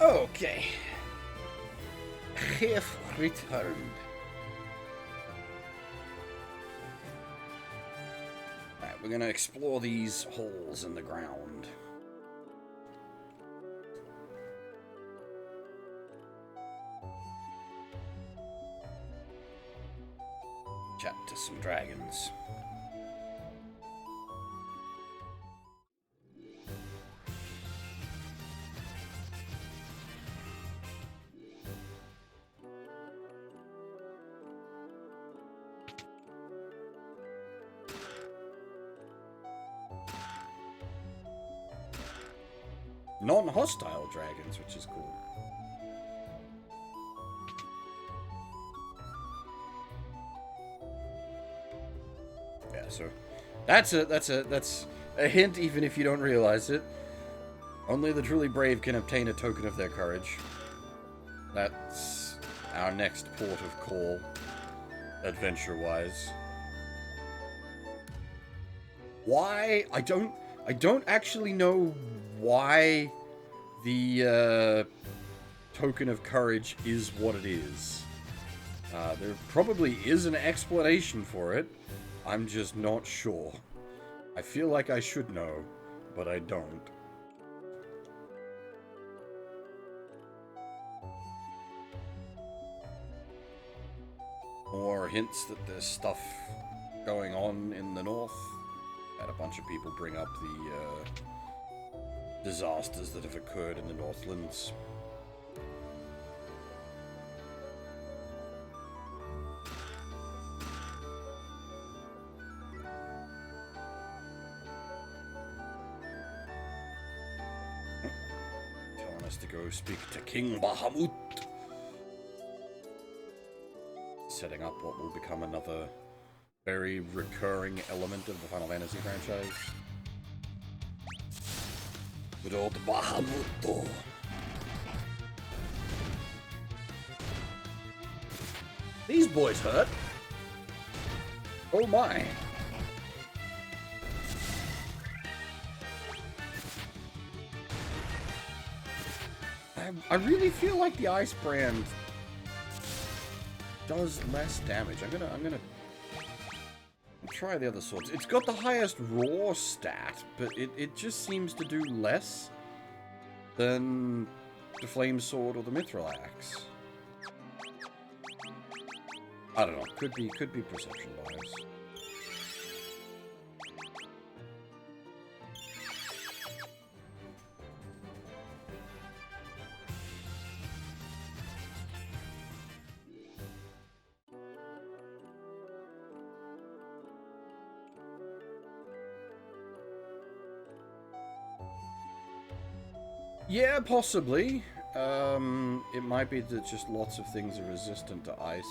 Okay. Have returned. Right, we're gonna explore these holes in the ground. Chat to some dragons. Non-hostile dragons, which is cool. Yeah, so that's a hint, even if you don't realize it. Only the truly brave can obtain a token of their courage. That's our next port of call, adventure-wise. Why? I don't actually know why the token of courage is what it is. There probably is an explanation for it. I'm just not sure. I feel like I should know, but I don't. More hints that there's stuff going on in the north. Had a bunch of people bring up the disasters that have occurred in the Northlands. Telling us to go speak to King Bahamut. Setting up what will become another very recurring element of the Final Fantasy franchise. Good old Bahamut. These boys hurt. Oh my. I really feel like the Ice Brand does less damage. I'm gonna try the other swords. It's got the highest raw stat, but it just seems to do less than the flame sword or the mithril axe. I don't know. Could be perception bias. Yeah, possibly. It might be that just lots of things are resistant to ice.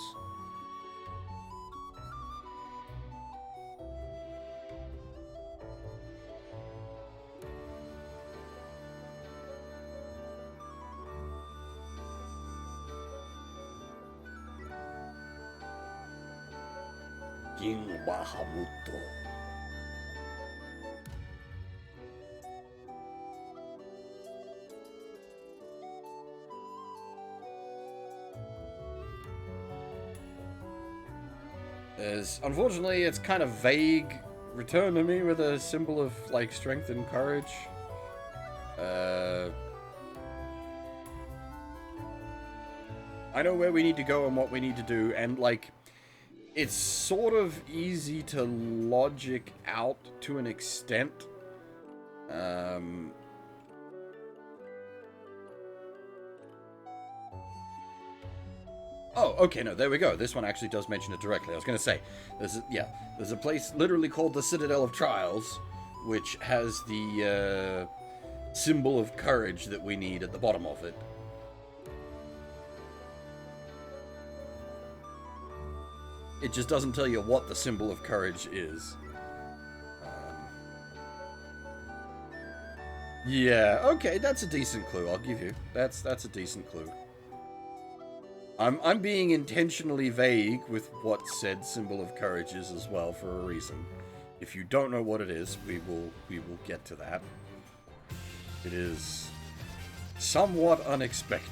King Bahamut. Unfortunately, it's kind of vague. Return to me with a symbol of, like, strength and courage. I know where we need to go and what we need to do, and, like, it's sort of easy to logic out to an extent. Oh, okay, no, there we go. This one actually does mention it directly. I was going to say, there's a place literally called the Citadel of Trials, which has the symbol of courage that we need at the bottom of it. It just doesn't tell you what the symbol of courage is. Yeah, okay, that's a decent clue, I'll give you. That's a decent clue. I'm being intentionally vague with what said symbol of courage is as well for a reason. If you don't know what it is, we will get to that. It is somewhat unexpected.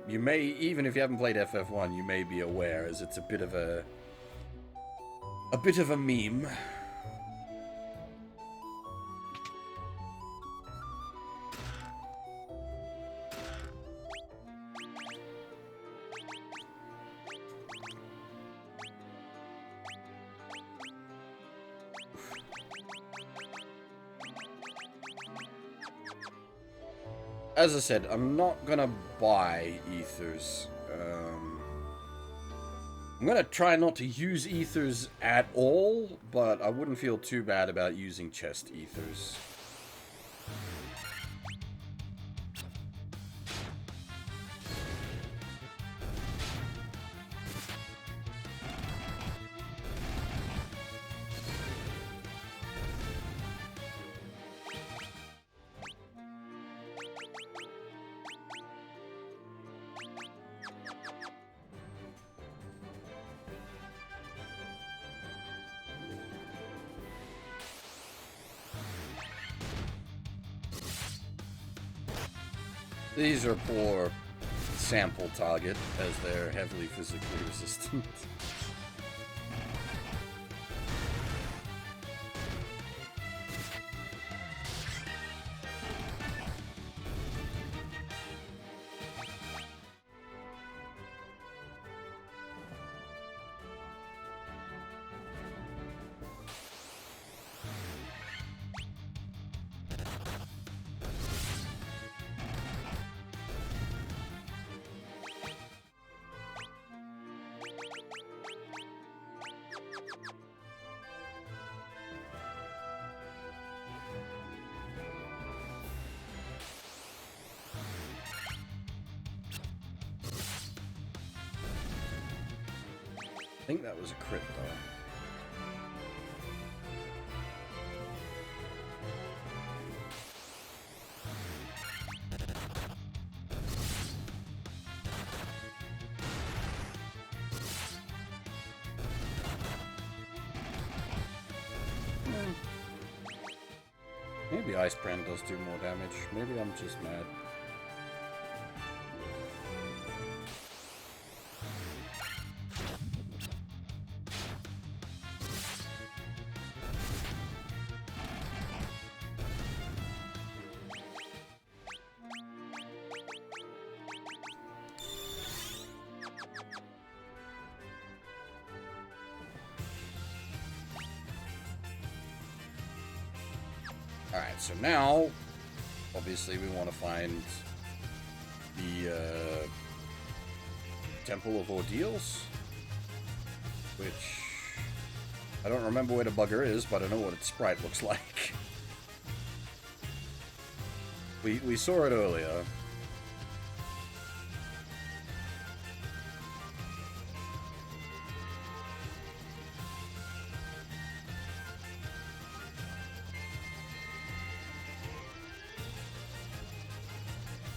You may, even if you haven't played FF1, you may be aware, as it's a bit of a meme. As I said, I'm not gonna buy ethers. I'm gonna try not to use ethers at all, but I wouldn't feel too bad about using chest ethers. These are poor sample target, as they're heavily physically resistant. I think that was a crit, though. Maybe Ice Brand does do more damage. Maybe I'm just mad. Alright, so now, obviously we want to find the Temple of Ordeals, which I don't remember where the bugger is, but I know what its sprite looks like. We saw it earlier.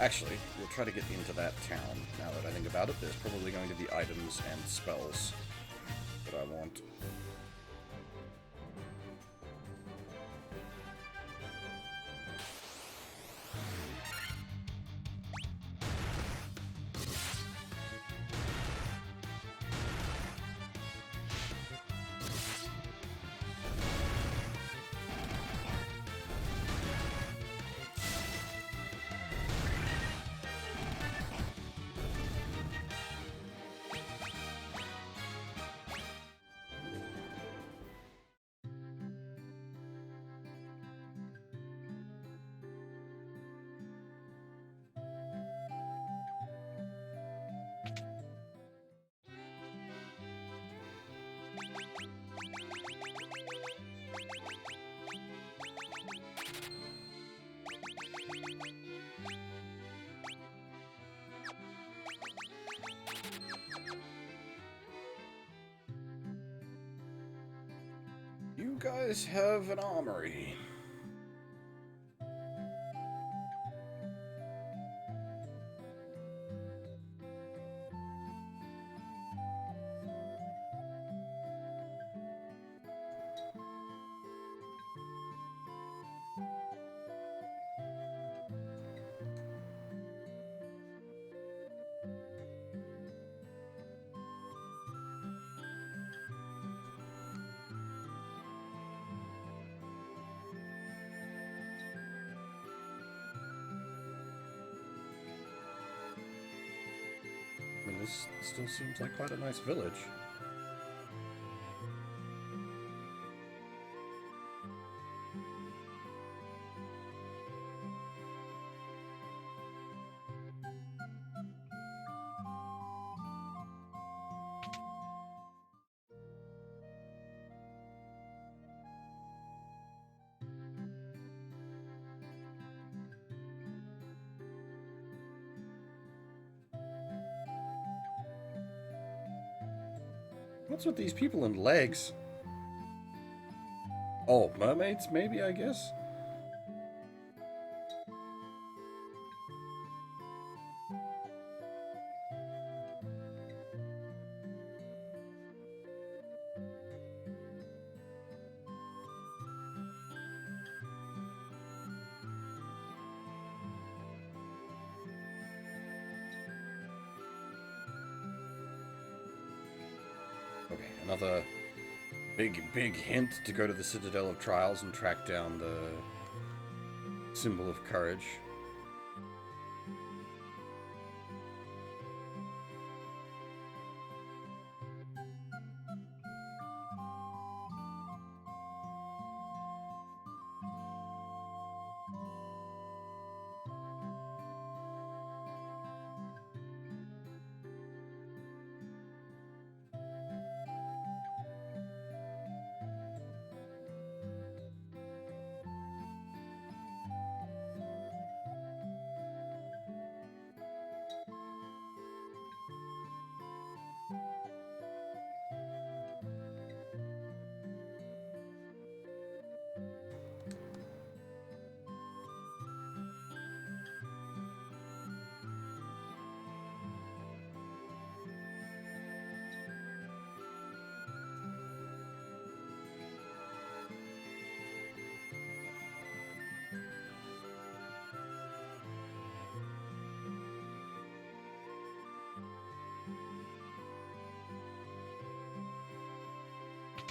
Actually, we'll try to get into that town. Now that I think about it, there's probably going to be items and spells that I want. You guys have an armory. this still seems like quite a nice village. What's with these people and legs? Oh, mermaids, maybe, I guess? Okay, another big hint to go to the Citadel of Trials and track down the symbol of courage.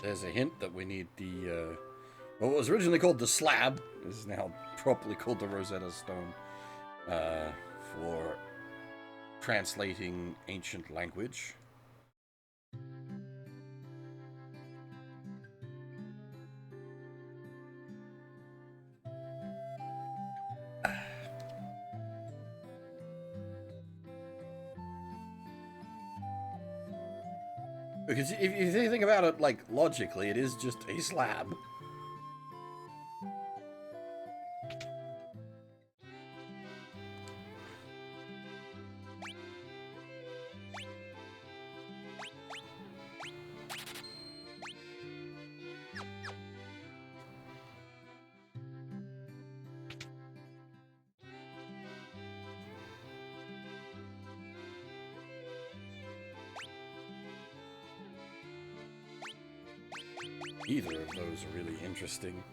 There's a hint that we need the, what was originally called the slab is now properly called the Rosetta Stone, for translating ancient language. Because if you think about it, like, logically, it is just a slab. Either of those are really interesting.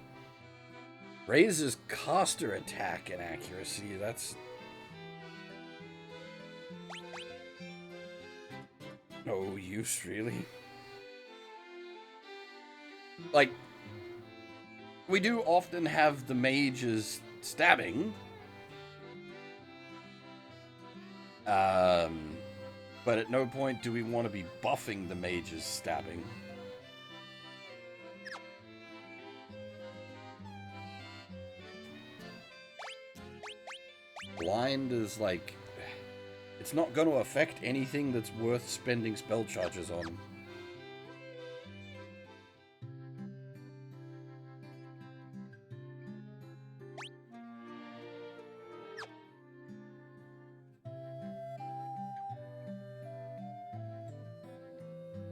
Raises caster attack and accuracy. That's no use, really. Like, we do often have the mages stabbing. But at no point do we want to be buffing the mages stabbing. Blind is like, it's not going to affect anything that's worth spending spell charges on.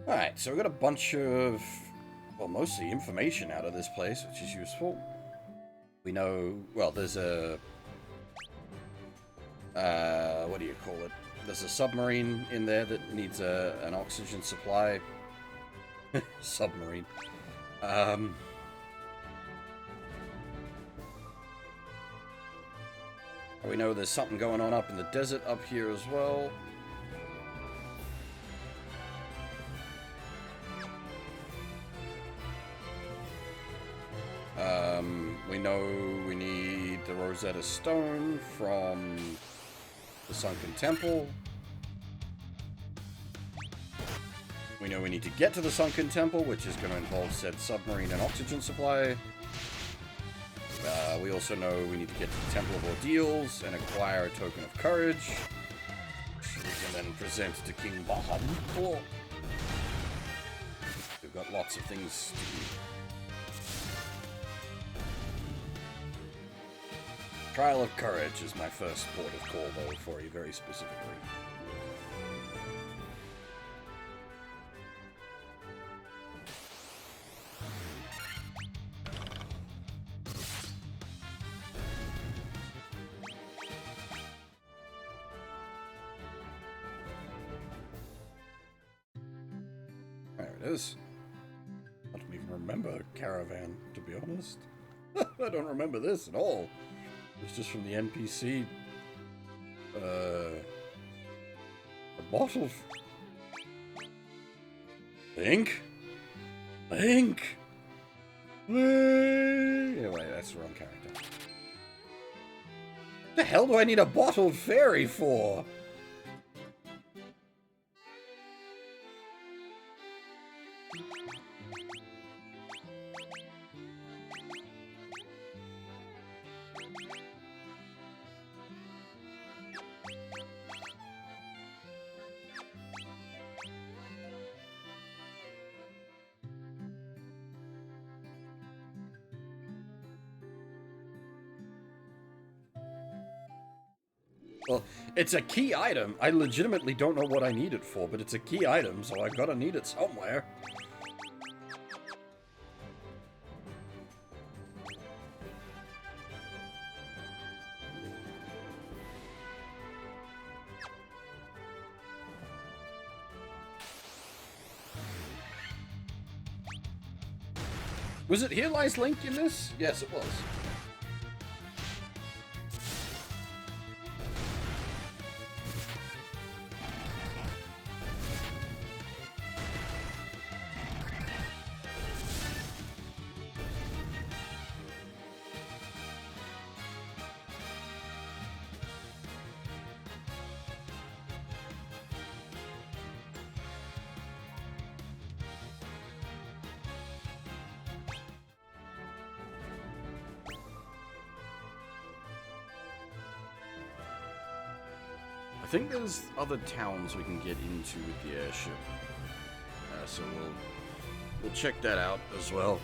Alright, so we got a bunch of, well, mostly information out of this place, which is useful. We know, well, there's a, what do you call it? There's a submarine in there that needs an oxygen supply. Submarine. We know there's something going on up in the desert up here as well. We know we need the Rosetta Stone from the Sunken Temple. We know we need to get to the Sunken Temple, which is going to involve said submarine and oxygen supply. We also know we need to get to the Temple of Ordeals and acquire a token of courage, which we can then present to King Bahamut. We've got lots of things to do. Trial of Courage is my first port of call, though, for you very specifically. There it is. I don't even remember Caravan, to be honest. I don't remember this at all. It's just from the NPC. A bottle. Link? Link? Anyway, that's the wrong character. What the hell do I need a bottled fairy for? Well, it's a key item. I legitimately don't know what I need it for, but it's a key item, so I gotta need it somewhere. Was it Here Lies Link in this? Yes, it was. I think there's other towns we can get into with the airship, so we'll check that out as well.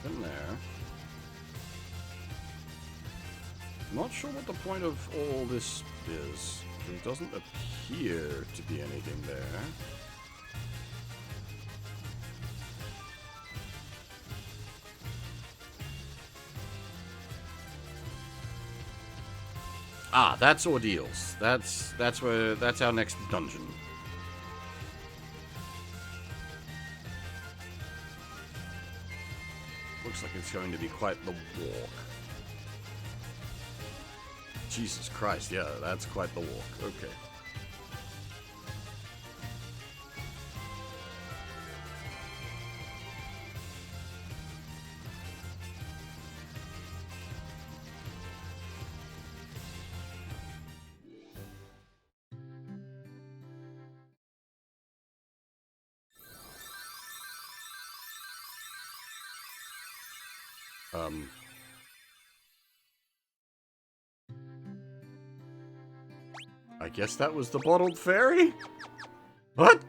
In there. I'm not sure what the point of all this is. There doesn't appear to be anything there. Ah, that's Ordeals. That's our next dungeon. Looks like it's going to be quite the walk. Jesus Christ, yeah, that's quite the walk. Okay. I guess that was the bottled fairy? What?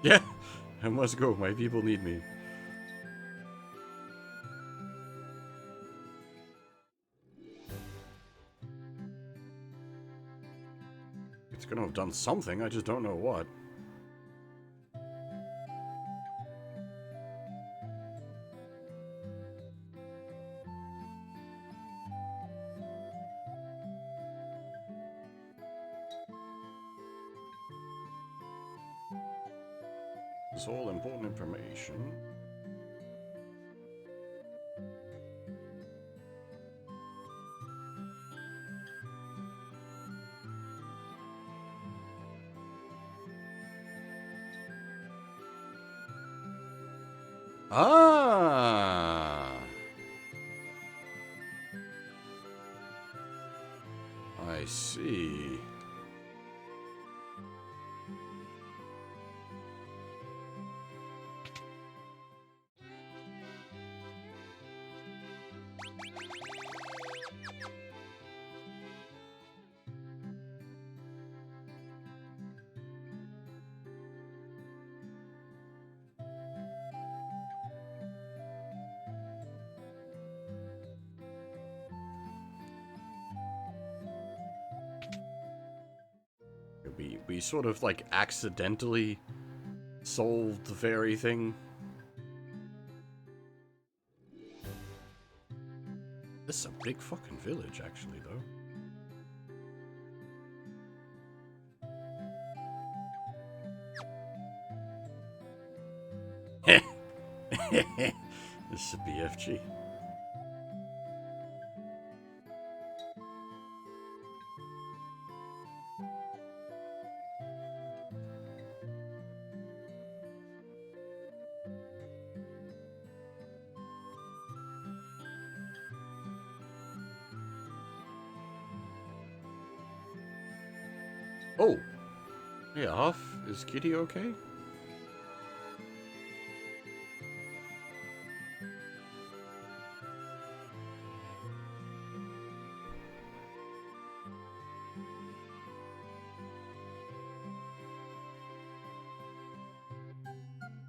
Yeah, I must go. My people need me. It's gonna have done something, I just don't know what. It's all important information. Ah! I see. We sort of like accidentally solved the fairy thing. This is a big fucking village, actually, though. This is a BFG. Oh! Yeah, Huff, is Kitty okay?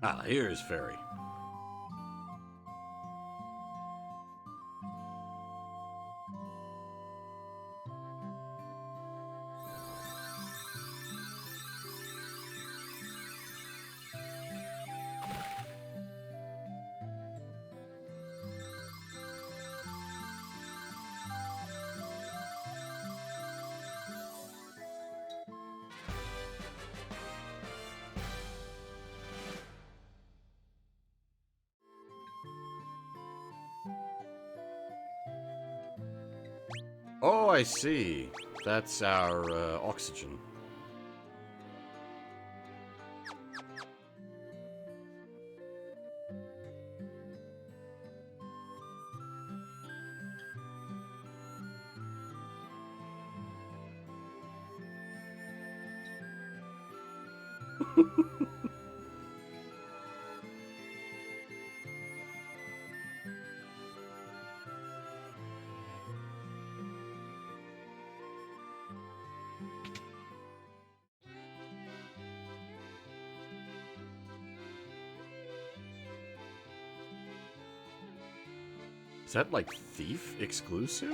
Ah, here's Fairy. Oh, I see. That's our oxygen. Is that like Thief exclusive?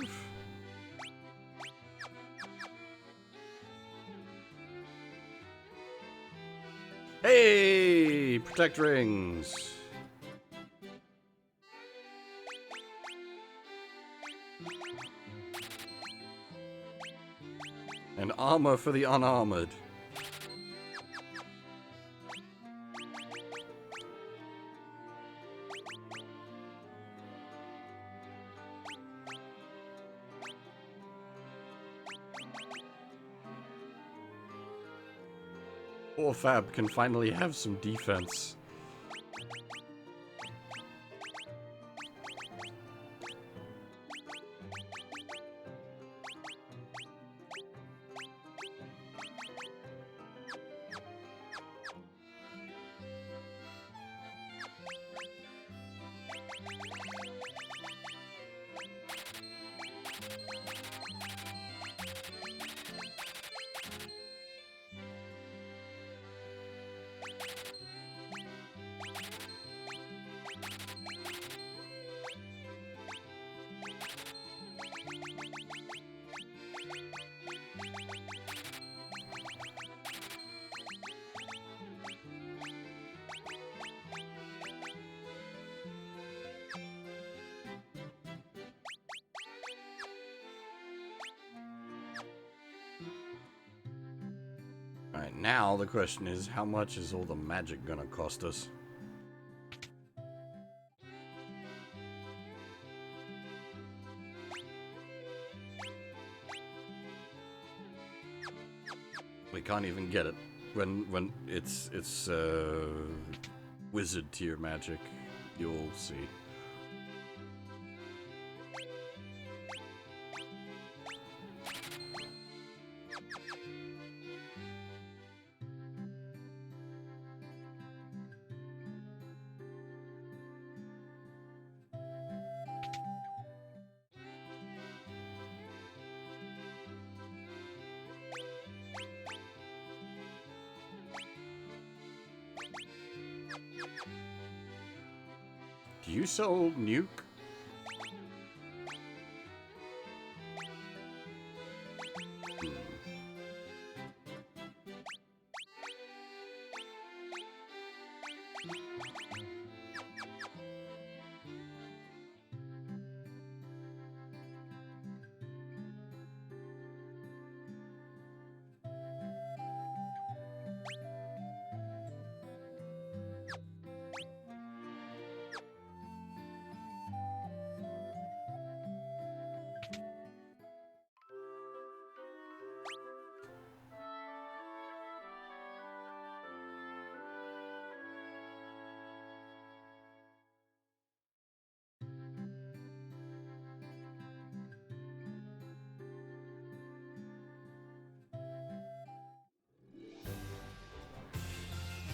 Hey! Protect rings! And armor for the unarmored. Poor Fab can finally have some defense. Alright, now the question is, how much is all the magic gonna cost us? We can't even get it when it's wizard tier magic. You'll see. Do you sell nuke?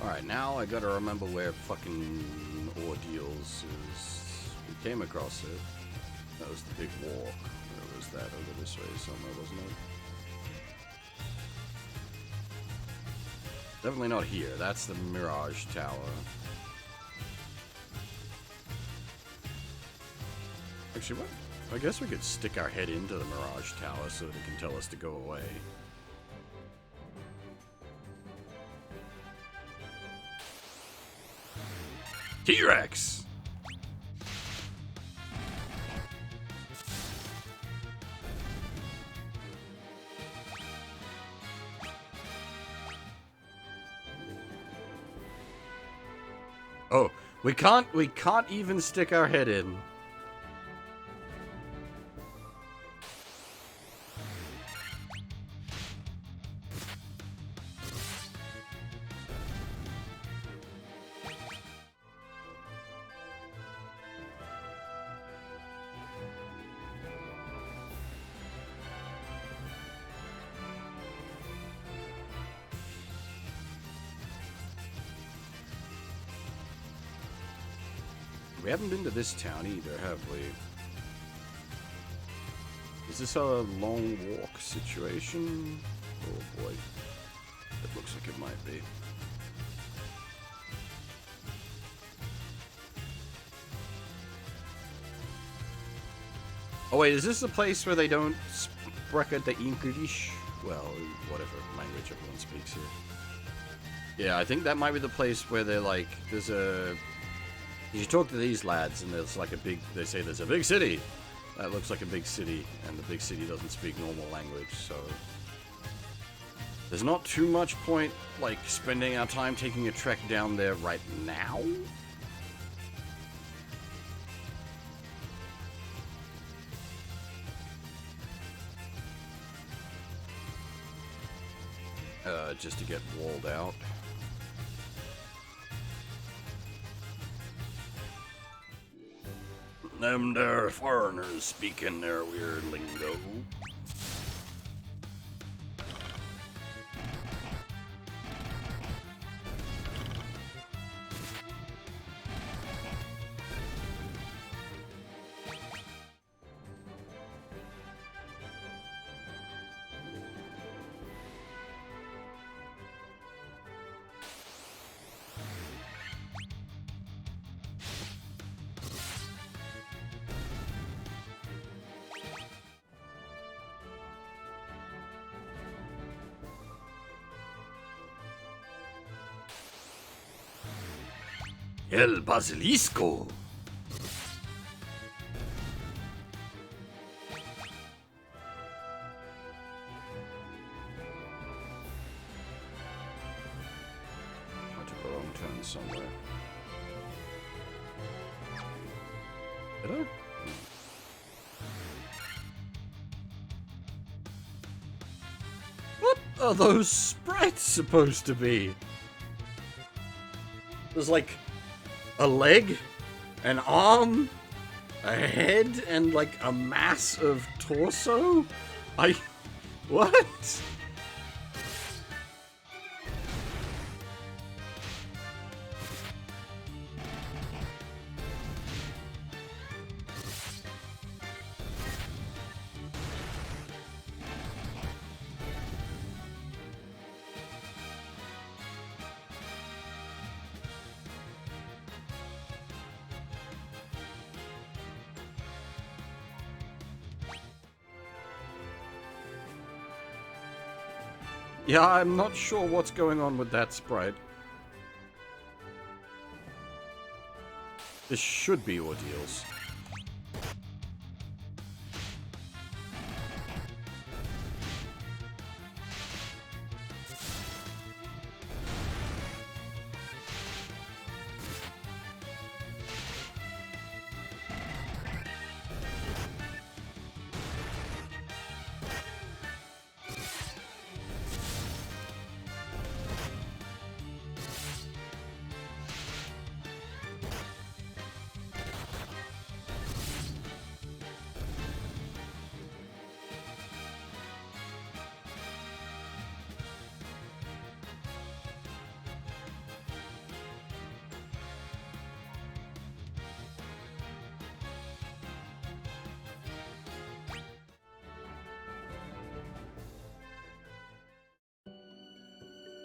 Alright, now I gotta remember where fucking Ordeals is. We came across it. That was the big walk. Where was that? Over this way somewhere, wasn't it? Definitely not here. That's the Mirage Tower. Actually, what? I guess we could stick our head into the Mirage Tower so that it can tell us to go away. T-Rex! Oh, we can't even stick our head in. We haven't been to this town either, have we? Is this a long walk situation? Oh boy. It looks like it might be. Oh wait, is this the place where they don't sprechen the English? Well, whatever language everyone speaks here. Yeah, I think that might be the place where they're like, there's a... You talk to these lads, and there's like a big... They say there's a big city. That looks like a big city, and the big city doesn't speak normal language, so... There's not too much point, like, spending our time taking a trek down there right now? Just to get walled out. Them there foreigners speaking their weird lingo. El Basilisco. turn somewhere. Did I? What are those sprites supposed to be? There's like a leg, an arm, a head, and like a mass of torso? What? Yeah, I'm not sure what's going on with that sprite. This should be ordeals.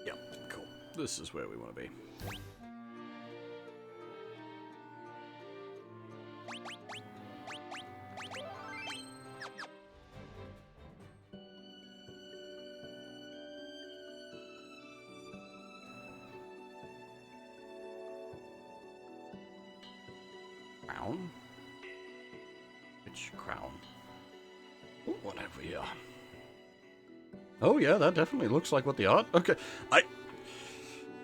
Yep, cool. This is where we want to be. Crown? Which crown? Ooh, what have we here? Oh yeah, that definitely looks like what the art... Okay,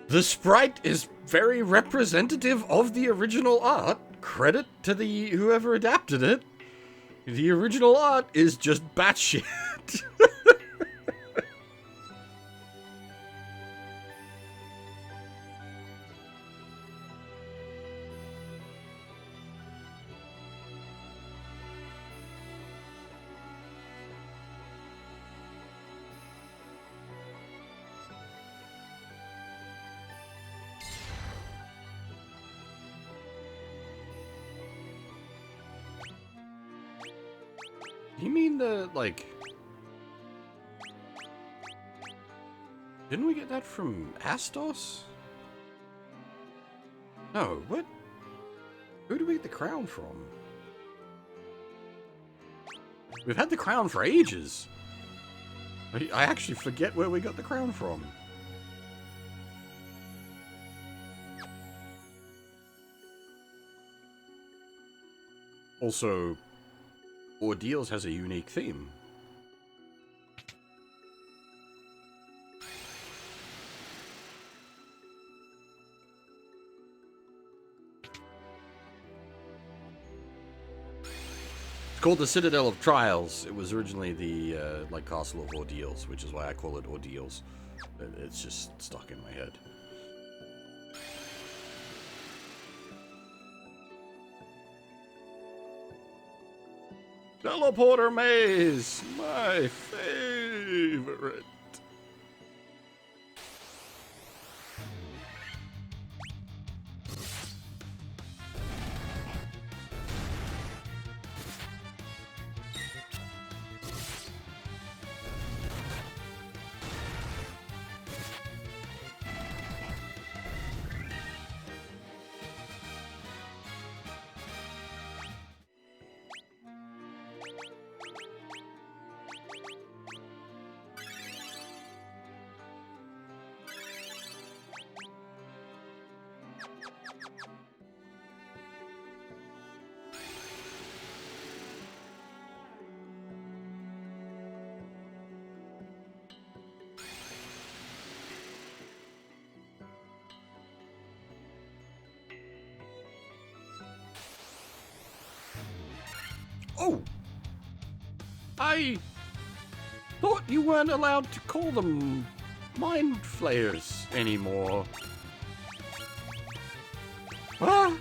the sprite is very representative of the original art. Credit to the whoever adapted it. The original art is just batshit. You mean the, like... Didn't we get that from Astos? No, what? Who did we get the crown from? We've had the crown for ages. I actually forget where we got the crown from. Also, Ordeals has a unique theme. It's called the Citadel of Trials. It was originally the, like, Castle of Ordeals, which is why I call it Ordeals. It's just stuck in my head. Teleporter Maze! My favorite! Oh! I thought you weren't allowed to call them mind flayers anymore. Ah!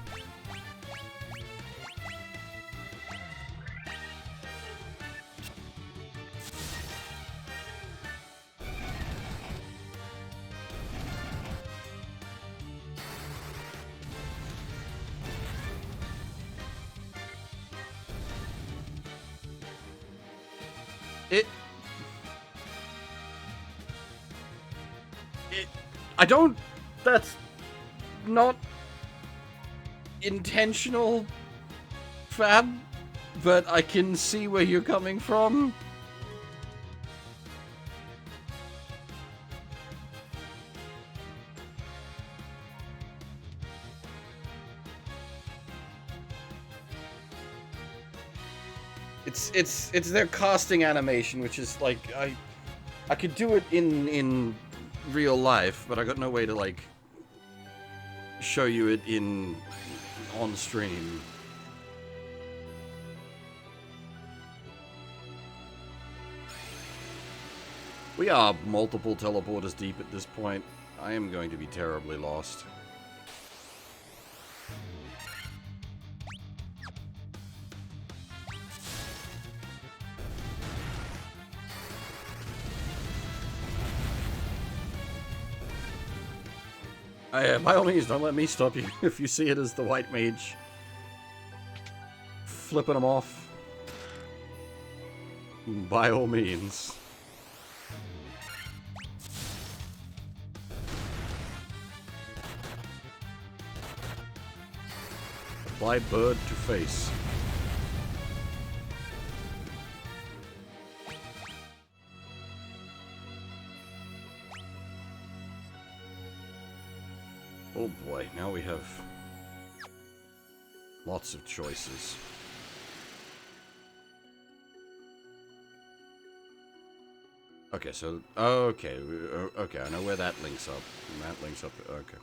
I don't... That's not intentional, Fab, but I can see where you're coming from. It's their casting animation, which is like I could do it in real life, but I got no way to like show you it on stream. We are multiple teleporters deep at this point. I am going to be terribly lost. By all means, don't let me stop you if you see it as the white mage flipping them off. By all means. Apply bird to face. Oh boy, now we have lots of choices. Okay, so okay, I know where that links up. That links up. Okay.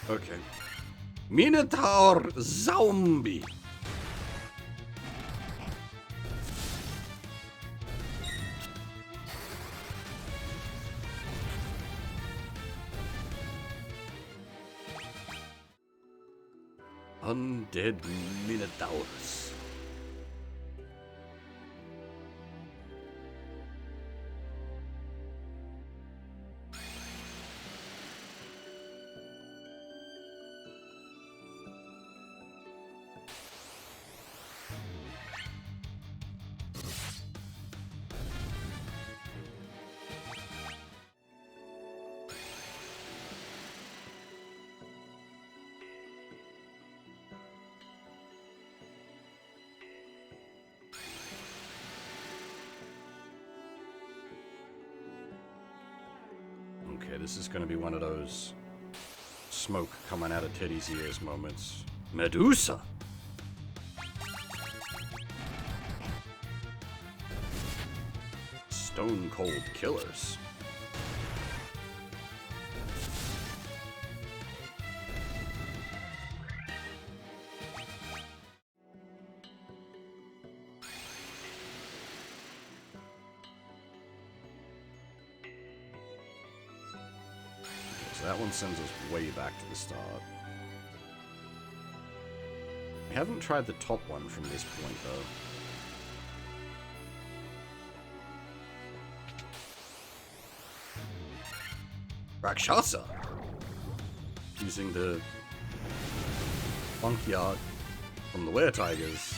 Okay. Minotaur zombie. Undead Minotaurus. Okay, this is going to be one of those smoke coming out of Teddy's ears moments. Medusa! Stone Cold Killers. So that one sends us way back to the start. I haven't tried the top one from this point, though. Rakshasa! Using the funky art from the Were Tigers.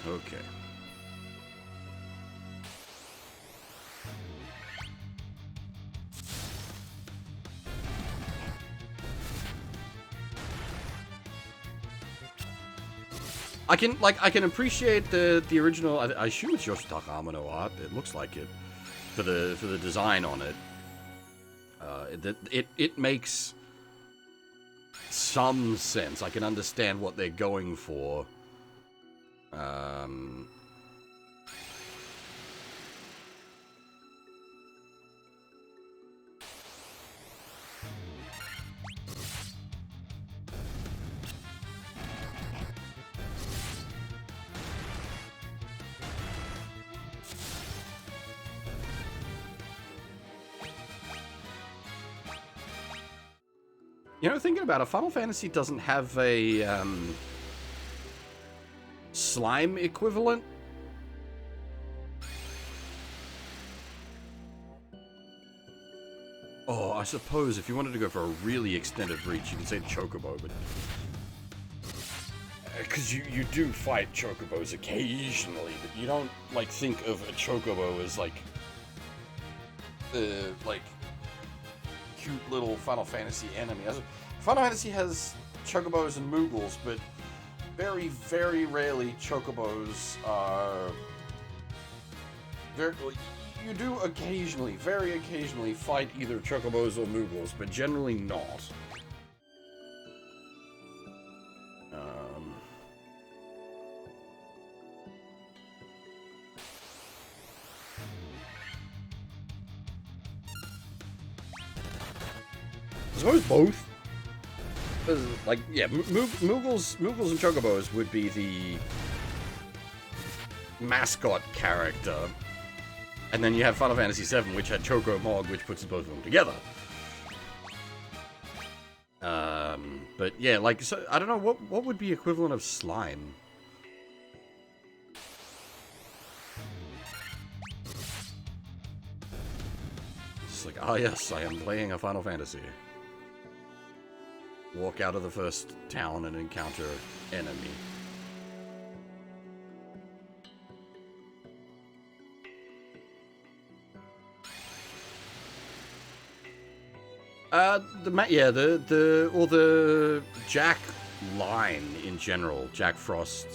Okay. I can appreciate the original. I assume it's Yoshitaka Amano art. It looks like it for the design on it. It makes some sense. I can understand what they're going for. You know, thinking about it, Final Fantasy doesn't have a slime equivalent. Oh, I suppose if you wanted to go for a really extended reach, you could say Chocobo, but... Because you do fight Chocobos occasionally, but you don't, like, think of a Chocobo as, like, cute little Final Fantasy enemy. Final Fantasy has Chocobos and Moogles, but very, very rarely Chocobos are... You do occasionally, very occasionally, fight either Chocobos or Moogles, but generally not. I suppose both. Like, yeah, Moogles and Chocobos would be the mascot character. And then you have Final Fantasy VII, which had Choco Mog, which puts both of them together. But yeah, like, so, I don't know, what would be equivalent of slime? It's like, ah yes, I am playing a Final Fantasy. Walk out of the first town and encounter enemy. The Jack line in general, Jack Frost,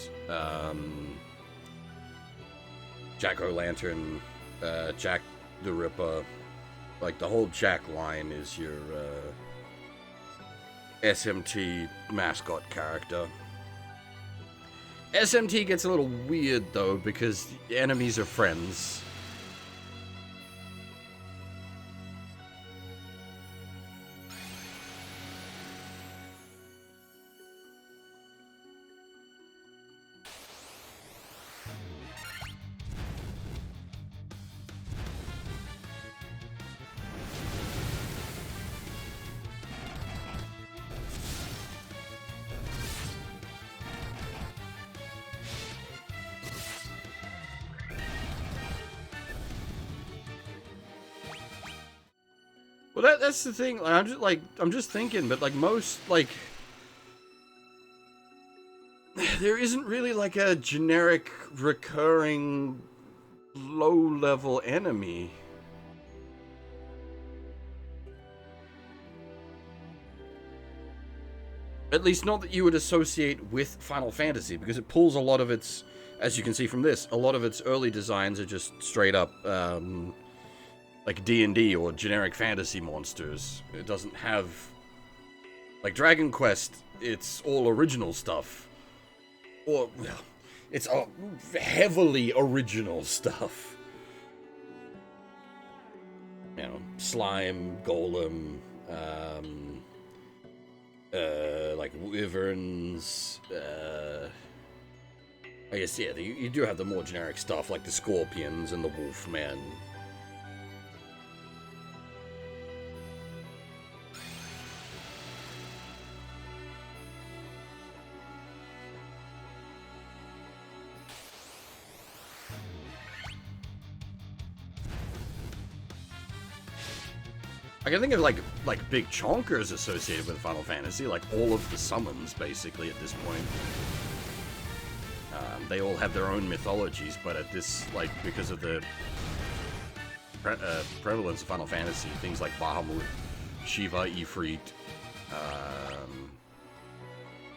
Jack O'Lantern, Jack the Ripper, like the whole Jack line is your SMT mascot character. SMT gets a little weird though because enemies are friends. Well, that's the thing. I'm just thinking, but like most there isn't really like a generic recurring low-level enemy. At least not that you would associate with Final Fantasy, because it pulls a lot of its, as you can see from this, a lot of its early designs are just straight up like D&D or generic fantasy monsters. It doesn't have... Like Dragon Quest, it's all original stuff. Or, well, it's heavily original stuff. You know, Slime, Golem, like Wyverns, I guess, yeah, you do have the more generic stuff, like the Scorpions and the Wolfmen. I can think of like big chonkers associated with Final Fantasy, like all of the summons basically at this point. They all have their own mythologies, but at this, like, because of the prevalence of Final Fantasy, things like Bahamut, Shiva, Ifrit,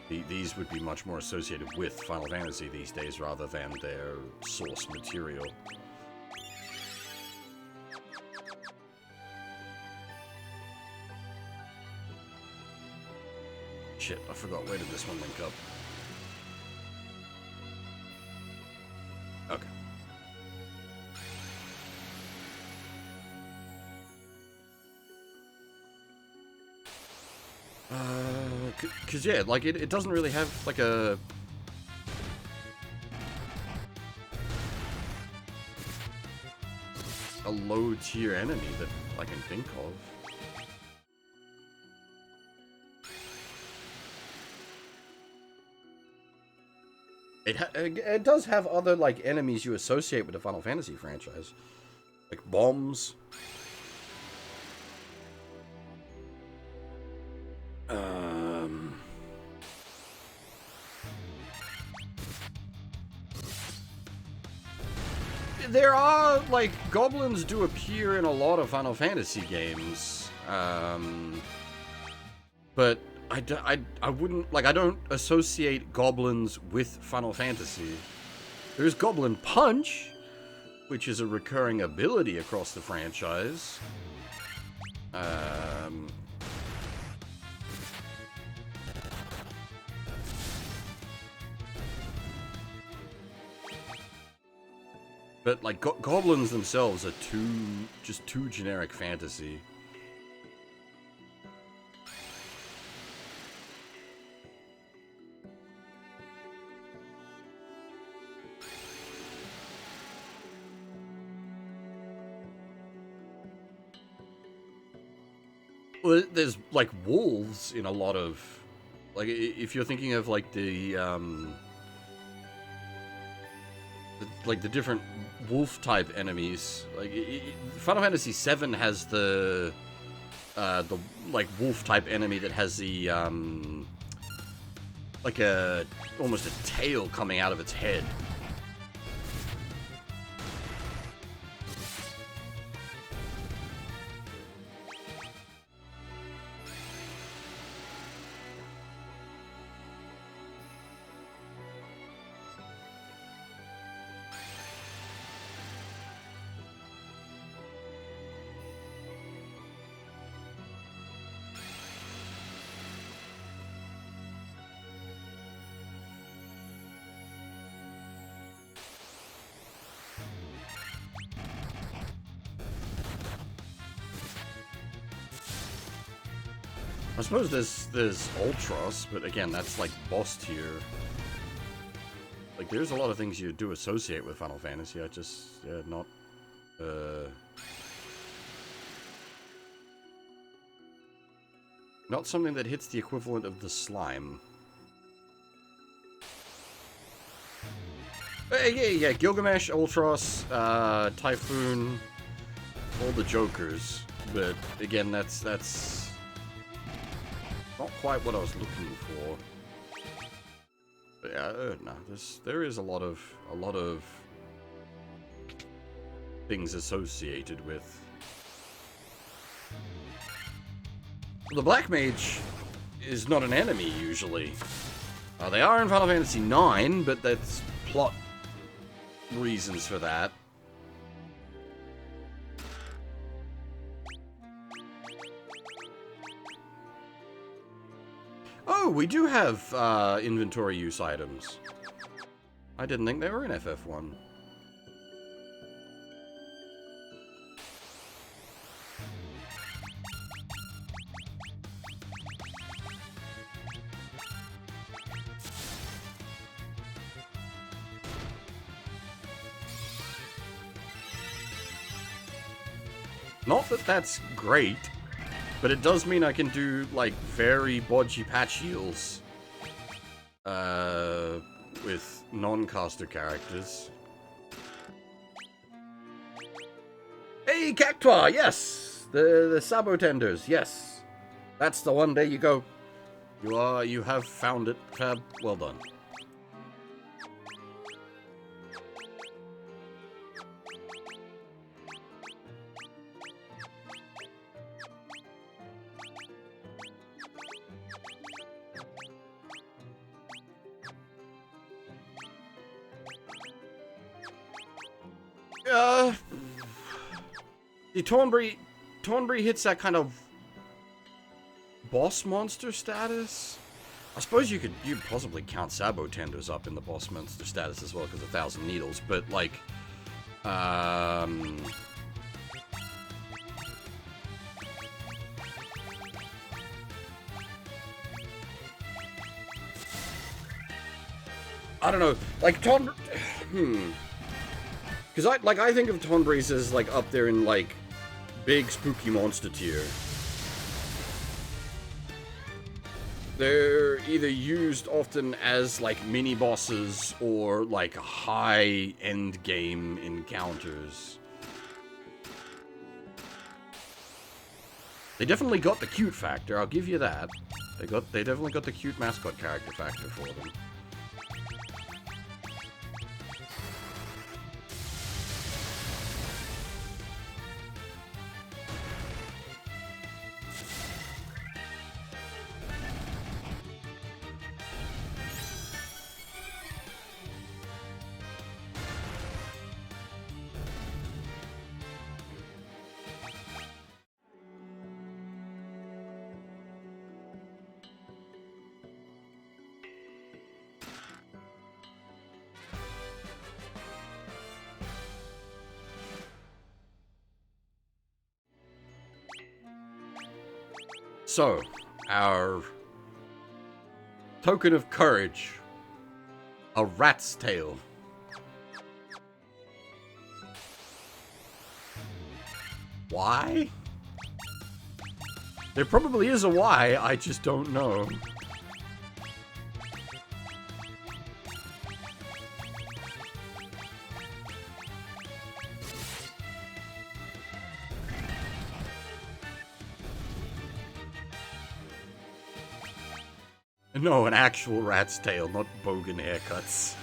These would be much more associated with Final Fantasy these days rather than their source material. Shit, I forgot. Where did this one link up? Okay. Cause yeah, like it doesn't really have like a low tier enemy that I can think of. It does have other like enemies you associate with the Final Fantasy franchise, like bombs. There are, like, goblins do appear in a lot of Final Fantasy games, but I wouldn't, like, I don't associate goblins with Final Fantasy. There's Goblin Punch, which is a recurring ability across the franchise. But, like, goblins themselves are just too generic fantasy. Well, there's, like, wolves in a lot of... Like, if you're thinking of, like, the different wolf-type enemies, like, Final Fantasy VII has the like, wolf-type enemy that has the, like almost a tail coming out of its head. I suppose there's Ultros, but again, that's like boss tier. Like, there's a lot of things you do associate with Final Fantasy. I just, yeah, not something that hits the equivalent of the slime. Yeah, Gilgamesh, Ultros, Typhoon, all the Jokers. But again, that's not quite what I was looking for. But yeah, no, there is a lot of things associated with. The Black Mage is not an enemy usually. They are in Final Fantasy IX, but that's plot reasons for that. Oh, we do have inventory use items. I didn't think they were in FF1. Not that that's great, but it does mean I can do, like, very bodgy patch heals with non-caster characters. Hey, Cactuar, yes! The Sabotenders, yes. That's the one, there you go. You have found it, Fab. Well done. The Thornbury hits that kind of boss monster status. I suppose you'd possibly count Sabo Tenders up in the boss monster status as well because of 1,000 Needles, but like, I don't know, like because I think of Thornbury's as like up there in like big spooky monster tier. They're either used often as like mini bosses or like high end game encounters. They definitely got the cute factor, I'll give you that. They definitely got the cute mascot character factor for them. So, our token of courage, a rat's tail. Why? There probably is a why, I just don't know. No, an actual rat's tail, not bogan haircuts.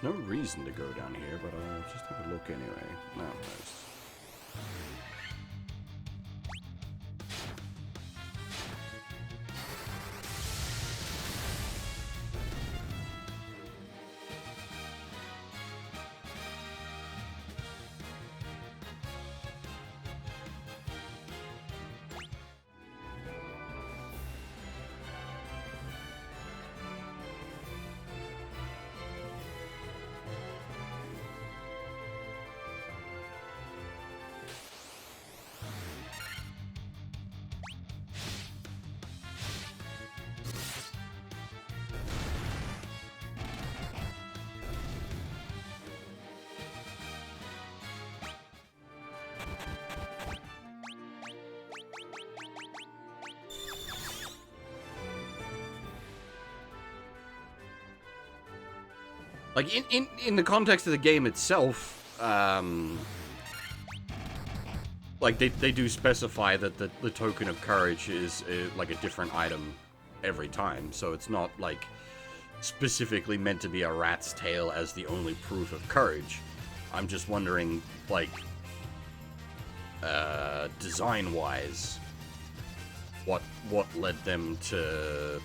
There's no reason to go down here, but I'll just have a look anyway. No, nice. Like, in the context of the game itself, like, they do specify that the token of courage is, like, a different item every time. So it's not, like, specifically meant to be a rat's tail as the only proof of courage. I'm just wondering, like, design-wise, what led them to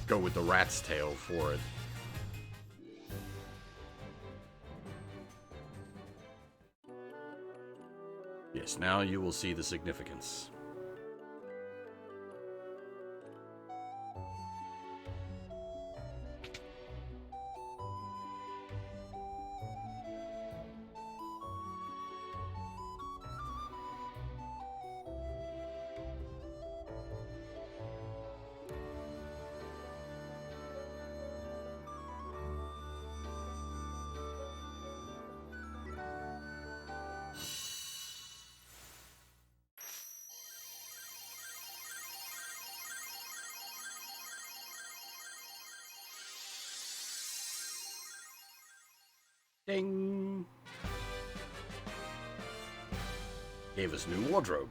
go with the rat's tail for it. Yes, now you will see the significance. Ding! Gave us new wardrobe.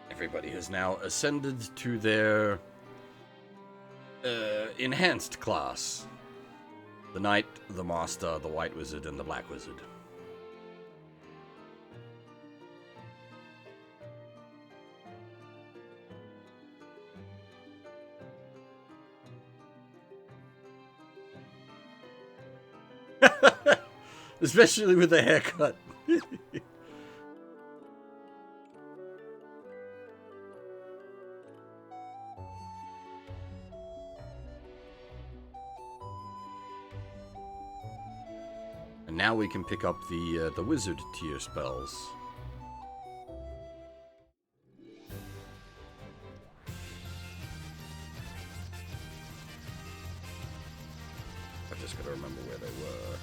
Everybody has now ascended to their enhanced class. The Knight, the Master, the White Wizard, and the Black Wizard. Especially with the haircut. And now we can pick up the wizard tier spells. I just gotta remember where they were.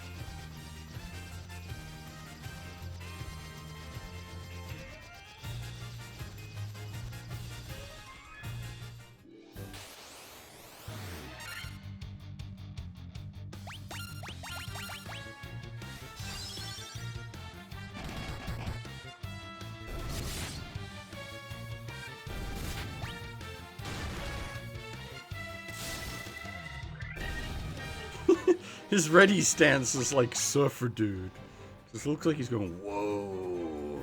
His ready stance is like surfer dude. This looks like he's going, whoa.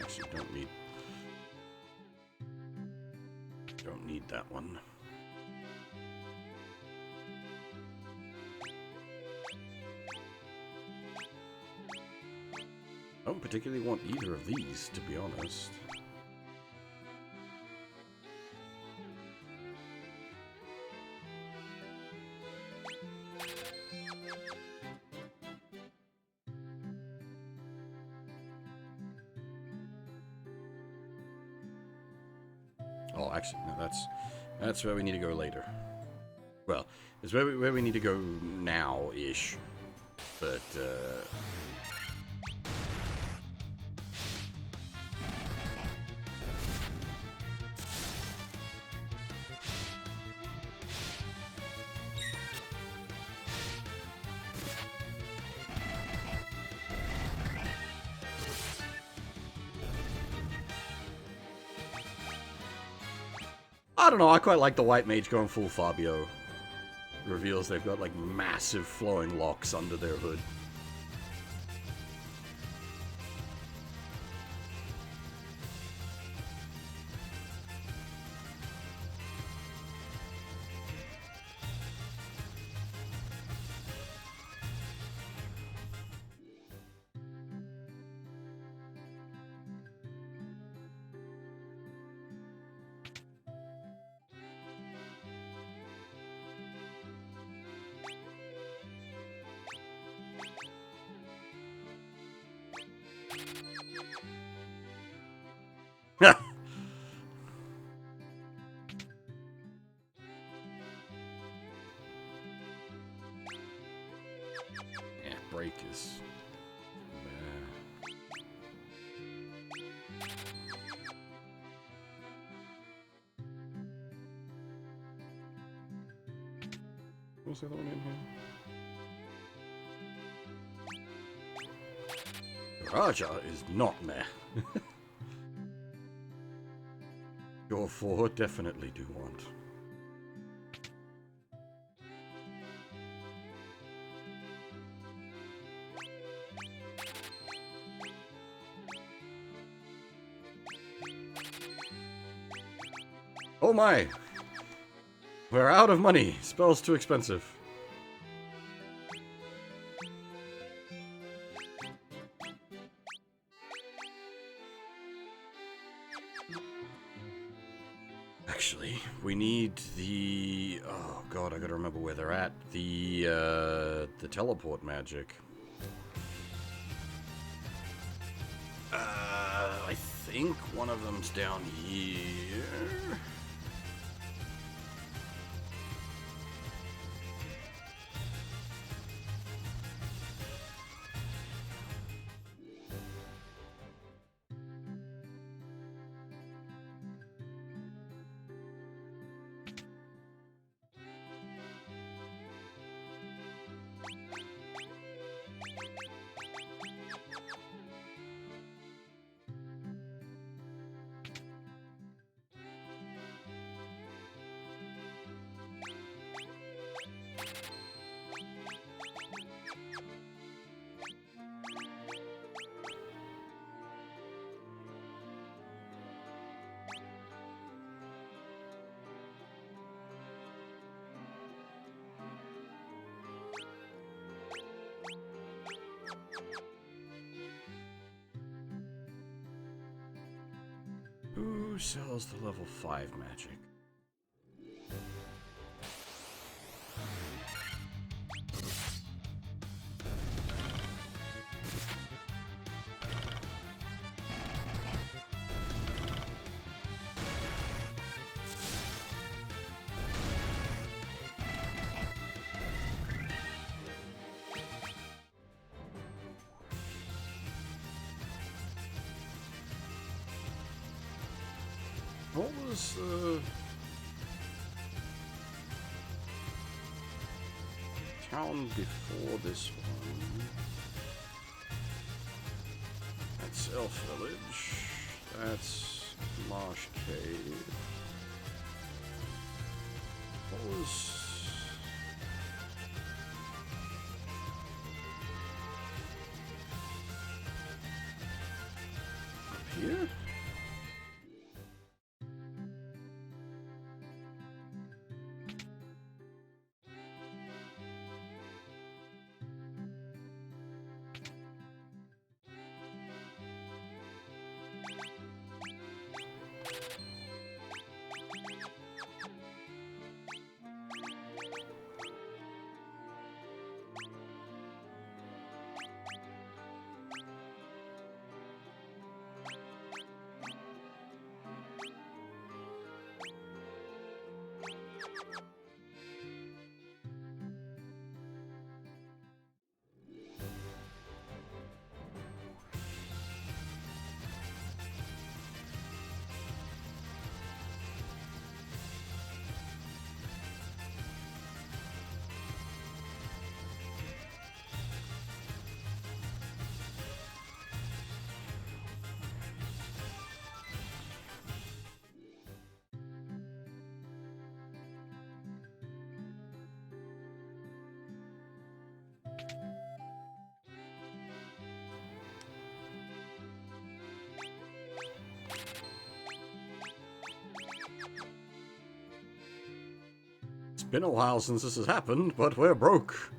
Actually, don't need that one. I don't particularly want either of these, to be honest. Oh, actually, no, that's where we need to go later. Well, it's where we need to go now-ish. But, I don't know, I quite like the White Mage going full Fabio. Reveals they've got, like, massive flowing locks under their hood. Yeah, break is... What's the other one in here? Raja is not meh. Your 4 definitely do want. Oh my! We're out of money. Spell's too expensive. Actually, we need the... Oh god, I gotta remember where they're at. The teleport magic. I think one of them's down here. Who sells the level 5 magic? What was town before this one? That's Elf Village. That's Marsh Cave. What was... up here? It's been a while since this has happened, but we're broke.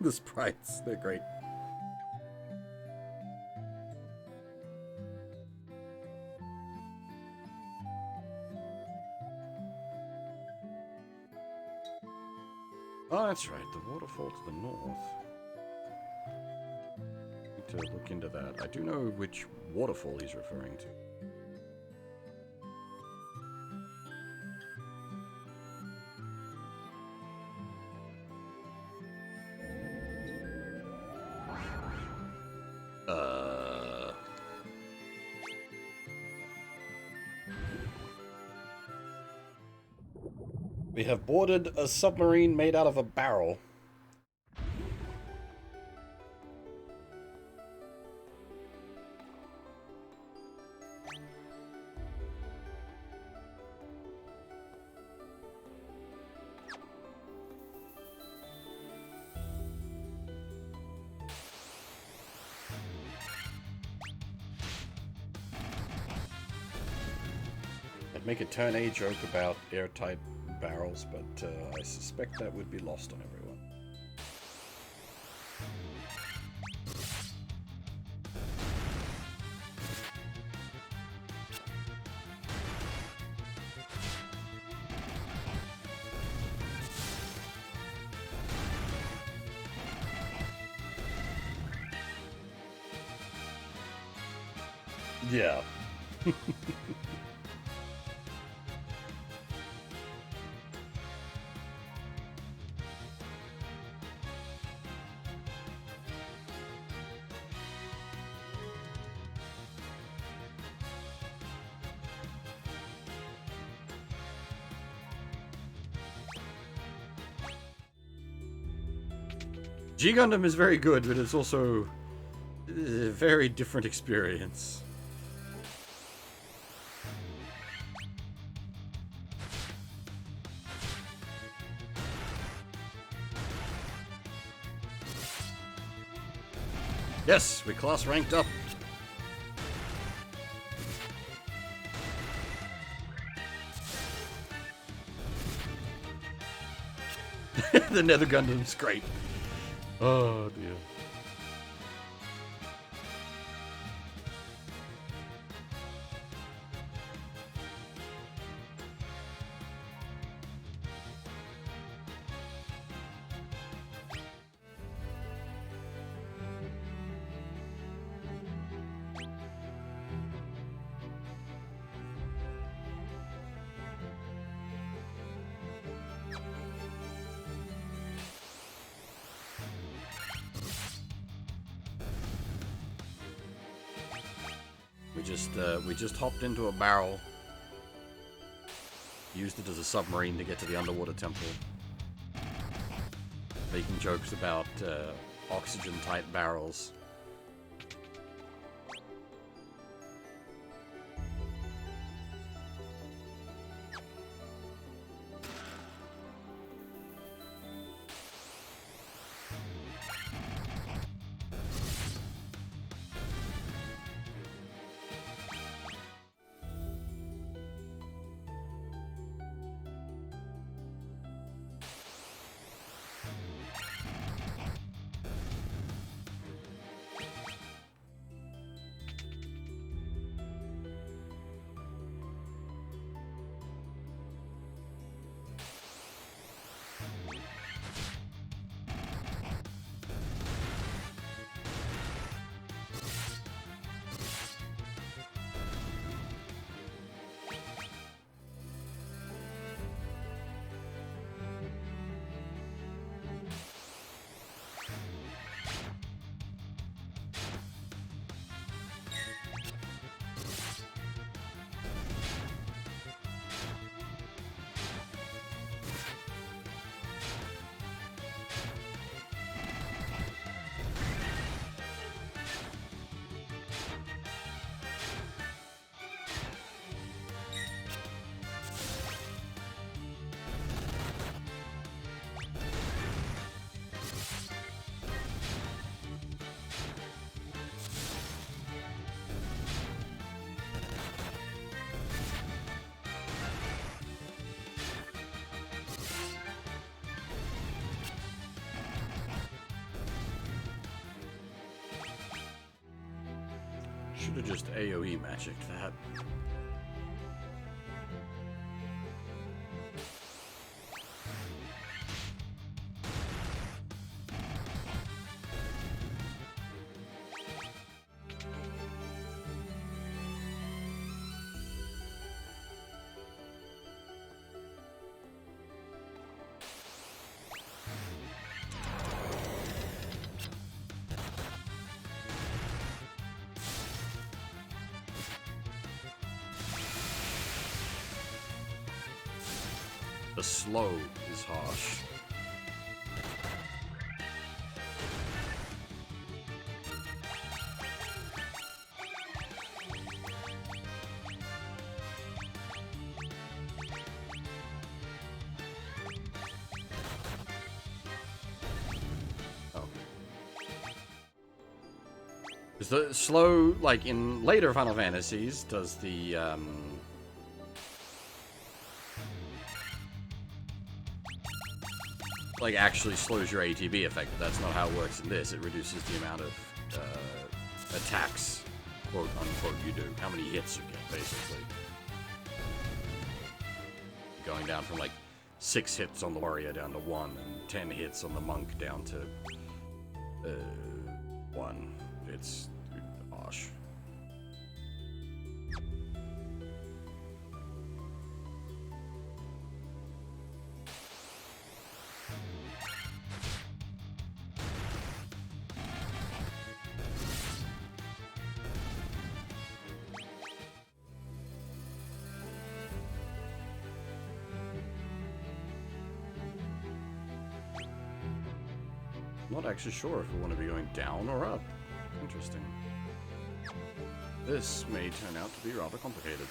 The sprites, they're great. Oh, that's right, the waterfall to the north. Need to look into that. I do know which waterfall he's referring to. We have boarded a submarine made out of a barrel. I'd make a turn A joke about airtight barrels, but I suspect that would be lost on everyone. Yeah. G Gundam is very good, but it's also a very different experience. Yes, we class ranked up. The Nether Gundam's great. Oh dear. We just hopped into a barrel, used it as a submarine to get to the underwater temple, making jokes about oxygen-tight barrels. Should have just AoE magicked that. The slow is harsh. Oh. Is the slow, like in later Final Fantasies, does the like actually slows your ATB effect, but that's not how it works in this. It reduces the amount of attacks, quote unquote, you do. How many hits you get, basically. Going down from like 6 hits on the warrior down to 1, and 10 hits on the monk down to 1. It's harsh. Not actually sure if we want to be going down or up. Interesting. This may turn out to be rather complicated.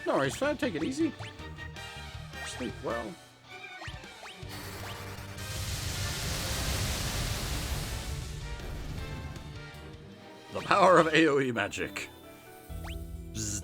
No worries, Fab. Take it easy. Sleep well. The power of AoE magic. Bzzzt.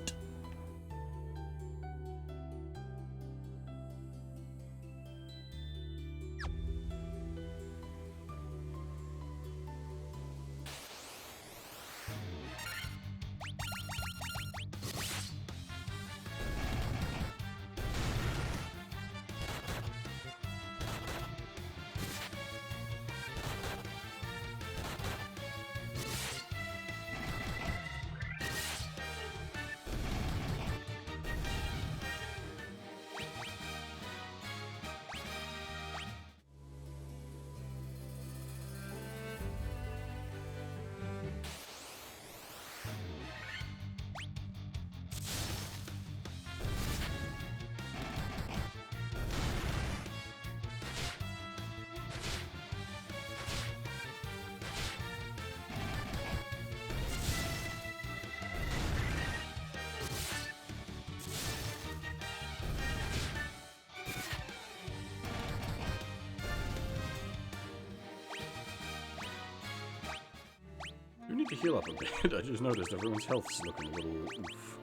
You need to heal up a bit. I just noticed everyone's health's looking a little oof.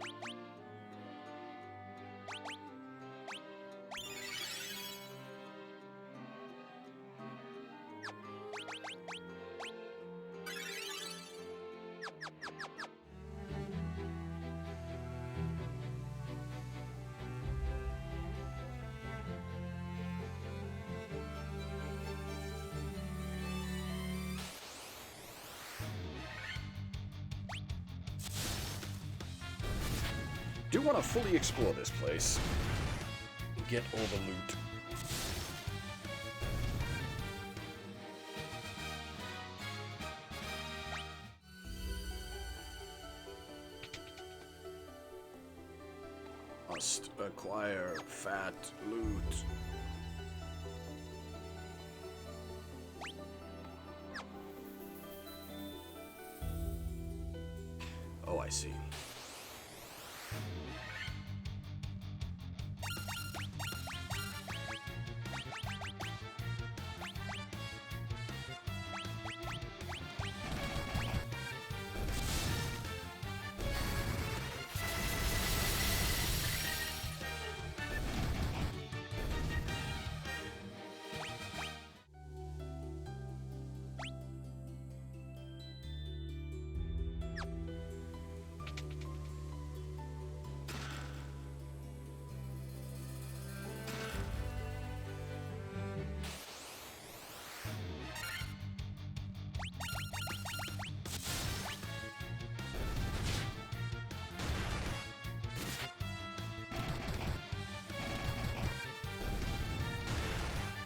do want to fully explore this place. Get all the loot. Must acquire fat loot. Oh, I see.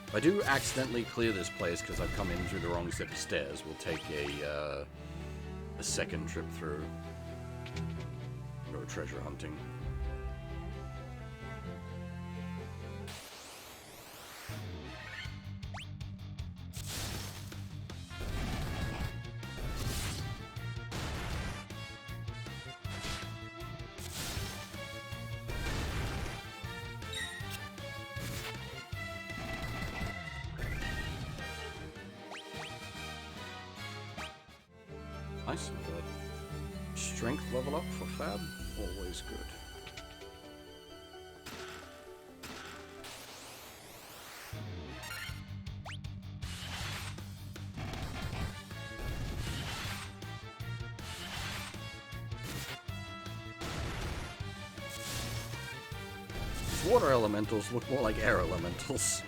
If I do accidentally clear this place because I've come in through the wrong set of stairs, we'll take a second trip through. Go treasure hunting. Nice. Strength level up for Fab. Always good. These water elementals look more like air elementals.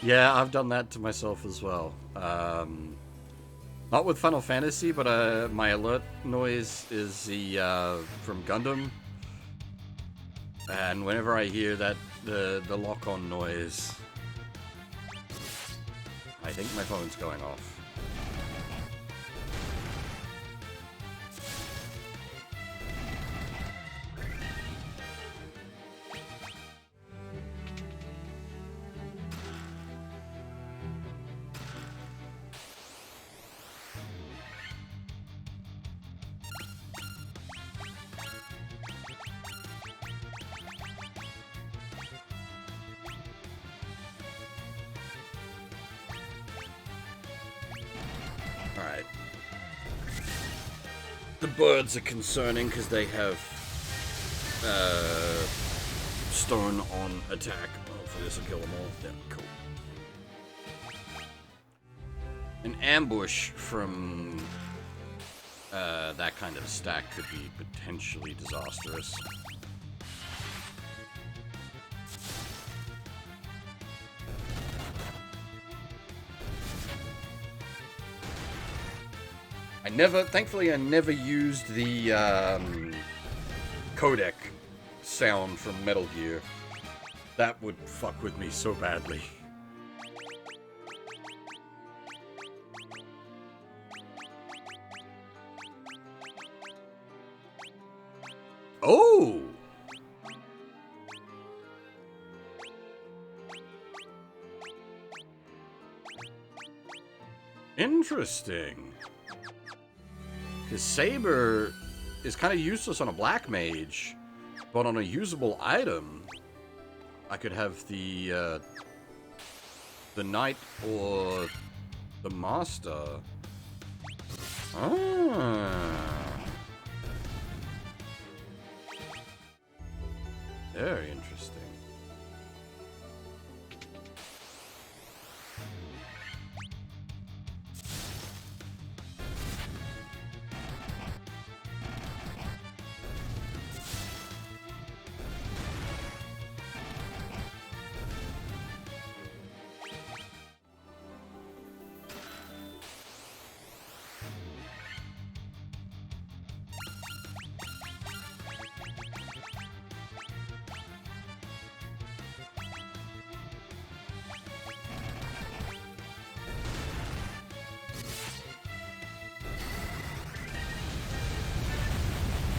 Yeah, I've done that to myself as well. Not with Final Fantasy, but my alert noise is the from Gundam, and whenever I hear that the lock-on noise, I think my phone's going off. Alright. The birds are concerning because they have stone on attack. Hopefully this will kill them all. Yeah, cool. An ambush from that kind of stack could be potentially disastrous. Thankfully, I never used the codec sound from Metal Gear. That would fuck with me so badly. Oh! Interesting. Because Saber is kind of useless on a black mage, but on a usable item, I could have the Knight or the Master. Ah. Very interesting.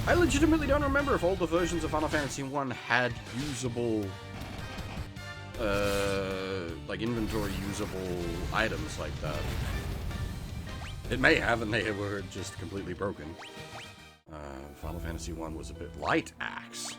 I legitimately don't remember if older versions of Final Fantasy 1 had usable, like inventory usable items like that. It may have, and they were just completely broken. Final Fantasy 1 was a bit light axe.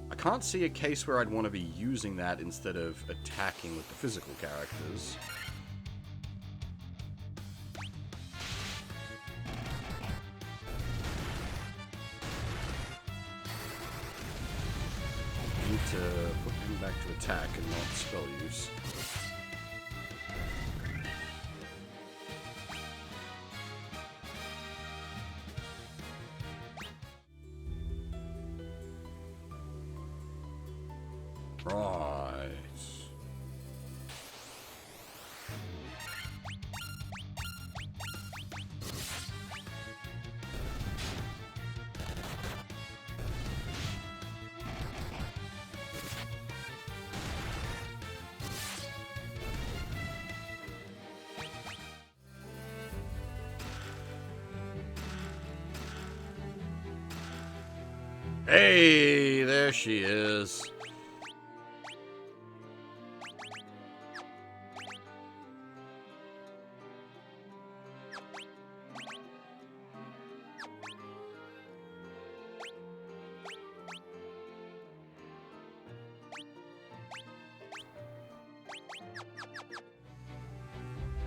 I can't see a case where I'd want to be using that instead of attacking with the physical characters. I need to put him back to attack and not spell use. Right. Hey, there she is.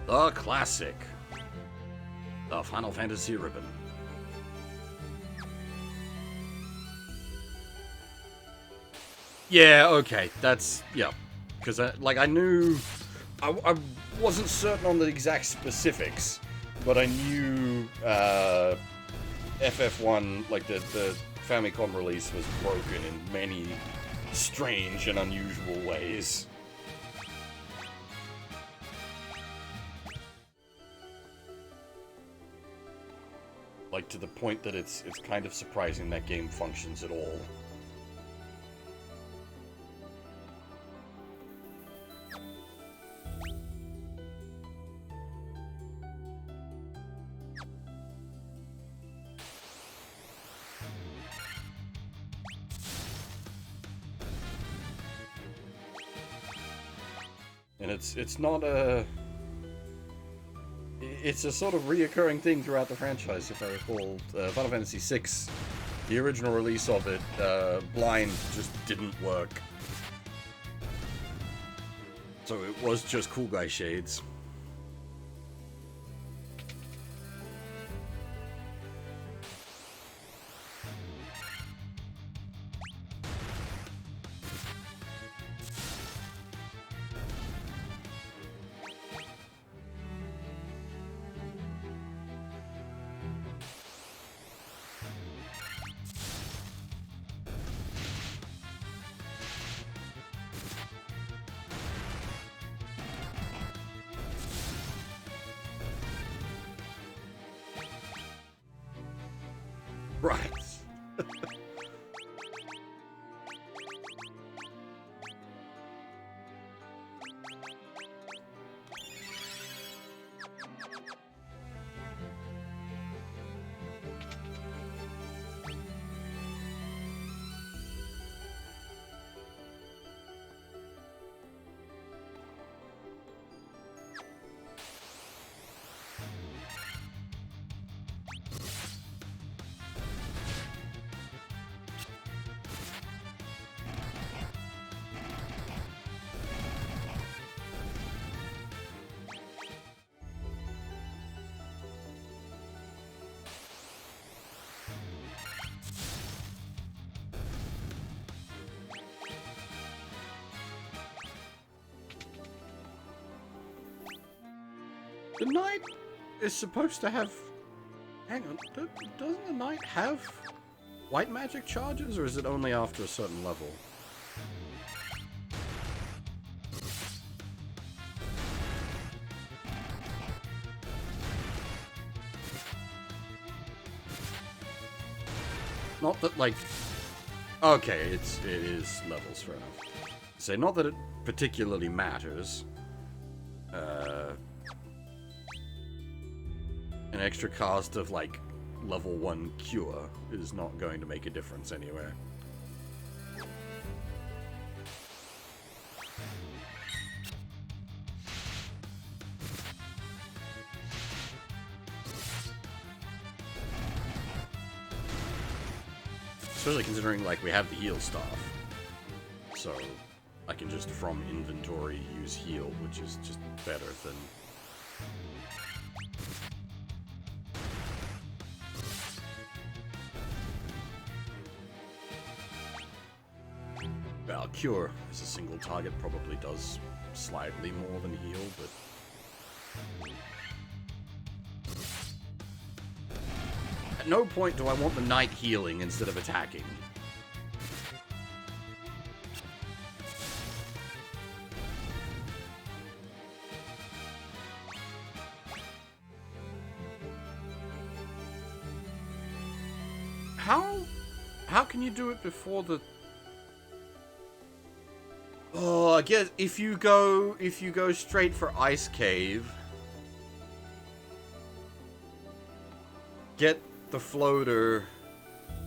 The classic. The Final Fantasy ribbon. Yeah, okay, that's, yeah. Because, I knew... I wasn't certain on the exact specifics, but I knew FF1, like the Famicom release, was broken in many strange and unusual ways. Like, to the point that it's kind of surprising that game functions at all. And it's not a... It's a sort of reoccurring thing throughout the franchise, if I recall. Final Fantasy VI, the original release of it, blind just didn't work. So it was just cool guy shades. Right. The knight is supposed to have... Hang on, doesn't the knight have white magic charges, or is it only after a certain level? Not that, like... Okay, it is levels, fair enough. Say, not that it particularly matters. An extra cast of, like, level 1 cure is not going to make a difference anywhere. Especially considering, like, we have the heal staff. So, I can just, from inventory, use heal, which is just better than... Well, cure as a single target probably does slightly more than heal, but... At no point do I want the knight healing instead of attacking. How can you do it before the... Oh, I guess if you go straight for Ice Cave, get the floater,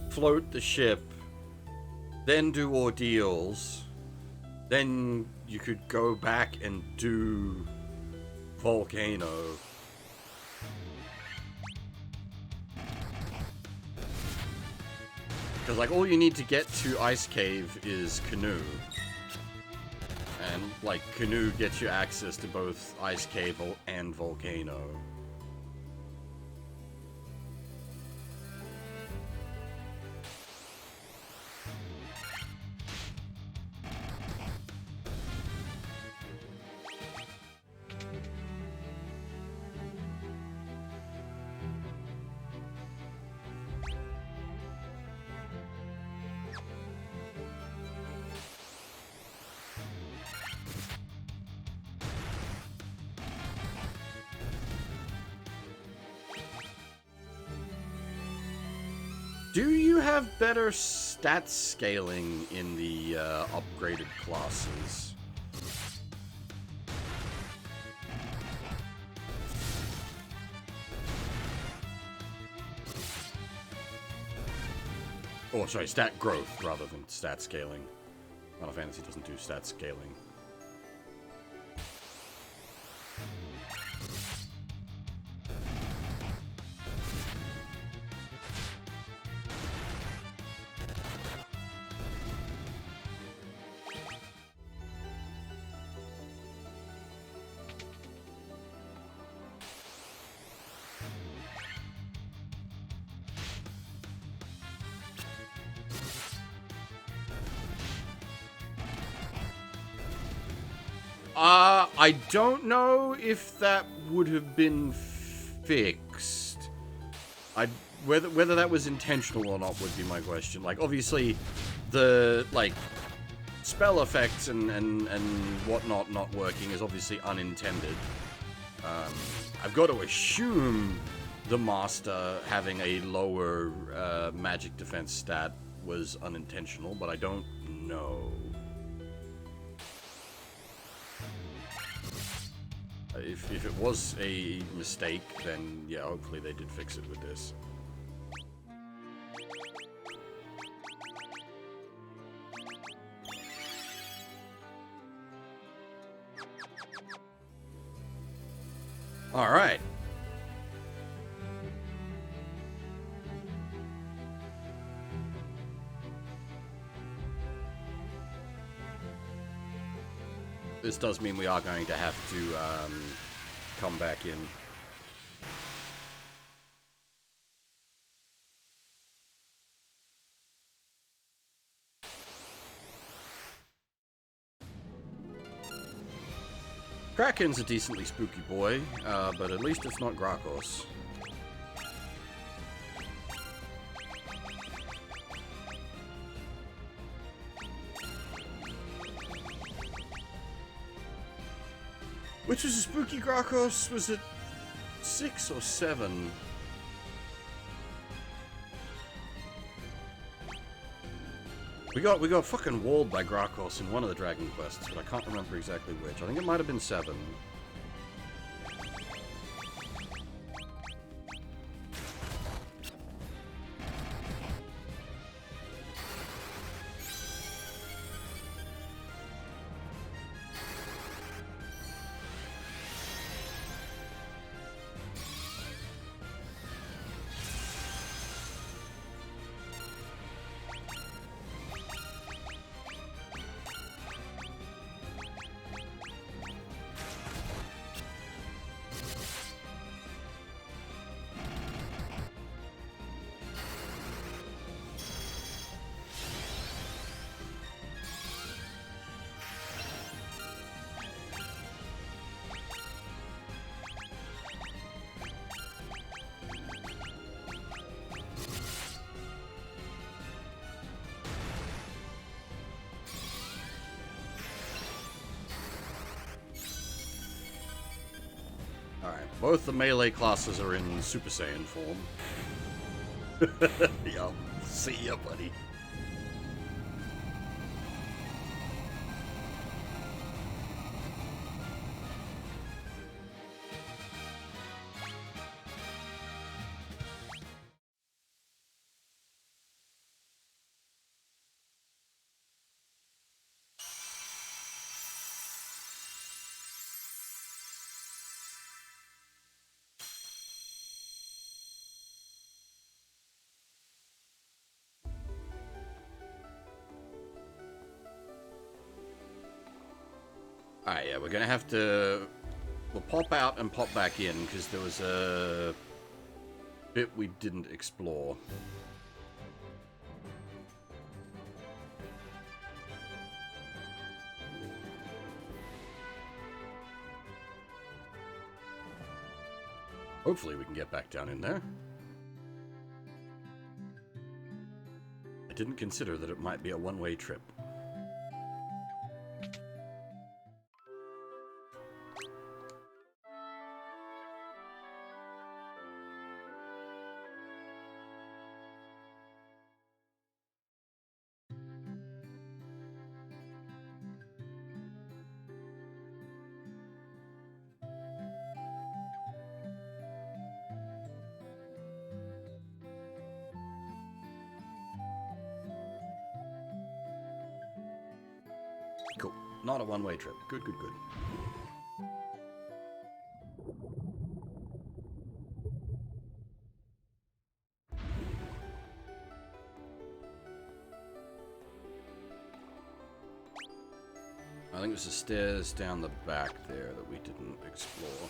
float the ship, then do ordeals, then you could go back and do Volcano. Because, like, all you need to get to Ice Cave is Canoe. And, like, Canoe gets you access to both Ice Cave and Volcano. Do you have better stat scaling in the upgraded classes? Oh, sorry, stat growth rather than stat scaling. Final Fantasy doesn't do stat scaling. I don't know if that would have been fixed. Whether that was intentional or not would be my question. Like, obviously, the, like, spell effects and whatnot not working is obviously unintended. I've got to assume the Master having a lower magic defense stat was unintentional, but I don't know. If it was a mistake, then yeah, hopefully they did fix it with this. All right. This does mean we are going to have to come back in. Kraken's a decently spooky boy, but at least it's not Grakos. Which was a spooky Grakos? Was it 6 or 7? We got fucking walled by Grakos in one of the Dragon Quests, but I can't remember exactly which. I think it might have been 7. Alright, both the melee classes are in Super Saiyan form. Yup, see ya, buddy. Alright, yeah, we're gonna have to... We'll pop out and pop back in, because there was a bit we didn't explore. Hopefully we can get back down in there. I didn't consider that it might be a one-way trip. Cool. Not a one-way trip. Good, good, good. I think there's the stairs down the back there that we didn't explore.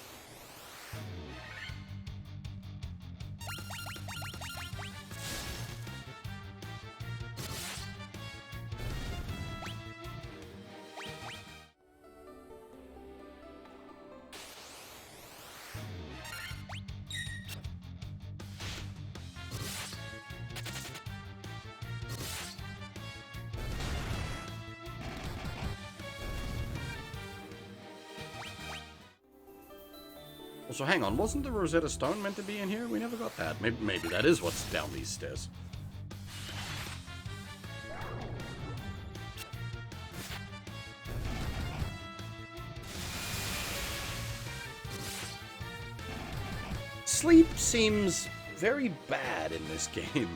So hang on, wasn't the Rosetta Stone meant to be in here? We never got that. Maybe that is what's down these stairs. Sleep seems very bad in this game.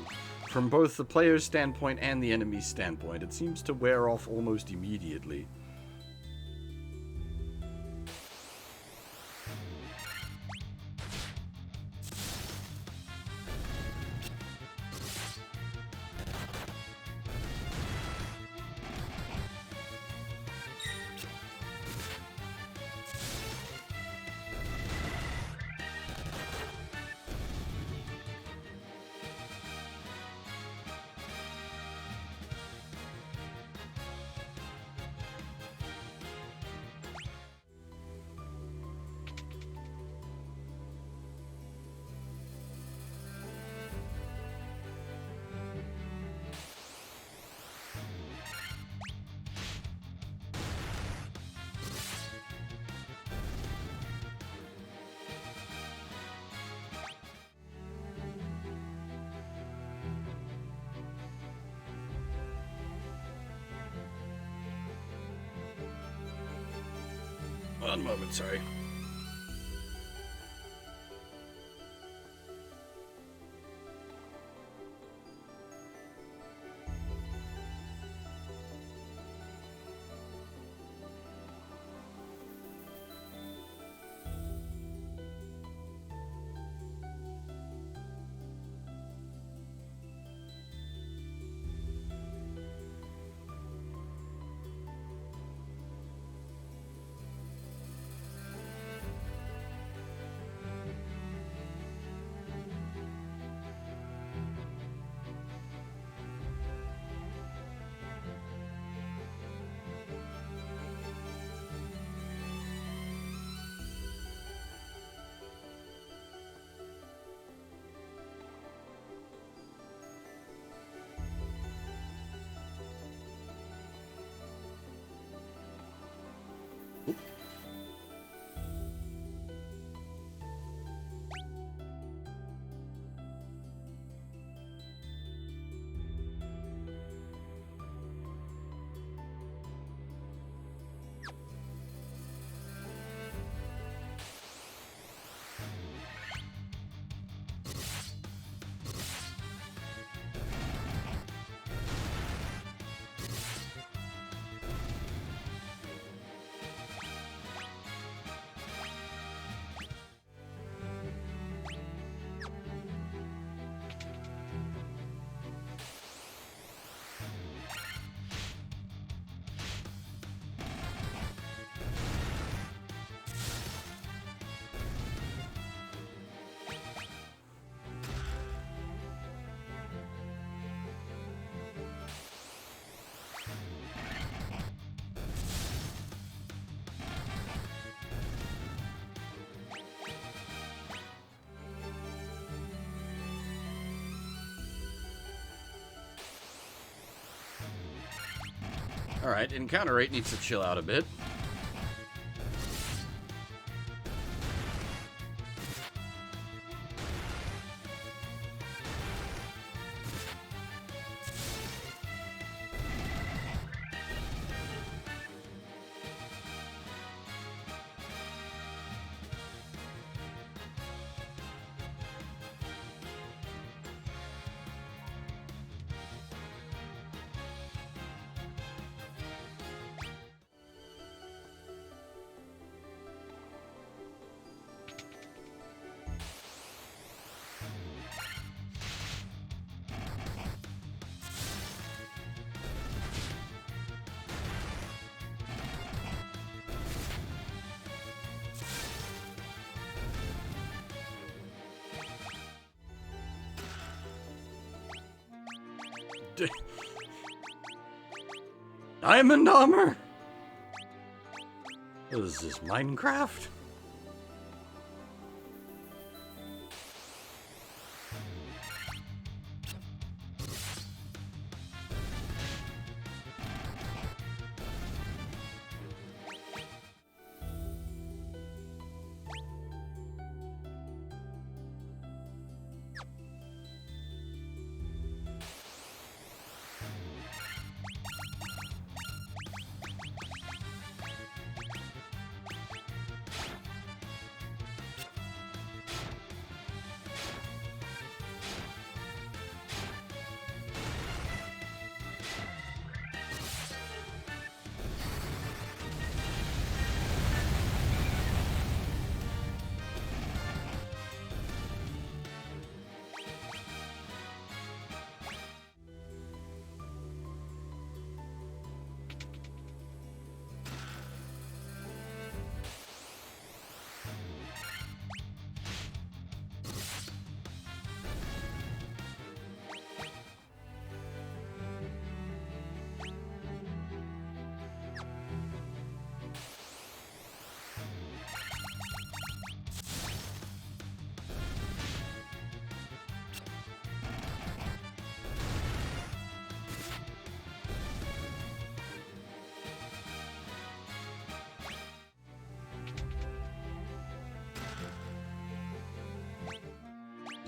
From both the player's standpoint and the enemy's standpoint, it seems to wear off almost immediately. One moment, sorry. Alright, encounter rate needs to chill out a bit. Diamond armor? What is this, Minecraft?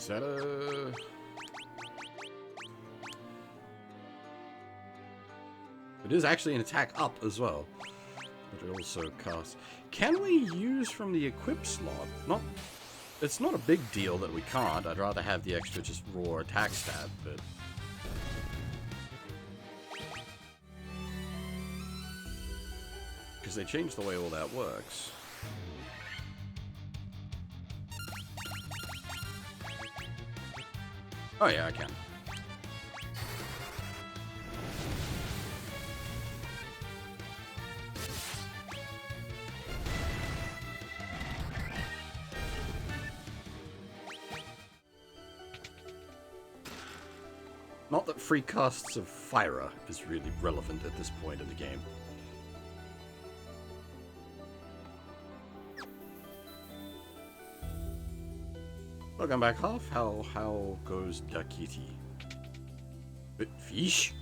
Is that a... It is actually an attack up as well. But it also costs. Can we use from the equip slot? Not. It's not a big deal that we can't. I'd rather have the extra just raw attack stat, but. Because they changed the way all that works. Oh yeah, I can. Not that free casts of Fyra is really relevant at this point in the game. Welcome back, Hoff. How goes Dakiti? Fish?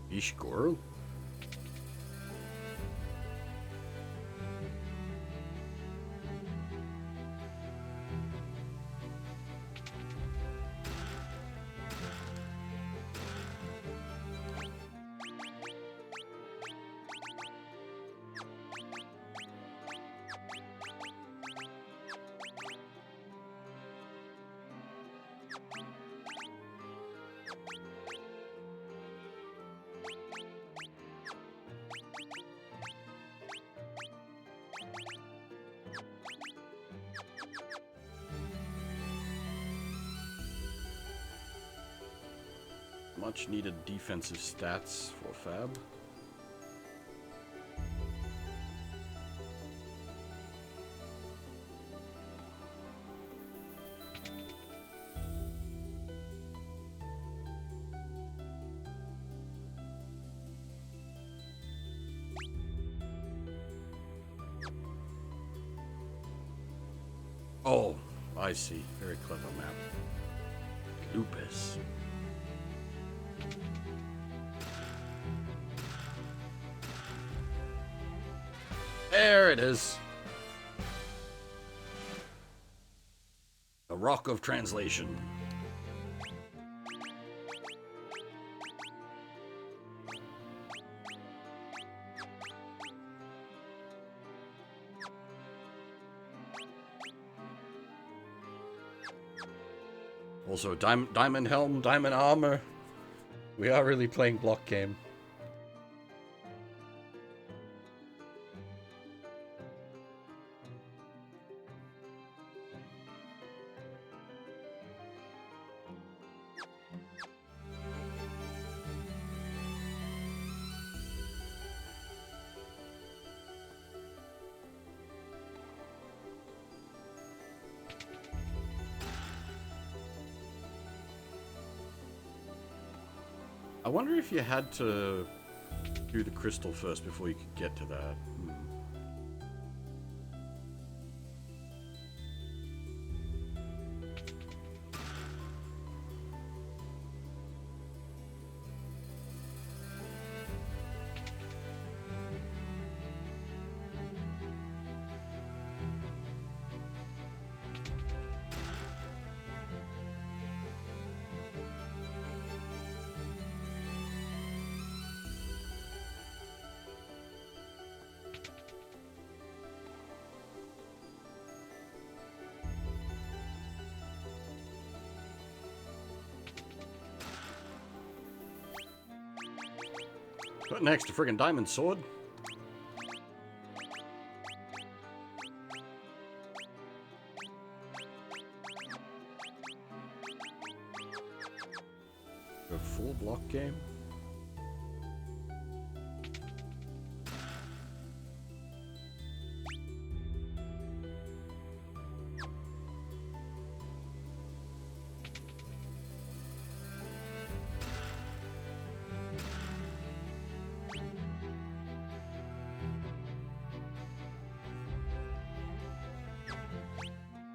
Fish girl? Much needed defensive stats for Fab. Oh, I see. Very clever map. Lupus. There it is. The Rock of Translation. Also, diamond helm, diamond armor. We are really playing block game. I wonder if you had to do the crystal first before you could get to that. What next? A friggin' diamond sword? A full block game?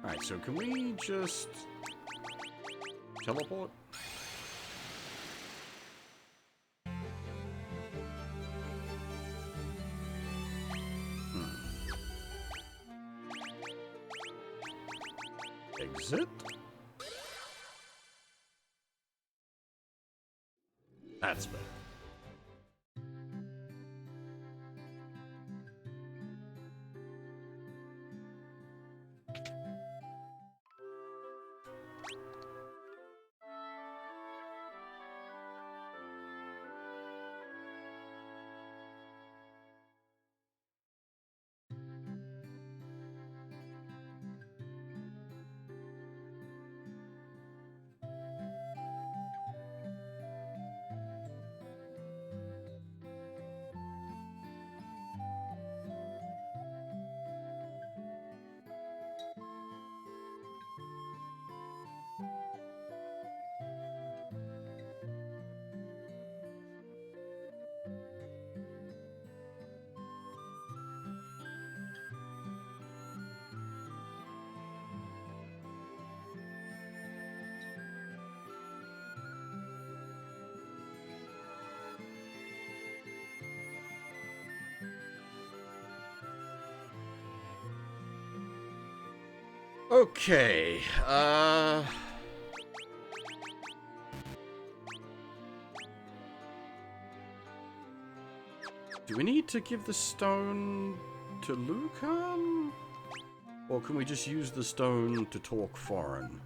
Alright, so can we just teleport? Exit? That's better. Okay, do we need to give the stone to Lucan? Or can we just use the stone to talk foreign?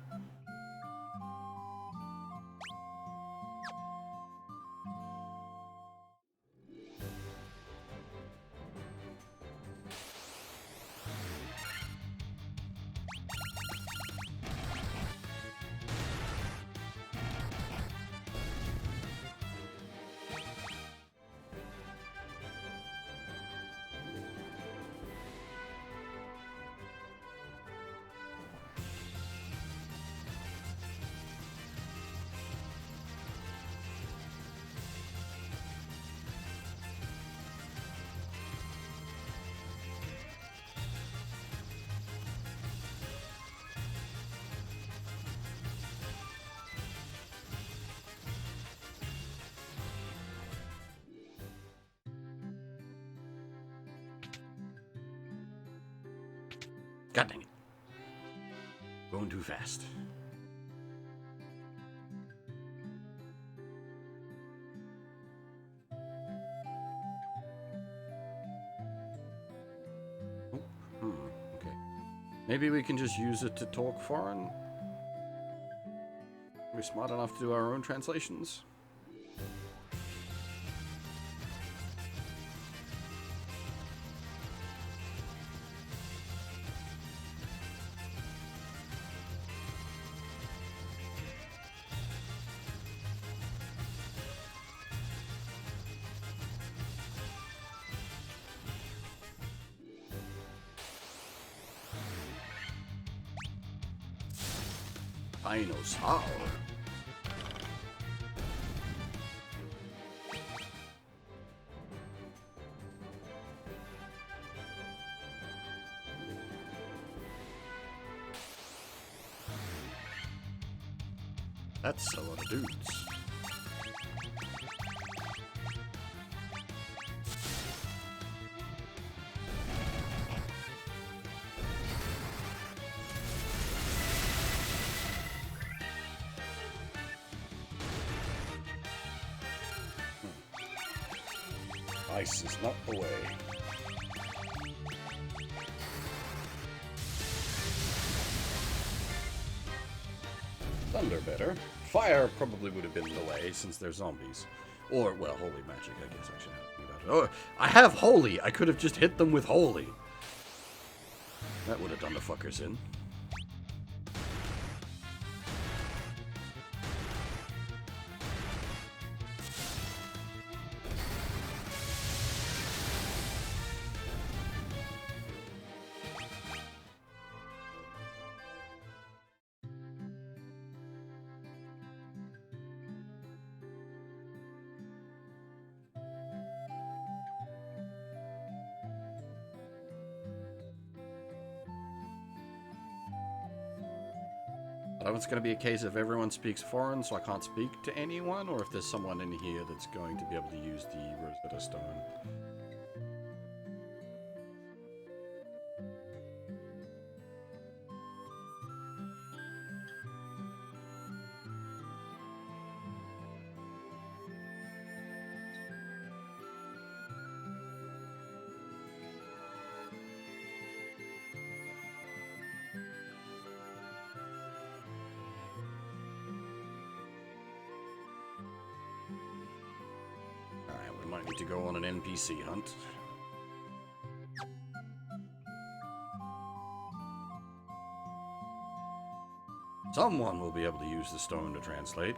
God dang it. Going too fast. Oh, okay. Maybe we can just use it to talk foreign? We're smart enough to do our own translations? Dinosaur. That's a lot of dudes. Ice is not the way. Thunder better. Fire probably would have been the way, since they're zombies. Or, well, holy magic, I guess I should have to think about it. Oh, I have holy! I could have just hit them with holy. That would have done the fuckers in. I don't know if it's going to be a case of everyone speaks foreign, so I can't speak to anyone, or if there's someone in here that's going to be able to use the Rosetta Stone. might need to go on an NPC hunt. Someone will be able to use the stone to translate.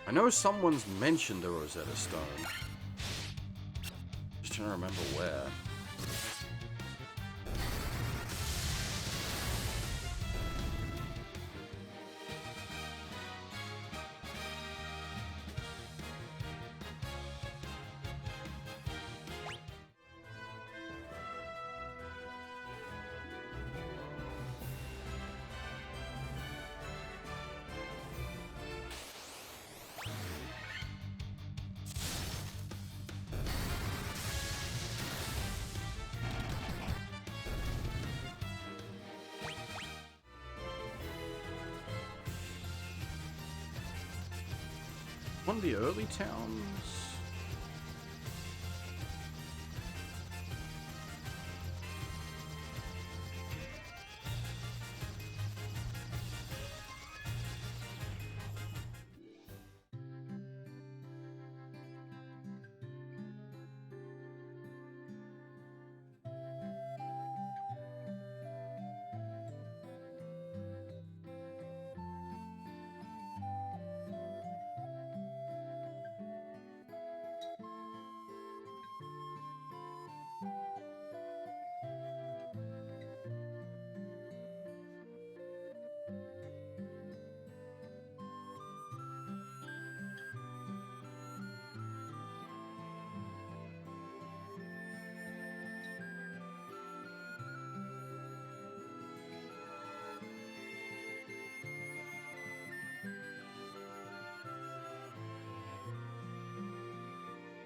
I know someone's mentioned the Rosetta Stone. Just trying to remember where. One of the early towns?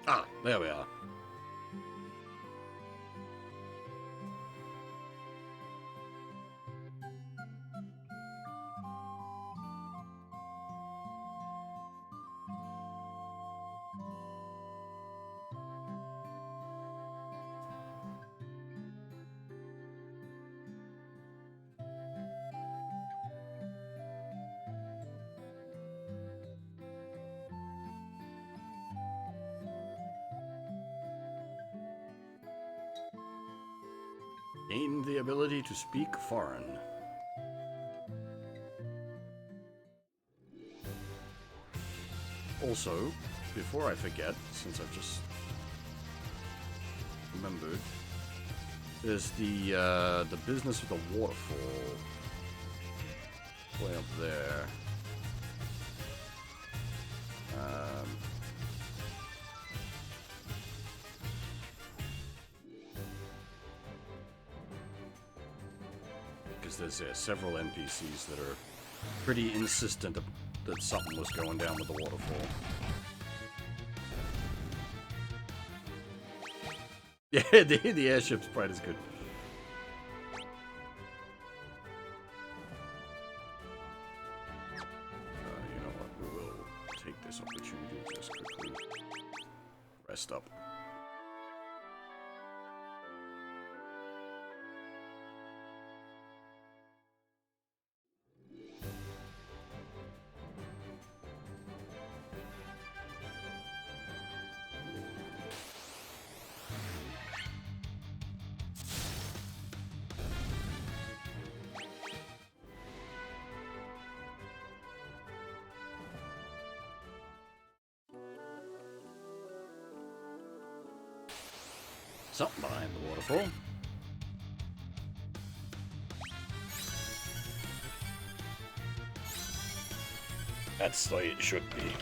Ah, there we are. Gain the ability to speak foreign. Also, before I forget, since I've just remembered, there's the business with the waterfall way up there. Because there's several NPCs that are pretty insistent that something was going down with the waterfall. Yeah, the airship's quite as good. You know what? We will take this opportunity to just quickly rest up. Something behind the waterfall. That's the way it should be.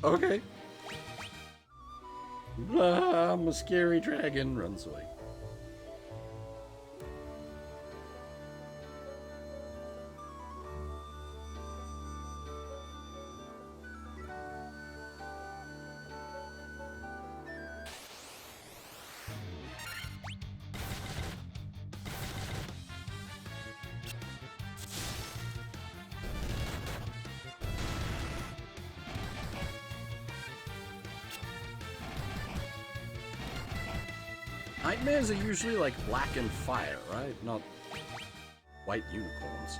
Okay. Blah, I'm a scary dragon. Runs away. Nightmares are usually like black and fire, right? Not white unicorns.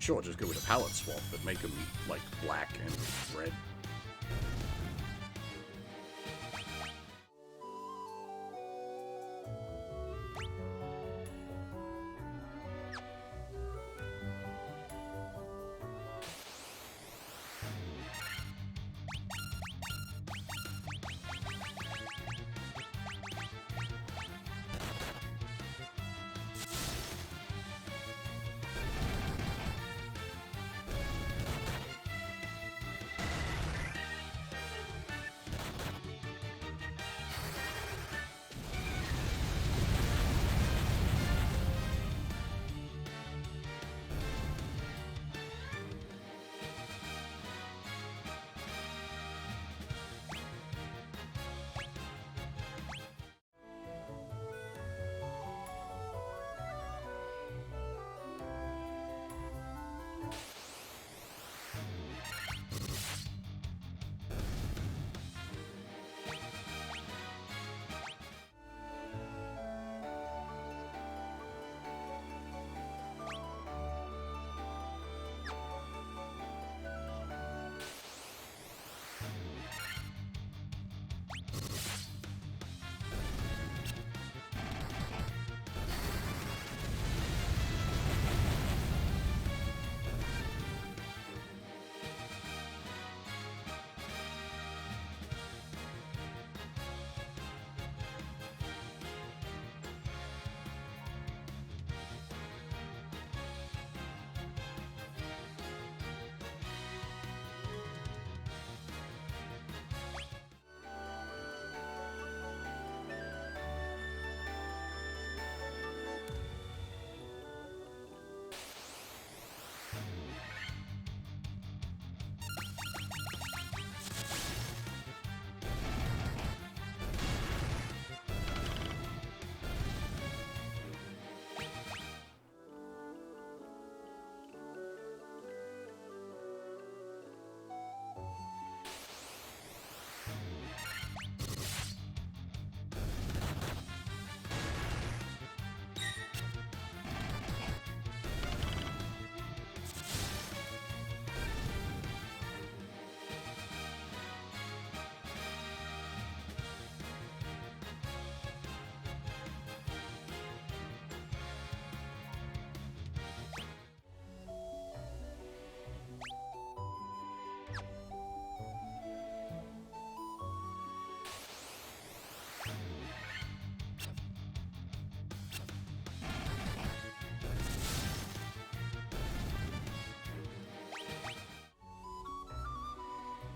Sure, just go with a palette swap, but make them like black and red.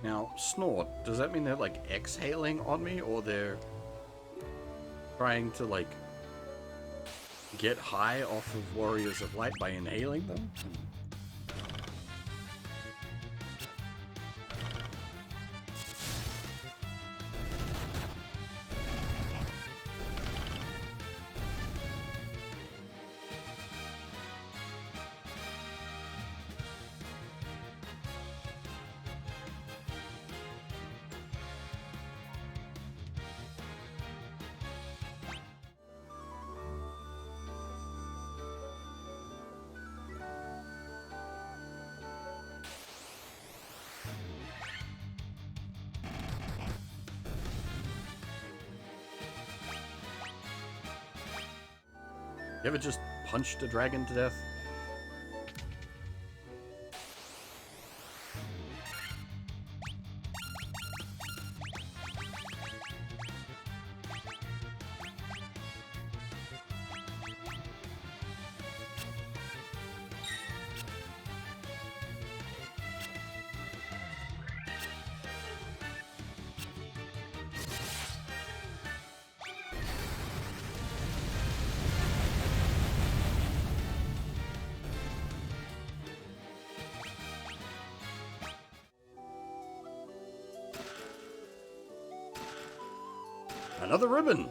Now, snort, does that mean they're like exhaling on me, or they're trying to like get high off of Warriors of Light by inhaling them? You ever just punched a dragon to death? Another ribbon!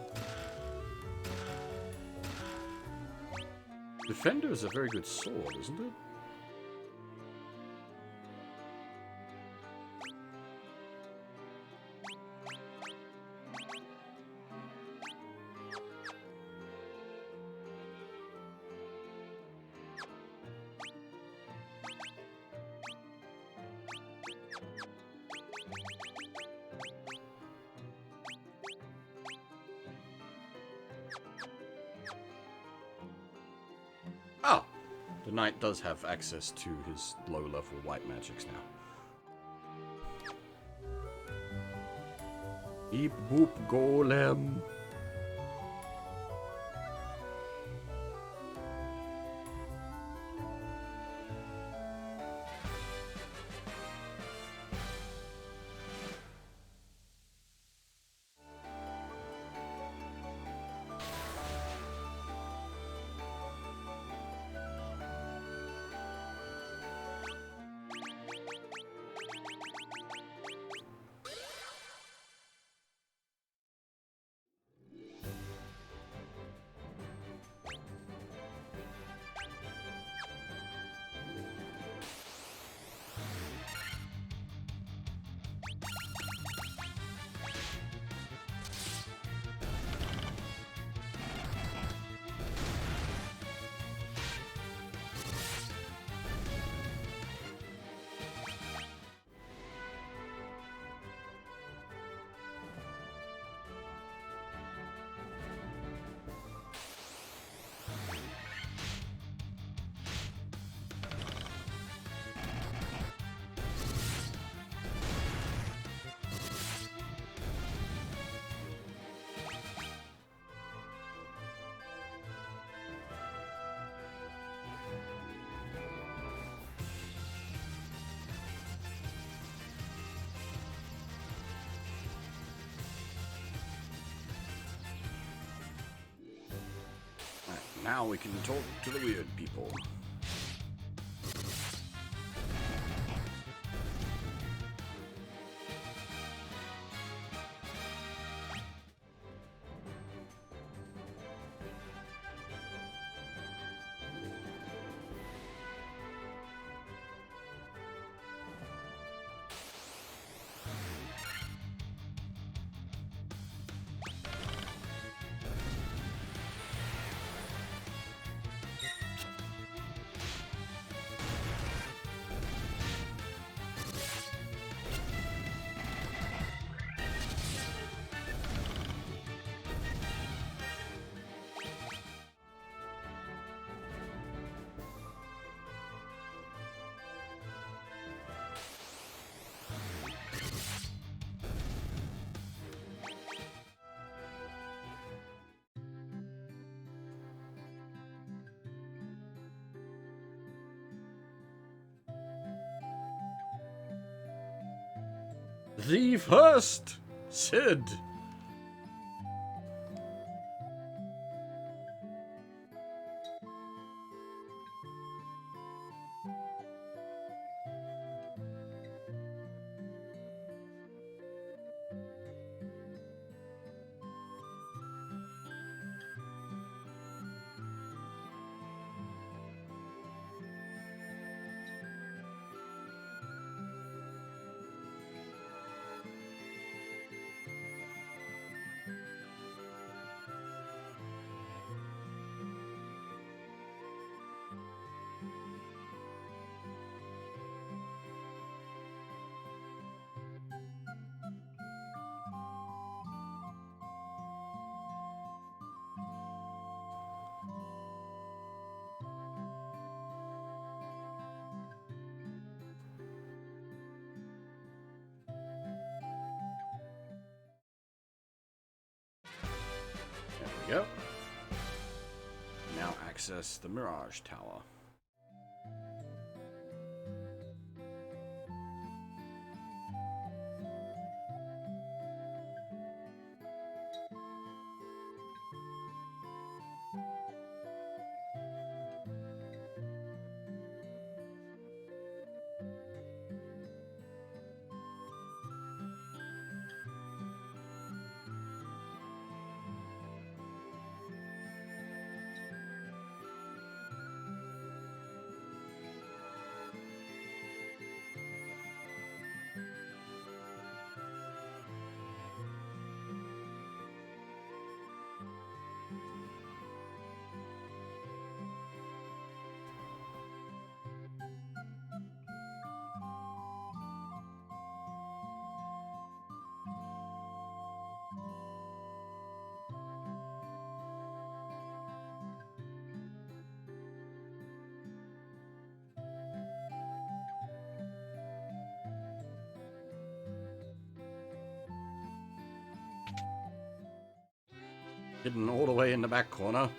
Defender is a very good sword, isn't it? Oh! The knight does have access to his low-level white magics now. Beep boop golem. Now we can talk to the weird people. Thee first, Sid. There we go. Now access the Mirage Tower. Hidden all the way in the back corner.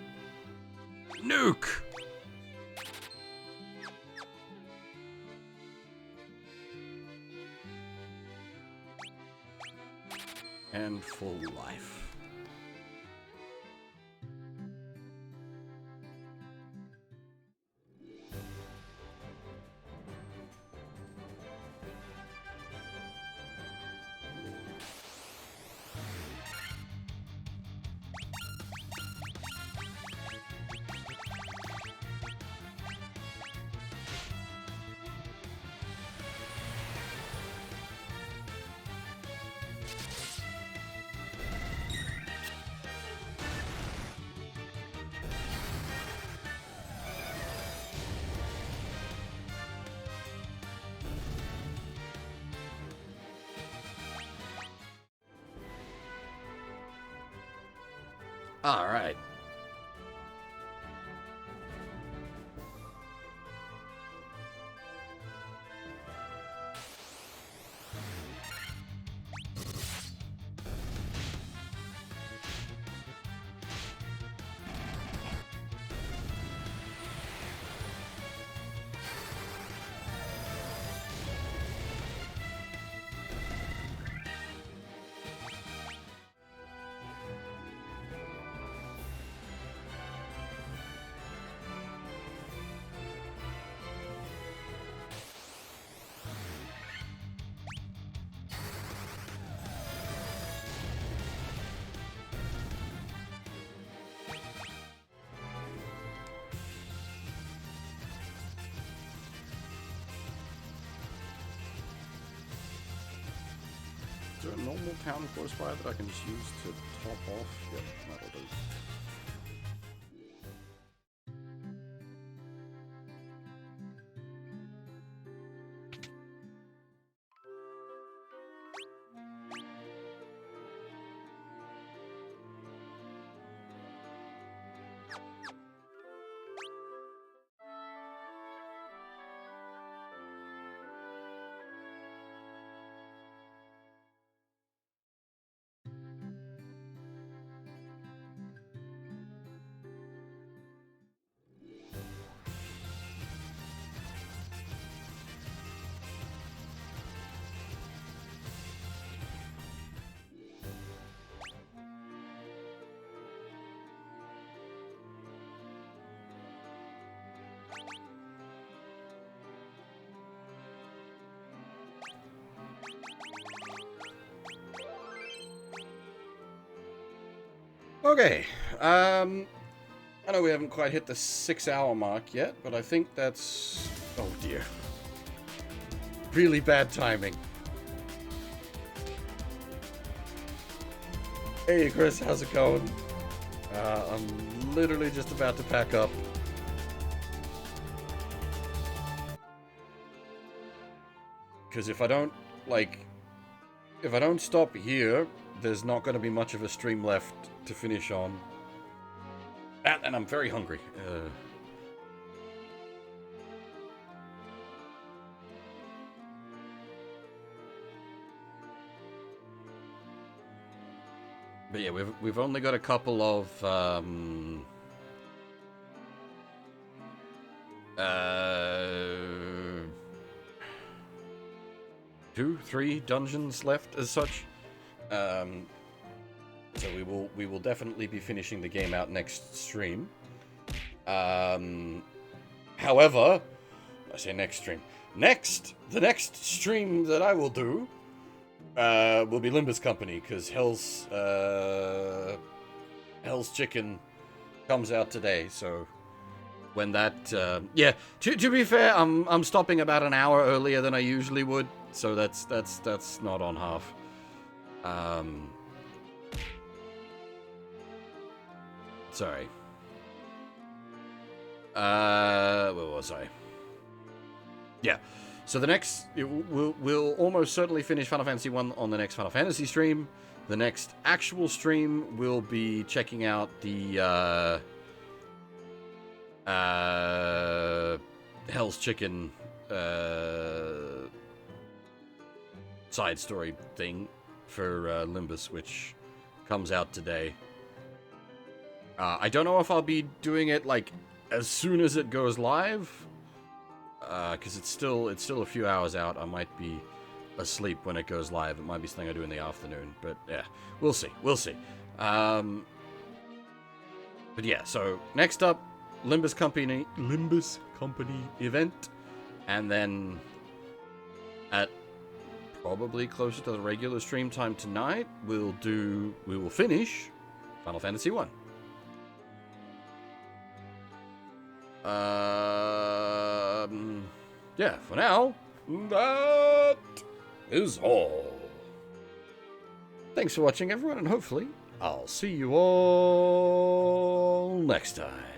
Nuke! And full life. All right. Is there a normal town close by that I can just use to top off? Yep, that'll do. Okay, I know we haven't quite hit the 6-hour mark yet, but I think that's... Oh dear. Really bad timing. Hey Chris, how's it going? I'm literally just about to pack up. Because if I don't stop here, there's not going to be much of a stream left to finish on. And I'm very hungry. But yeah, we've only got a couple of 2-3 dungeons left as such. So we will definitely be finishing the game out next stream. However, I say next stream. The next stream that I will do will be Limbus Company, because Hell's Chicken comes out today. So when that, yeah, to be fair, I'm stopping about an hour earlier than I usually would. So that's not on half. Sorry. Where was I? Yeah. So the next, we'll almost certainly finish Final Fantasy 1 on the next Final Fantasy stream. The next actual stream will be checking out the Hell's Chicken side story thing for Limbus, which comes out today. I don't know if I'll be doing it like as soon as it goes live, because it's still a few hours out. I might be asleep when it goes live. It might be something I do in the afternoon, but yeah, we'll see. But yeah, so next up, Limbus Company event, and then at probably closer to the regular stream time tonight, we will finish Final Fantasy 1. Yeah, for now, that is all. Thanks for watching, everyone, and hopefully I'll see you all next time.